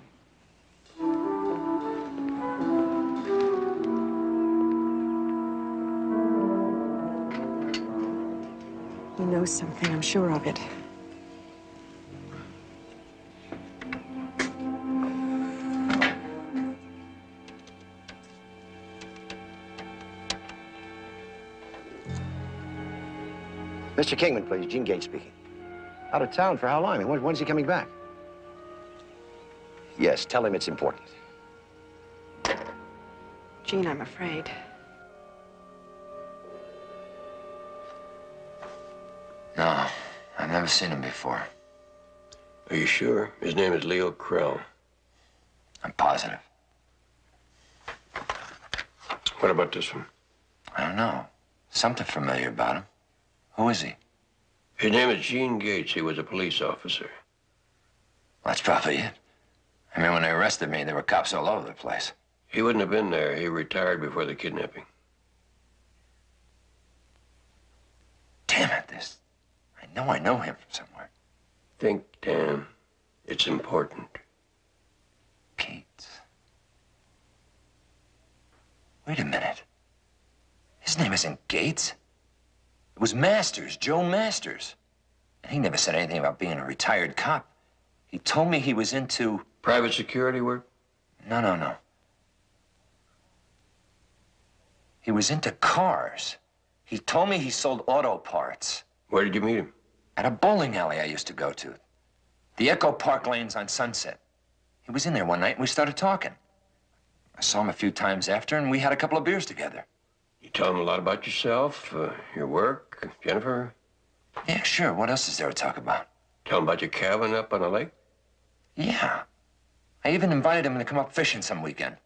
Speaker 12: He knows something, I'm sure of it.
Speaker 3: Mr. Kingman, please. Gene Gates speaking. Out of town for how long? I mean, when's he coming back? Yes, tell him it's important.
Speaker 12: Gene, I'm afraid.
Speaker 16: No, I've never seen him before.
Speaker 9: Are you sure? His name is Leo Krell.
Speaker 16: I'm positive.
Speaker 9: What about this one?
Speaker 16: I don't know. Something familiar about him. Who is he?
Speaker 9: His name is Gene Gates. He was a police officer.
Speaker 16: That's probably it. I mean, when they arrested me, there were cops all over the place.
Speaker 9: He wouldn't have been there. He retired before the kidnapping.
Speaker 16: Damn it, this... I know him from somewhere.
Speaker 9: Think, Dan. It's important.
Speaker 16: Gates. Wait a minute. His name isn't Gates. It was Masters, Joe Masters. And he never said anything about being a retired cop. He told me he was into...
Speaker 9: Private security work?
Speaker 16: No. He was into cars. He told me he sold auto parts.
Speaker 9: Where did you meet him?
Speaker 16: At a bowling alley I used to go to. The Echo Park lanes on Sunset. He was in there one night and we started talking. I saw him a few times after and we had a couple of beers together.
Speaker 9: You tell him a lot about yourself, your work, Jennifer?
Speaker 16: Yeah, sure. What else is there to talk about?
Speaker 9: Tell him about your cabin up on the lake?
Speaker 16: Yeah. I even invited him to come up fishing some weekend.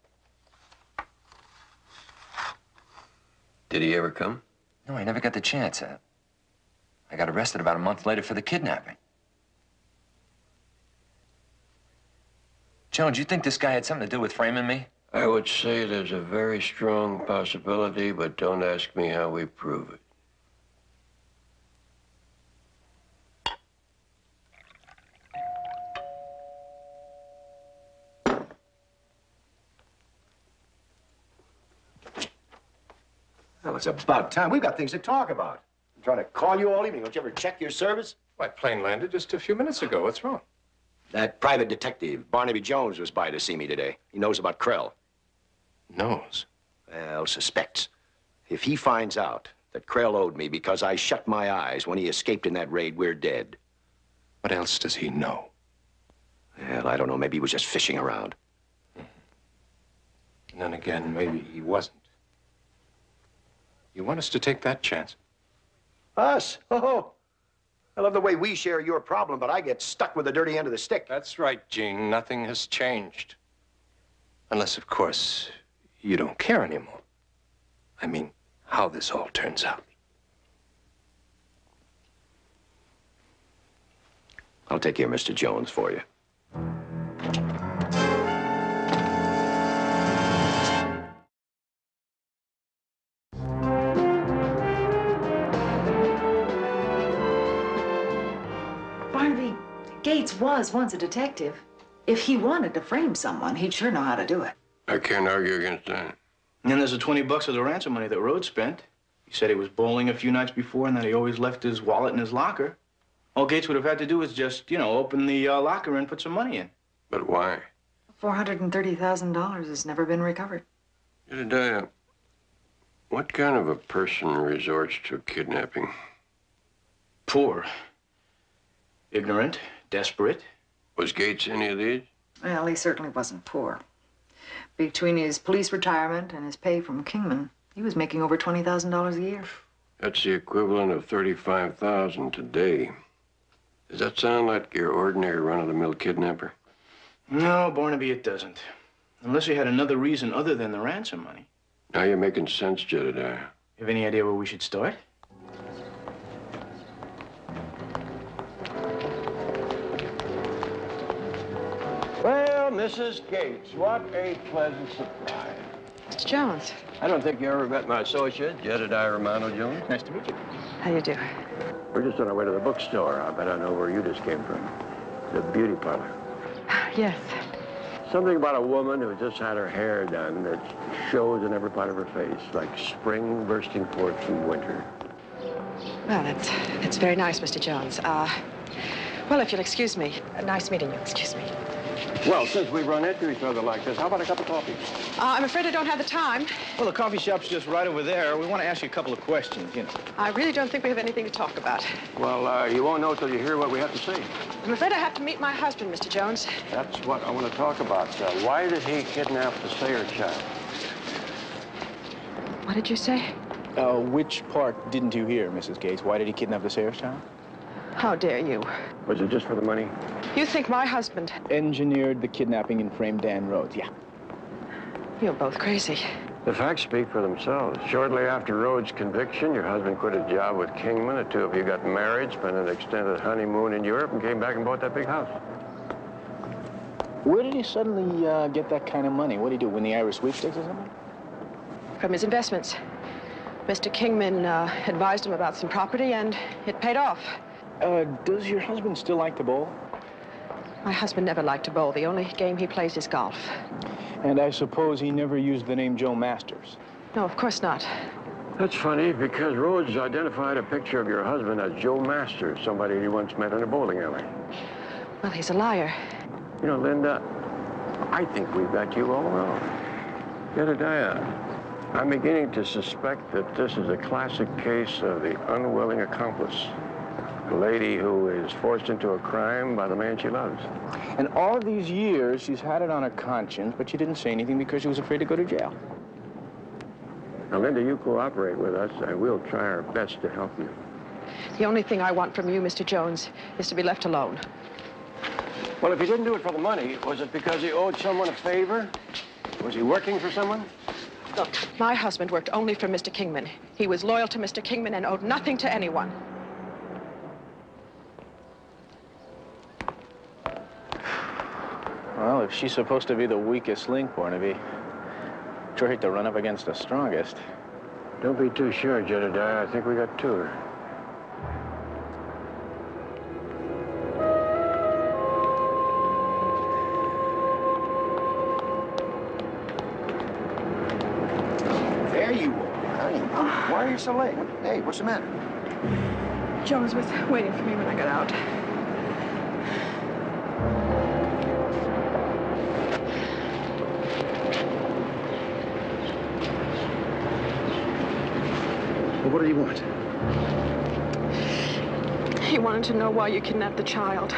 Speaker 9: Did he ever come?
Speaker 16: No, I never got the chance. I got arrested about a month later for the kidnapping. Jones, you think this guy had something to do with framing me?
Speaker 9: I would say there's a very strong possibility, but don't ask me how we prove it.
Speaker 3: Well, it's about time. We've got things to talk about. I'm trying to call you all evening. Don't you ever check your service?
Speaker 1: My plane landed just a few minutes ago. What's wrong?
Speaker 3: That private detective, Barnaby Jones, was by to see me today. He knows about Krell.
Speaker 1: Knows?
Speaker 3: Well, suspects. If he finds out that Krell owed me because I shut my eyes when he escaped in that raid, we're dead.
Speaker 1: What else does he know?
Speaker 3: Well, I don't know. Maybe he was just fishing around.
Speaker 1: And then again, maybe he wasn't. You want us to take that chance?
Speaker 3: Us? Oh, I love the way we share your problem, but I get stuck with the dirty end of the stick.
Speaker 1: That's right, Gene. Nothing has changed. Unless, of course, you don't care anymore. I mean, how this all turns out.
Speaker 3: I'll take care of Mr. Jones for you.
Speaker 15: Barnaby, Gates was once a detective. If he wanted to frame someone, he'd sure know how to do it.
Speaker 9: I can't argue against that.
Speaker 7: And then there's the 20 bucks of the ransom money that Rhodes spent. He said he was bowling a few nights before and that he always left his wallet in his locker. All Gates would have had to do was just, open the locker and put some money in.
Speaker 9: But why?
Speaker 15: $430,000 has never been recovered.
Speaker 9: Jedediah, what kind of a person resorts to kidnapping?
Speaker 7: Poor. Ignorant. Desperate.
Speaker 9: Was Gates any of these?
Speaker 15: Well, he certainly wasn't poor. Between his police retirement and his pay from Kingman, he was making over $20,000 a year.
Speaker 9: That's the equivalent of $35,000 today. Does that sound like your ordinary run-of-the-mill kidnapper?
Speaker 7: No, Barnaby, it doesn't. Unless he had another reason other than the ransom money.
Speaker 9: Now you're making sense, Jedediah.
Speaker 7: You have any idea where we should start?
Speaker 9: Well, Mrs. Gates, what a pleasant surprise.
Speaker 13: Mr. Jones.
Speaker 9: I don't think you ever met my associate, Jedediah Romano Jones.
Speaker 7: Nice to meet you.
Speaker 13: How you do?
Speaker 9: We're just on our way to the bookstore. I bet I know where you just came from. The beauty parlor.
Speaker 13: Yes.
Speaker 9: Something about a woman who just had her hair done that shows in every part of her face, like spring bursting forth from winter.
Speaker 13: Well, that's very nice, Mr. Jones. Well, if you'll excuse me. Nice meeting you. Excuse me.
Speaker 9: Well, since we've run into each other like this, how about a cup of coffee?
Speaker 13: I'm afraid I don't have the time.
Speaker 7: Well, the coffee shop's just right over there. We want to ask you a couple of questions,
Speaker 13: I really don't think we have anything to talk about.
Speaker 9: Well, you won't know till you hear what we have to say.
Speaker 13: I'm afraid I have to meet my husband, Mr. Jones.
Speaker 9: That's what I want to talk about. Why did he kidnap the Sayer child?
Speaker 13: What did you say?
Speaker 7: Which part didn't you hear, Mrs. Gates? Why did he kidnap the Sayers child?
Speaker 13: How dare you?
Speaker 9: Was it just for the money?
Speaker 13: You think my husband...
Speaker 7: Engineered the kidnapping and framed Dan Rhodes, yeah.
Speaker 13: You're both crazy.
Speaker 9: The facts speak for themselves. Shortly after Rhodes' conviction, your husband quit his job with Kingman. The two of you got married, spent an extended honeymoon in Europe, and came back and bought that big house.
Speaker 7: Where did he suddenly get that kind of money? What did he do, win the Irish sweepstakes or something?
Speaker 13: From his investments. Mr. Kingman advised him about some property, and it paid off.
Speaker 7: Does your husband still like to bowl?
Speaker 13: My husband never liked to bowl. The only game he plays is golf.
Speaker 7: And I suppose he never used the name Joe Masters?
Speaker 13: No, of course not.
Speaker 9: That's funny, because Rhodes identified a picture of your husband as Joe Masters, somebody he once met in a bowling alley.
Speaker 13: Well, he's a liar.
Speaker 9: You know, Linda, I think we've got you all wrong. Jedediah, I'm beginning to suspect that this is a classic case of the unwilling accomplice. A lady who is forced into a crime by the man she loves.
Speaker 7: And all these years, she's had it on her conscience, but she didn't say anything because she was afraid to go to jail.
Speaker 9: Now, Linda, you cooperate with us, and we'll try our best to help you.
Speaker 13: The only thing I want from you, Mr. Jones, is to be left alone.
Speaker 9: Well, if he didn't do it for the money, was it because he owed someone a favor? Was he working for someone?
Speaker 13: Look, my husband worked only for Mr. Kingman. He was loyal to Mr. Kingman and owed nothing to anyone.
Speaker 7: Well, if she's supposed to be the weakest link, Barnaby, sure hate to run up against the strongest.
Speaker 9: Don't be too sure, Jedediah. I think we got two.
Speaker 3: There you are, honey. Why are you so late? Hey, what's the matter?
Speaker 13: Jones was waiting for me when I got out.
Speaker 3: Well, what did he want?
Speaker 13: He wanted to know why you kidnapped the child.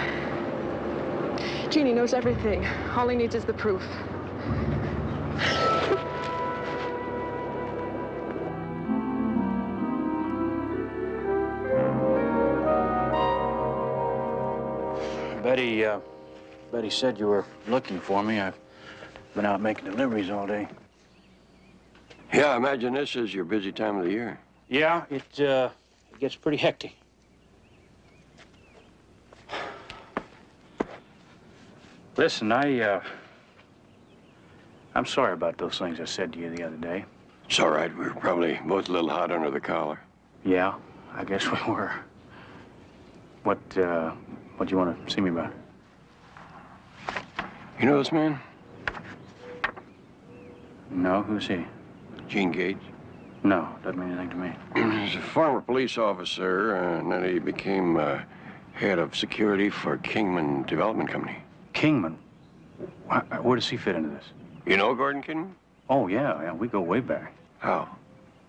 Speaker 13: Jeannie knows everything. All he needs is the proof.
Speaker 21: Betty said you were looking for me. I've been out making deliveries all day.
Speaker 9: Yeah, I imagine this is your busy time of the year.
Speaker 21: Yeah, it gets pretty hectic. Listen, I'm sorry about those things I said to you the other day.
Speaker 9: It's all right. We were probably both a little hot under the collar.
Speaker 21: Yeah, I guess we were. What do you want to see me about?
Speaker 9: You know this man?
Speaker 21: No, who's he?
Speaker 9: Gene Gates.
Speaker 21: No, doesn't mean anything to me.
Speaker 9: He's a former police officer, and then he became head of security for Kingman Development Company.
Speaker 21: Kingman? Where does he fit into this?
Speaker 9: You know Gordon Kingman?
Speaker 21: Oh, yeah, we go way back.
Speaker 9: How?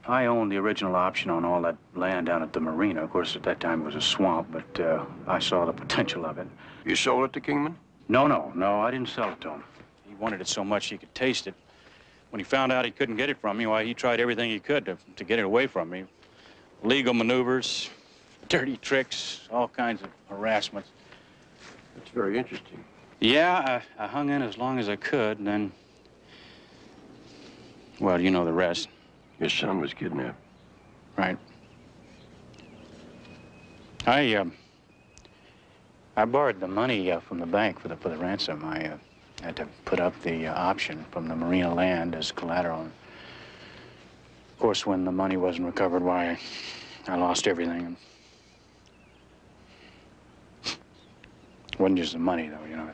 Speaker 21: I owned the original option on all that land down at the marina. Of course, at that time it was a swamp, but I saw the potential of it.
Speaker 9: You sold it to Kingman?
Speaker 21: No, I didn't sell it to him. He wanted it so much he could taste it. When he found out he couldn't get it from me, why, he tried everything he could to get it away from me. Legal maneuvers, dirty tricks, all kinds of harassments.
Speaker 9: That's very interesting.
Speaker 21: Yeah, I hung in as long as I could, and then, well, you know the rest.
Speaker 9: Your son was kidnapped.
Speaker 21: Right. I borrowed the money from the bank for the ransom. I had to put up the option from the marina land as collateral. Of course, when the money wasn't recovered, why, I lost everything. It wasn't just the money, though, you know.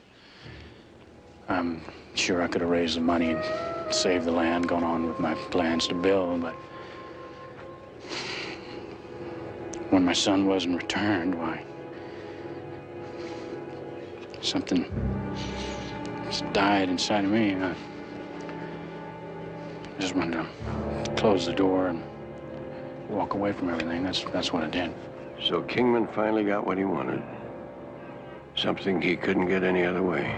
Speaker 21: I'm sure I could have raised the money and saved the land, gone on with my plans to build, but when my son wasn't returned, why, something just died inside of me, and I just wanted to close the door and walk away from everything. That's what I did.
Speaker 9: So Kingman finally got what he wanted. Something he couldn't get any other way.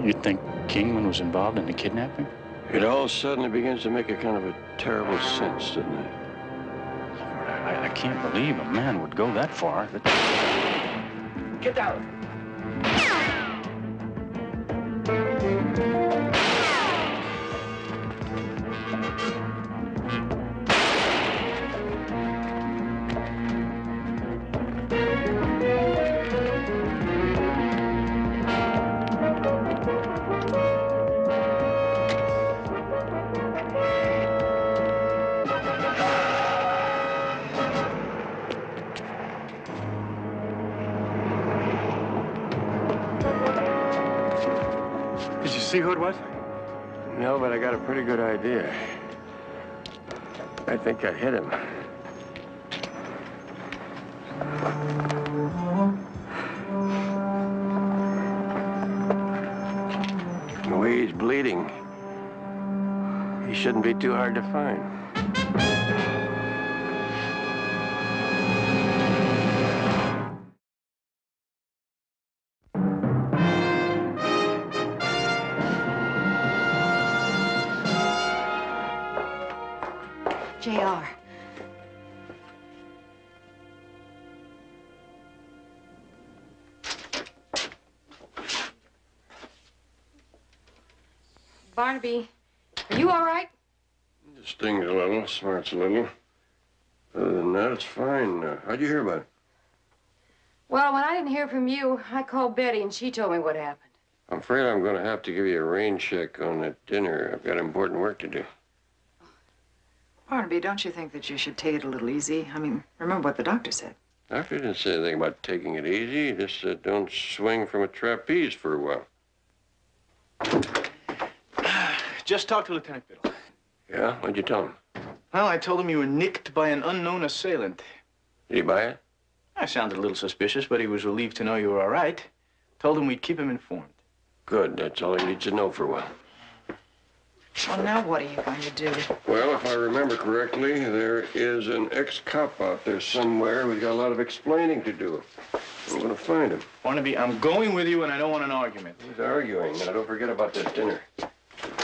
Speaker 21: You think Kingman was involved in the kidnapping?
Speaker 9: It all suddenly begins to make a kind of a terrible sense, doesn't it?
Speaker 21: Lord, I can't believe a man would go that far.
Speaker 3: Get down.
Speaker 14: see who it was?
Speaker 9: No, but I got a pretty good idea. I think I hit him. The way he's bleeding, he shouldn't be too hard to find.
Speaker 12: JR.
Speaker 20: Barnaby, are you all right?
Speaker 9: It stings a little, smarts a little. Other than that, it's fine. How'd you hear about it?
Speaker 20: Well, when I didn't hear from you, I called Betty and she told me what happened.
Speaker 9: I'm afraid I'm going to have to give you a rain check on that dinner. I've got important work to do.
Speaker 15: Barnaby, don't you think that you should take it a little easy? I mean, remember what the doctor said.
Speaker 9: Doctor didn't say anything about taking it easy. He just said don't swing from a trapeze for a while.
Speaker 7: Just talked to Lieutenant Biddle.
Speaker 9: Yeah? What'd you tell him?
Speaker 7: Well, I told him you were nicked by an unknown assailant.
Speaker 9: Did he buy it?
Speaker 7: I sounded a little suspicious, but he was relieved to know you were all right. Told him we'd keep him informed.
Speaker 9: Good. That's all he needs to know for a while.
Speaker 15: Well, now what are you going to do?
Speaker 9: Well, if I remember correctly, there is an ex-cop out there somewhere who's got a lot of explaining to do. I'm going to find him.
Speaker 7: Barnaby, I'm going with you, and I don't want an argument.
Speaker 9: He's arguing. Now, don't forget about that dinner.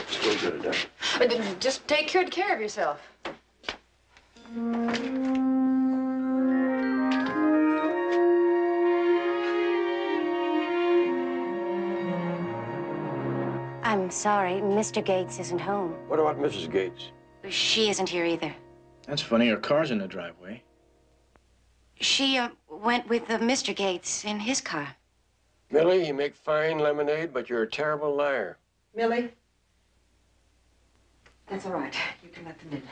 Speaker 9: Still get it done.
Speaker 20: But just take good care of yourself.
Speaker 2: I'm sorry, Mr. Gates isn't home.
Speaker 9: What about Mrs. Gates?
Speaker 2: She isn't here either.
Speaker 7: That's funny. Her car's in the driveway.
Speaker 2: She went with Mr. Gates in his car.
Speaker 9: Millie, you make fine lemonade, but you're a terrible liar.
Speaker 12: Millie? That's all right. You can let them in.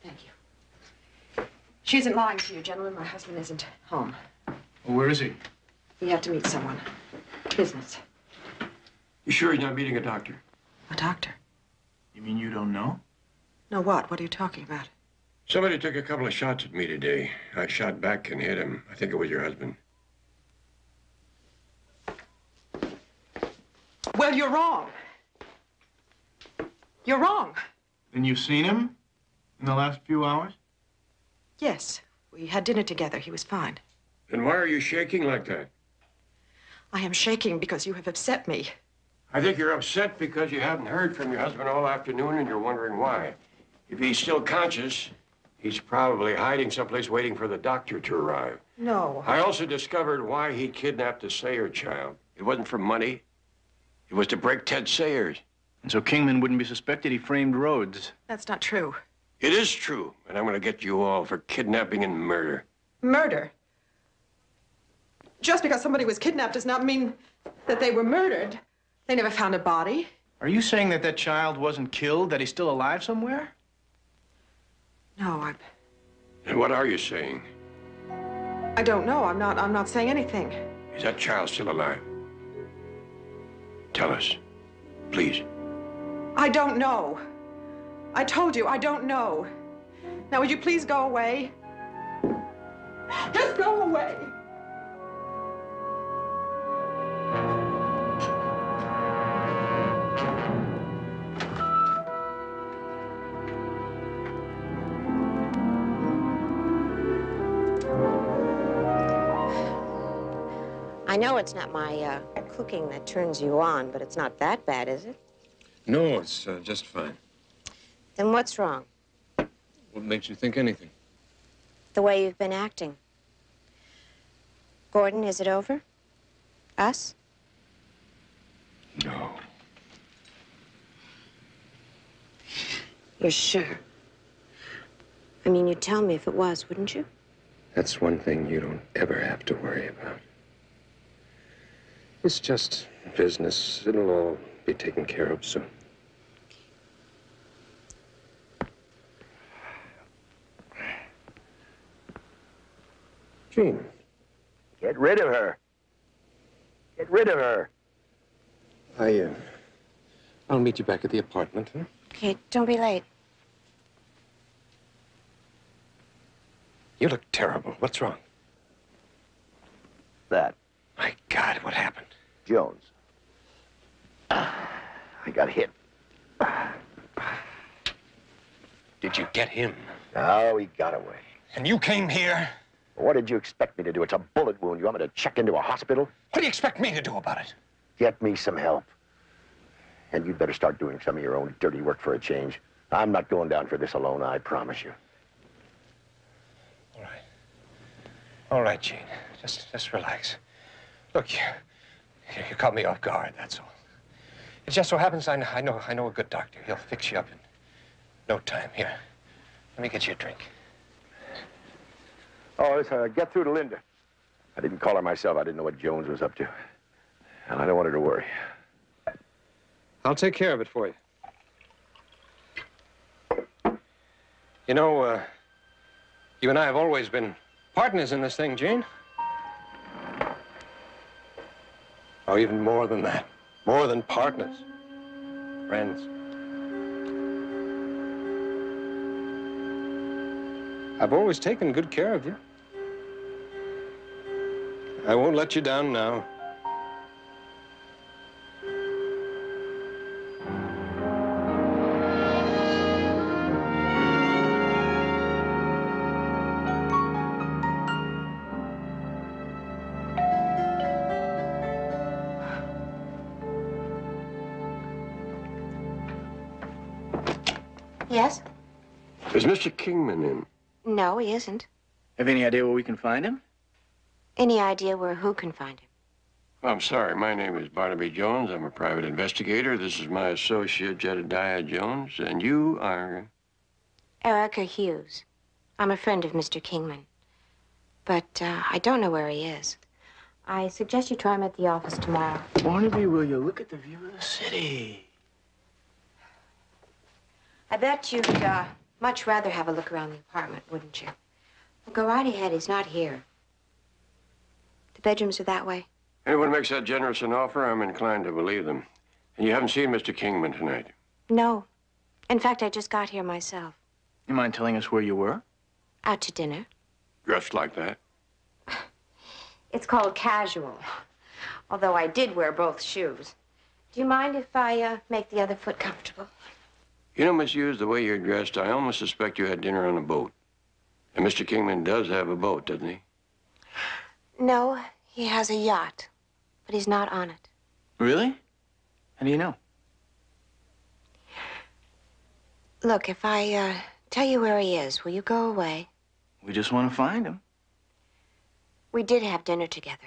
Speaker 12: Thank you. She isn't lying to you, gentlemen. My husband isn't home.
Speaker 7: Well, where is he?
Speaker 12: He had to meet someone. Business.
Speaker 9: You sure he's not meeting a doctor?
Speaker 12: A doctor?
Speaker 7: You mean you don't know?
Speaker 12: No, what? What are you talking about?
Speaker 9: Somebody took a couple of shots at me today. I shot back and hit him. I think it was your husband.
Speaker 12: Well, you're wrong. You're wrong.
Speaker 7: Then you've seen him in the last few hours?
Speaker 12: Yes. We had dinner together. He was fine.
Speaker 9: Then why are you shaking like that?
Speaker 12: I am shaking because you have upset me.
Speaker 9: I think you're upset because you haven't heard from your husband all afternoon and you're wondering why. If he's still conscious, he's probably hiding someplace waiting for the doctor to arrive.
Speaker 12: No.
Speaker 9: I also discovered why he kidnapped the Sayer child. It wasn't for money. It was to break Ted Sayers.
Speaker 7: And so Kingman wouldn't be suspected he framed Rhodes.
Speaker 12: That's not true.
Speaker 9: It is true, and I'm going to get you all for kidnapping and murder.
Speaker 12: Murder? Just because somebody was kidnapped does not mean that they were murdered. They never found a body.
Speaker 7: Are you saying that that child wasn't killed, that he's still alive somewhere?
Speaker 12: No,
Speaker 9: And what are you saying?
Speaker 12: I don't know. I'm not saying anything.
Speaker 9: Is that child still alive? Tell us, please.
Speaker 12: I don't know. I told you, I don't know. Now, would you please go away? Just go away.
Speaker 11: I know it's not my cooking that turns you on, but it's not that bad, is it?
Speaker 1: No, it's just fine.
Speaker 11: Then what's wrong?
Speaker 1: What makes you think anything?
Speaker 11: The way you've been acting. Gordon, is it over? Us?
Speaker 1: No.
Speaker 11: You're sure? I mean, you'd tell me if it was, wouldn't you?
Speaker 1: That's one thing you don't ever have to worry about. It's just business. It'll all be taken care of soon. Jean.
Speaker 3: Get rid of her. Get rid of her.
Speaker 1: I'll meet you back at the apartment, huh?
Speaker 11: Okay, don't be late.
Speaker 1: You look terrible. What's wrong?
Speaker 3: That.
Speaker 1: My God, what happened?
Speaker 3: Jones. I got hit.
Speaker 1: Did you get him?
Speaker 3: No, he got away.
Speaker 1: And you came here?
Speaker 3: What did you expect me to do? It's a bullet wound. You want me to check into a hospital?
Speaker 1: What do you expect me to do about it?
Speaker 3: Get me some help. And you'd better start doing some of your own dirty work for a change. I'm not going down for this alone, I promise you.
Speaker 1: All right. All right, Gene. Just relax. Look, you caught me off guard, that's all. It just so happens I know a good doctor. He'll fix you up in no time. Here, let me get you a drink.
Speaker 3: Oh, listen, get through to Linda. I didn't call her myself. I didn't know what Jones was up to. And I don't want her to worry.
Speaker 1: I'll take care of it for you. You know, you and I have always been partners in this thing, Gene. Oh, even more than that. More than partners. Friends. I've always taken good care of you. I won't let you down now.
Speaker 11: Yes?
Speaker 9: Is Mr. Kingman in?
Speaker 11: No, he isn't.
Speaker 7: Have any idea where we can find him?
Speaker 11: Any idea where who can find him?
Speaker 9: I'm sorry. My name is Barnaby Jones. I'm a private investigator. This is my associate, Jedediah Jones. And you are?
Speaker 11: Erica Hughes. I'm a friend of Mr. Kingman. But I don't know where he is. I suggest you try him at the office tomorrow.
Speaker 7: Barnaby, will you look at the view of the city?
Speaker 11: I bet you'd much rather have a look around the apartment, wouldn't you? Well, go right ahead. He's not here. The bedrooms are that way.
Speaker 9: Anyone makes that generous an offer, I'm inclined to believe them. And you haven't seen Mr. Kingman tonight?
Speaker 11: No. In fact, I just got here myself.
Speaker 7: You mind telling us where you were?
Speaker 11: Out to dinner.
Speaker 9: Dressed like that?
Speaker 11: It's called casual. Although I did wear both shoes. Do you mind if I make the other foot comfortable?
Speaker 9: You know, Miss Hughes, the way you're dressed, I almost suspect you had dinner on a boat. And Mr. Kingman does have a boat, doesn't he?
Speaker 11: No, he has a yacht, but he's not on it.
Speaker 7: Really? How do you know?
Speaker 11: Look, if I tell you where he is, will you go away?
Speaker 7: We just want to find him.
Speaker 11: We did have dinner together,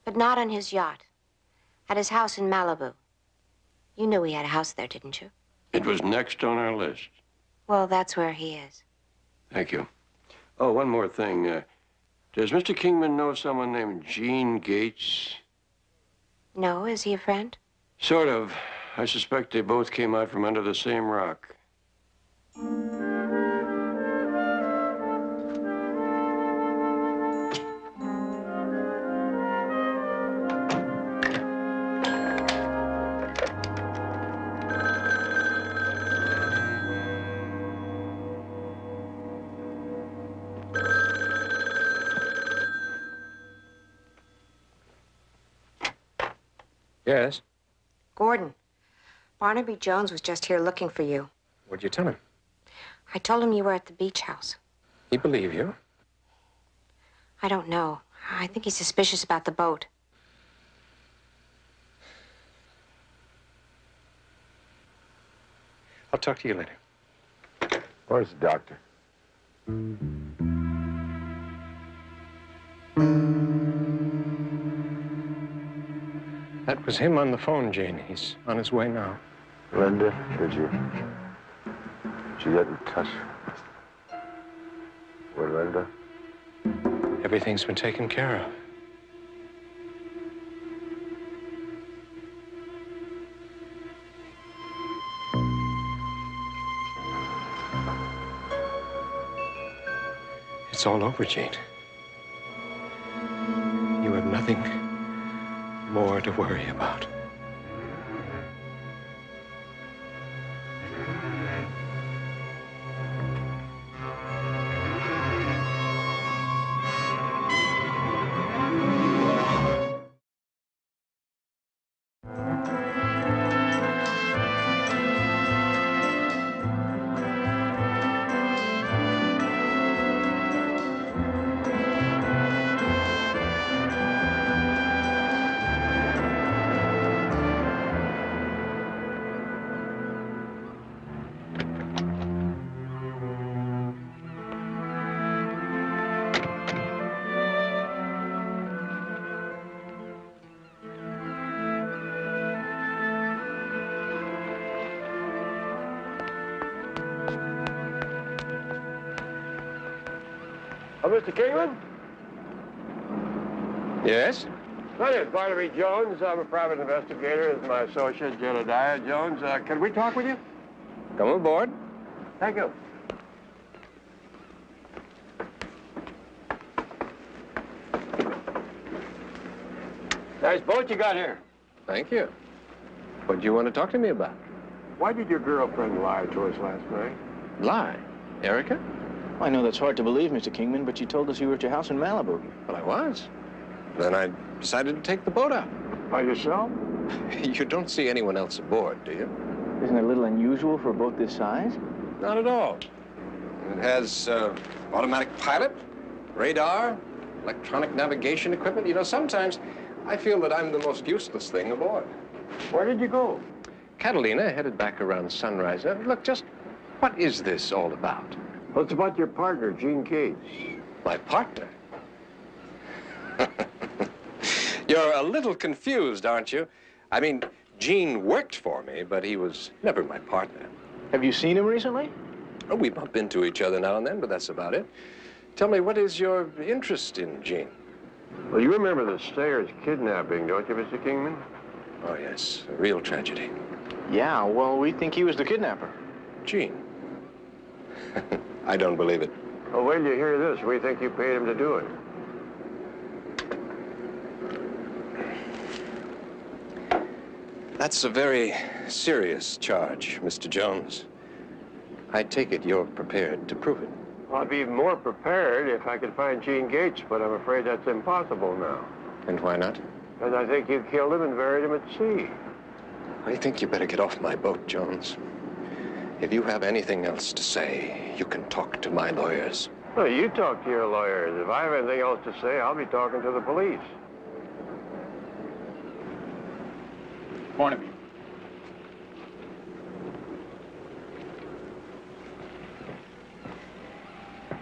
Speaker 11: but not on his yacht. At his house in Malibu. You knew he had a house there, didn't you?
Speaker 9: It was next on our list.
Speaker 11: Well, that's where he is.
Speaker 9: Thank you. Oh, one more thing. Does Mr. Kingman know someone named Gene Gates?
Speaker 11: No, is he a friend?
Speaker 9: Sort of. I suspect they both came out from under the same rock.
Speaker 1: Yes?
Speaker 11: Gordon, Barnaby Jones was just here looking for you.
Speaker 1: What'd you tell him?
Speaker 11: I told him you were at the beach house.
Speaker 1: He believe you?
Speaker 11: I don't know. I think he's suspicious about the boat.
Speaker 1: I'll talk to you later.
Speaker 3: Where's the doctor?
Speaker 1: That was him on the phone, Jane. He's on his way now.
Speaker 3: Linda, did you get in touch with Linda?
Speaker 1: Everything's been taken care of. It's all over, Jane. You have nothing more to worry about.
Speaker 9: Oh, Mr. Kingman?
Speaker 1: Yes?
Speaker 9: My name is Barnaby Jones. I'm a private investigator. This is my associate, Jedediah Jones. Can we talk with you?
Speaker 1: Come aboard.
Speaker 9: Thank you. Nice boat you got here.
Speaker 1: Thank you. What do you want to talk to me about?
Speaker 9: Why did your girlfriend lie to us last night?
Speaker 1: Lie? Erica?
Speaker 7: I know that's hard to believe, Mr. Kingman, but you told us you were at your house in Malibu.
Speaker 1: Well, I was. Then I decided to take the boat out.
Speaker 9: By yourself?
Speaker 1: You don't see anyone else aboard, do you?
Speaker 7: Isn't it a little unusual for a boat this size?
Speaker 1: Not at all. It has automatic pilot, radar, electronic navigation equipment. You know, sometimes I feel that I'm the most useless thing aboard.
Speaker 9: Where did you go?
Speaker 1: Catalina headed back around sunrise. Look, just what is this all about?
Speaker 9: Well, it's about your partner, Gene Gates.
Speaker 1: My partner? You're a little confused, aren't you? I mean, Gene worked for me, but he was never my partner.
Speaker 7: Have you seen him recently?
Speaker 1: Oh, we bump into each other now and then, but that's about it. Tell me, what is your interest in Gene?
Speaker 9: Well, you remember the Stayers kidnapping, don't you, Mr. Kingman?
Speaker 1: Oh, yes, a real tragedy.
Speaker 7: Yeah, well, we think he was the kidnapper.
Speaker 1: Gene? I don't believe it.
Speaker 9: Well, wait till you hear this. We think you paid him to do it.
Speaker 1: That's a very serious charge, Mr. Jones. I take it you're prepared to prove it.
Speaker 9: Well, I'd be more prepared if I could find Gene Gates, but I'm afraid that's impossible now.
Speaker 1: And why not?
Speaker 9: Because I think you killed him and buried him at sea.
Speaker 1: I think you better get off my boat, Jones. If you have anything else to say, you can talk to my lawyers.
Speaker 9: Well, you talk to your lawyers. If I have anything else to say, I'll be talking to the police.
Speaker 21: Barnaby.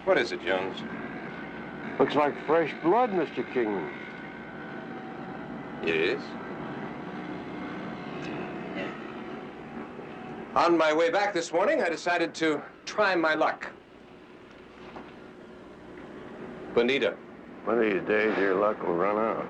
Speaker 1: What is it, Jones?
Speaker 9: Looks like fresh blood, Mr. Kingman.
Speaker 1: It is? On my way back this morning, I decided to try my luck. Bonita.
Speaker 9: One of these days, your luck will run out.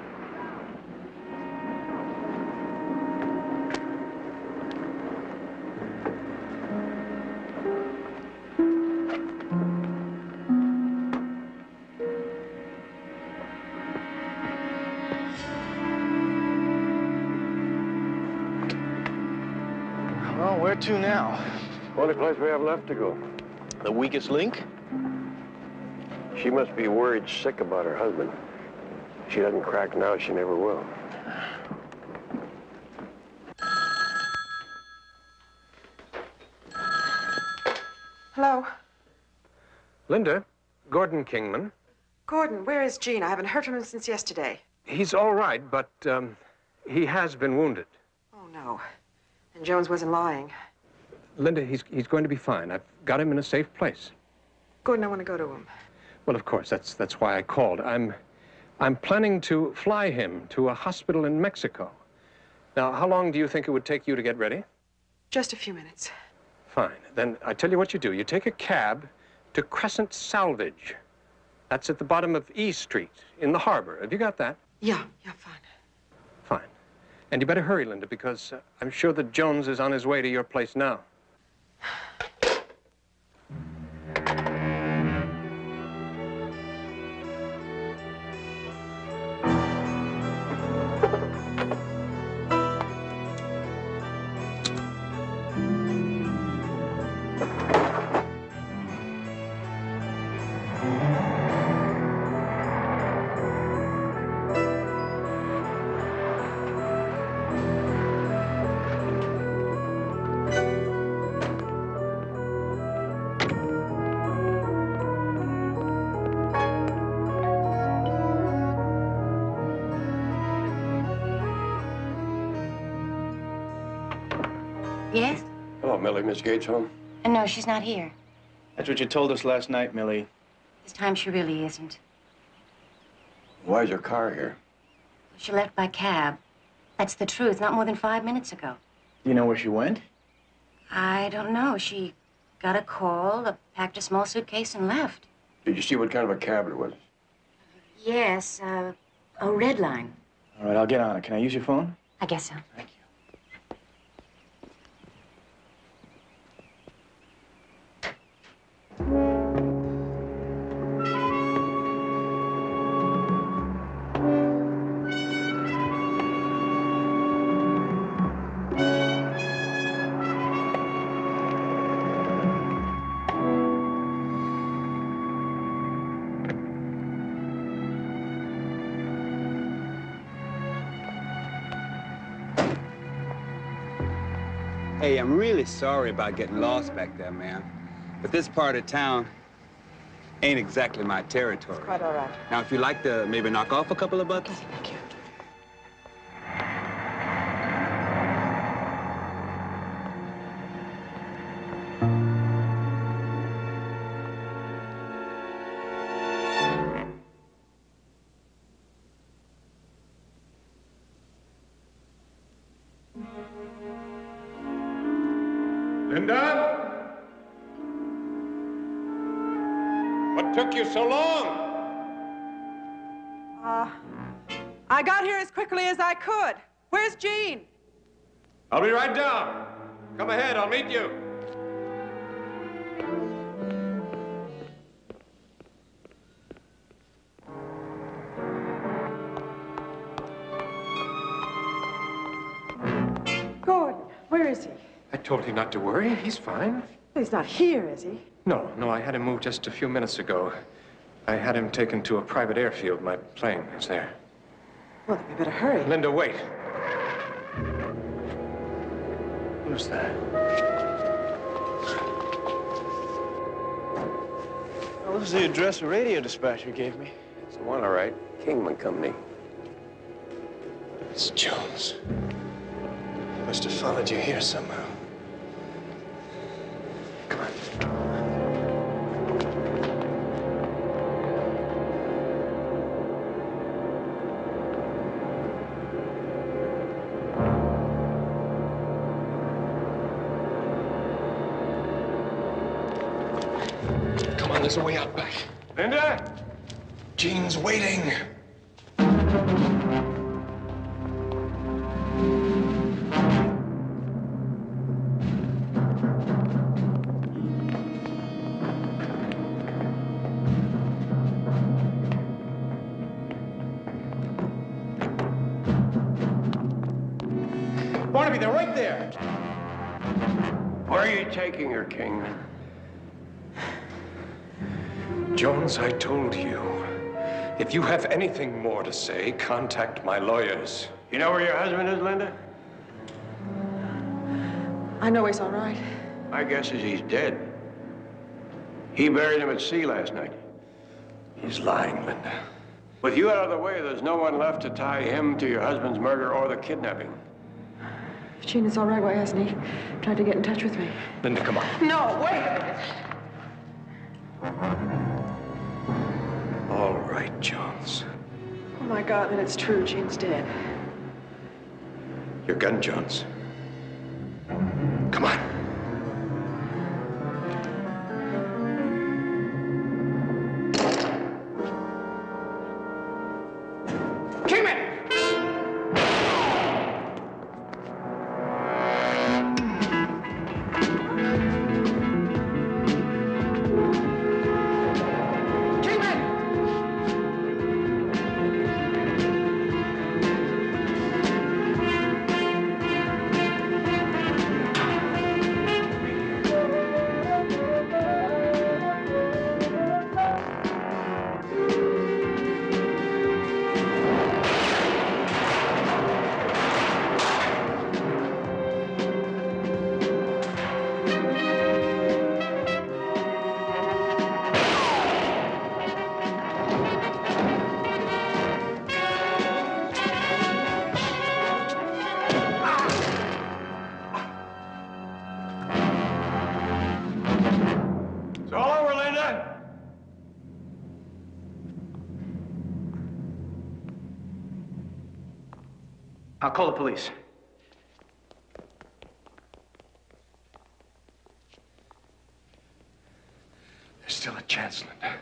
Speaker 7: Well, where to now?
Speaker 9: Only place we have left to go.
Speaker 7: The weakest link?
Speaker 9: She must be worried sick about her husband. If she doesn't crack now, she never will.
Speaker 12: Hello?
Speaker 1: Linda, Gordon Kingman.
Speaker 12: Gordon, where is Gene? I haven't heard from him since yesterday.
Speaker 1: He's all right, but he has been wounded.
Speaker 12: Oh, no. And Jones wasn't lying.
Speaker 1: Linda, he's going to be fine. I've got him in a safe place.
Speaker 12: Gordon, I want to go to him.
Speaker 1: Well, of course, that's why I called. I'm planning to fly him to a hospital in Mexico. Now, how long do you think it would take you to get ready?
Speaker 12: Just a few minutes.
Speaker 1: Fine. Then I tell you what you do. You take a cab to Crescent Salvage. That's at the bottom of E Street in the harbor. Have you got that?
Speaker 12: Yeah, fine.
Speaker 1: Fine. And you better hurry, Linda, because I'm sure that Jones is on his way to your place now.
Speaker 2: Yes?
Speaker 9: Hello, Millie. Miss Gates home?
Speaker 2: No, she's not here.
Speaker 7: That's what you told us last night, Millie.
Speaker 2: This time she really isn't.
Speaker 9: Why is your car here?
Speaker 2: She left by cab. That's the truth, not more than 5 minutes ago.
Speaker 7: Do you know where she went?
Speaker 2: I don't know. She got a call, packed a small suitcase, and left.
Speaker 9: Did you see what kind of a cab it was?
Speaker 11: Yes, a red line.
Speaker 7: All right, I'll get on it. Can I use your phone?
Speaker 11: I guess so.
Speaker 7: Thank you.
Speaker 4: Hey, I'm really sorry about getting lost back there, man. But this part of town ain't exactly my territory.
Speaker 13: It's quite all right.
Speaker 4: Now, if you'd like to maybe knock off a couple of bucks.
Speaker 13: Okay, thank you.
Speaker 1: Linda? What took you so long?
Speaker 12: I got here as quickly as I could. Where's Jean?
Speaker 1: I'll be right down. Come ahead, I'll meet you.
Speaker 12: Gordon, where is he?
Speaker 1: I told you not to worry. He's fine.
Speaker 12: He's not here, is he?
Speaker 1: No, I had him moved just a few minutes ago. I had him taken to a private airfield. My plane is there.
Speaker 12: Well, then we better hurry.
Speaker 1: Linda, wait. Who's that?
Speaker 7: Well, this is the address a radio dispatcher gave me.
Speaker 1: It's the one, all right. Kingman Company. It's Jones. He must have followed you here somehow. Come on. Come on, there's a way out back. Linda? Jean's waiting.
Speaker 7: Barnaby, they're right there.
Speaker 9: Where are you taking her, Kingman?
Speaker 1: Jones, I told you. If you have anything more to say, contact my lawyers.
Speaker 9: You know where your husband is, Linda?
Speaker 12: I know he's all right.
Speaker 9: My guess is he's dead. He buried him at sea last night.
Speaker 1: He's lying, Linda.
Speaker 9: With you out of the way, there's no one left to tie him to your husband's murder or the kidnapping.
Speaker 12: If Jean is all right, why hasn't he tried to get in touch with me?
Speaker 1: Linda, come on.
Speaker 12: No, wait a minute.
Speaker 1: All right, Jones.
Speaker 12: Oh, my God, then it's true. Jean's dead.
Speaker 1: Your gun, Jones. Come on.
Speaker 7: I'll call the police.
Speaker 1: There's still a chance, Linda.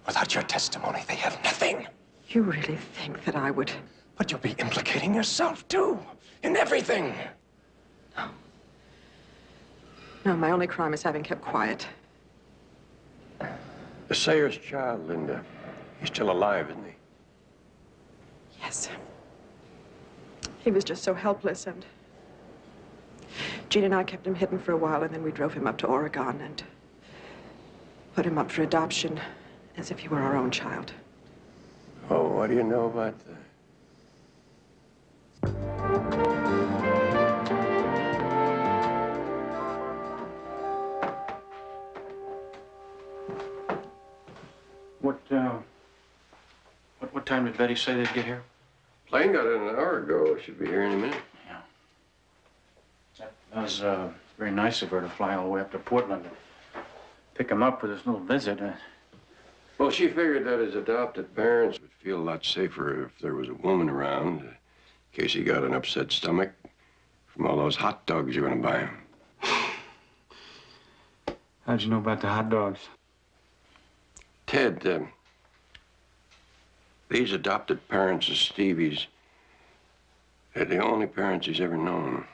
Speaker 9: Without your testimony, they have nothing.
Speaker 12: You really think that I would?
Speaker 9: But you'll be implicating yourself, too, in everything.
Speaker 12: No, my only crime is having kept quiet.
Speaker 9: The Sayers' child, Linda. He's still alive, isn't he?
Speaker 12: Yes. He was just so helpless, and Jean and I kept him hidden for a while, and then we drove him up to Oregon and put him up for adoption as if he were our own child.
Speaker 9: Oh, what do you know about that?
Speaker 21: What time did Betty say they'd get here?
Speaker 9: Plane got in an hour ago. Should be here any minute.
Speaker 21: Yeah. That was very nice of her to fly all the way up to Portland to pick him up for this little visit.
Speaker 9: Well, she figured that his adopted parents would feel a lot safer if there was a woman around, in case he got an upset stomach from all those hot dogs you're going to buy him.
Speaker 21: How'd you know about the hot dogs?
Speaker 9: Ted, these adopted parents of Stevie's, they're the only parents he's ever known.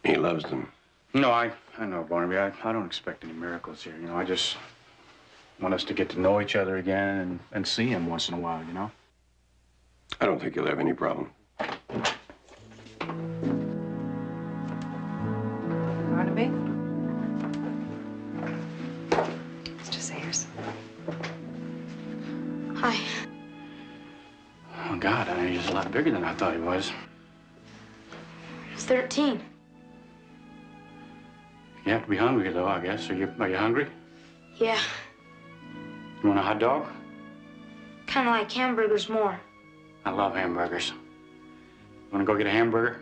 Speaker 9: He loves them.
Speaker 21: No, I know, Barnaby. I don't expect any miracles here. You know, I just want us to get to know each other again and see him once in a while, you know?
Speaker 9: I don't think you'll have any problem.
Speaker 15: Barnaby? Mr. Sayers.
Speaker 2: Hi.
Speaker 21: Oh, God, I mean, he's a lot bigger than I thought he was.
Speaker 2: He's 13.
Speaker 21: You have to be hungry, though, I guess. Are you hungry?
Speaker 2: Yeah,
Speaker 21: You want a hot dog?
Speaker 2: kind of like hamburgers more.
Speaker 21: I love hamburgers. You want to go get a hamburger?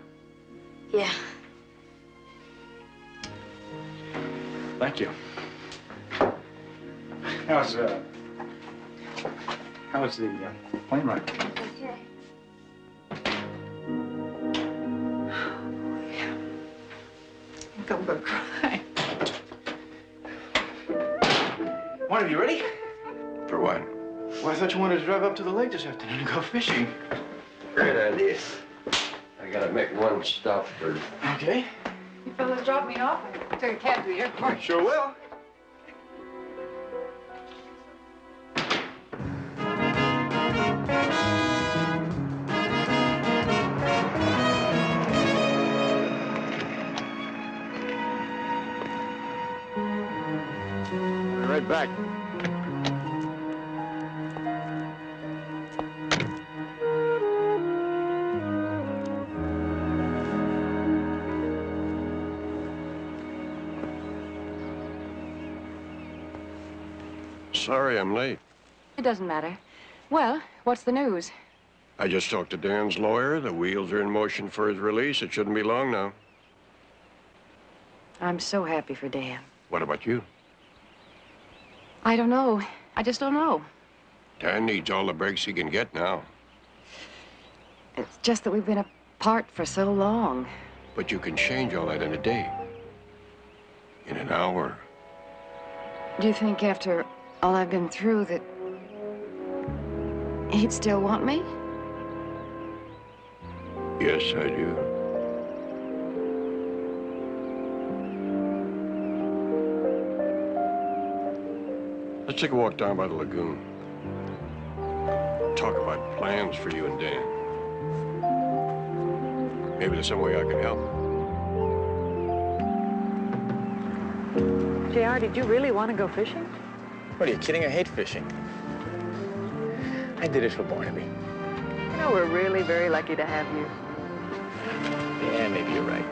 Speaker 2: Yeah.
Speaker 21: Thank you. How's the plane ride?
Speaker 2: Okay.
Speaker 12: I'm going to cry.
Speaker 7: One of you ready?
Speaker 9: For what?
Speaker 7: Well, I thought you wanted to drive up to the lake this afternoon and go fishing.
Speaker 9: Great idea. I gotta make one stop first.
Speaker 7: Okay.
Speaker 15: You fellas drop me off. I'll take a cab to the airport.
Speaker 7: Sure will.
Speaker 9: Right back. Sorry I'm late.
Speaker 11: It doesn't matter. Well, what's the news?
Speaker 9: I just talked to Dan's lawyer. The wheels are in motion for his release. It shouldn't be long now.
Speaker 11: I'm so happy for Dan.
Speaker 9: What about you?
Speaker 11: I don't know. I just don't know.
Speaker 9: Dan needs all the breaks he can get now.
Speaker 11: It's just that we've been apart for so long.
Speaker 9: But you can change all that in a day. In an hour.
Speaker 11: Do you think after all I've been through that he'd still want me?
Speaker 9: Yes, I do. Let's take a walk down by the lagoon. Talk about plans for you and Dan. Maybe there's some way I can help.
Speaker 13: JR, did you really want to go fishing?
Speaker 7: What, are you kidding? I hate fishing. I did it for Barnaby.
Speaker 13: You know, we're really very lucky to have you.
Speaker 7: Yeah, maybe you're right.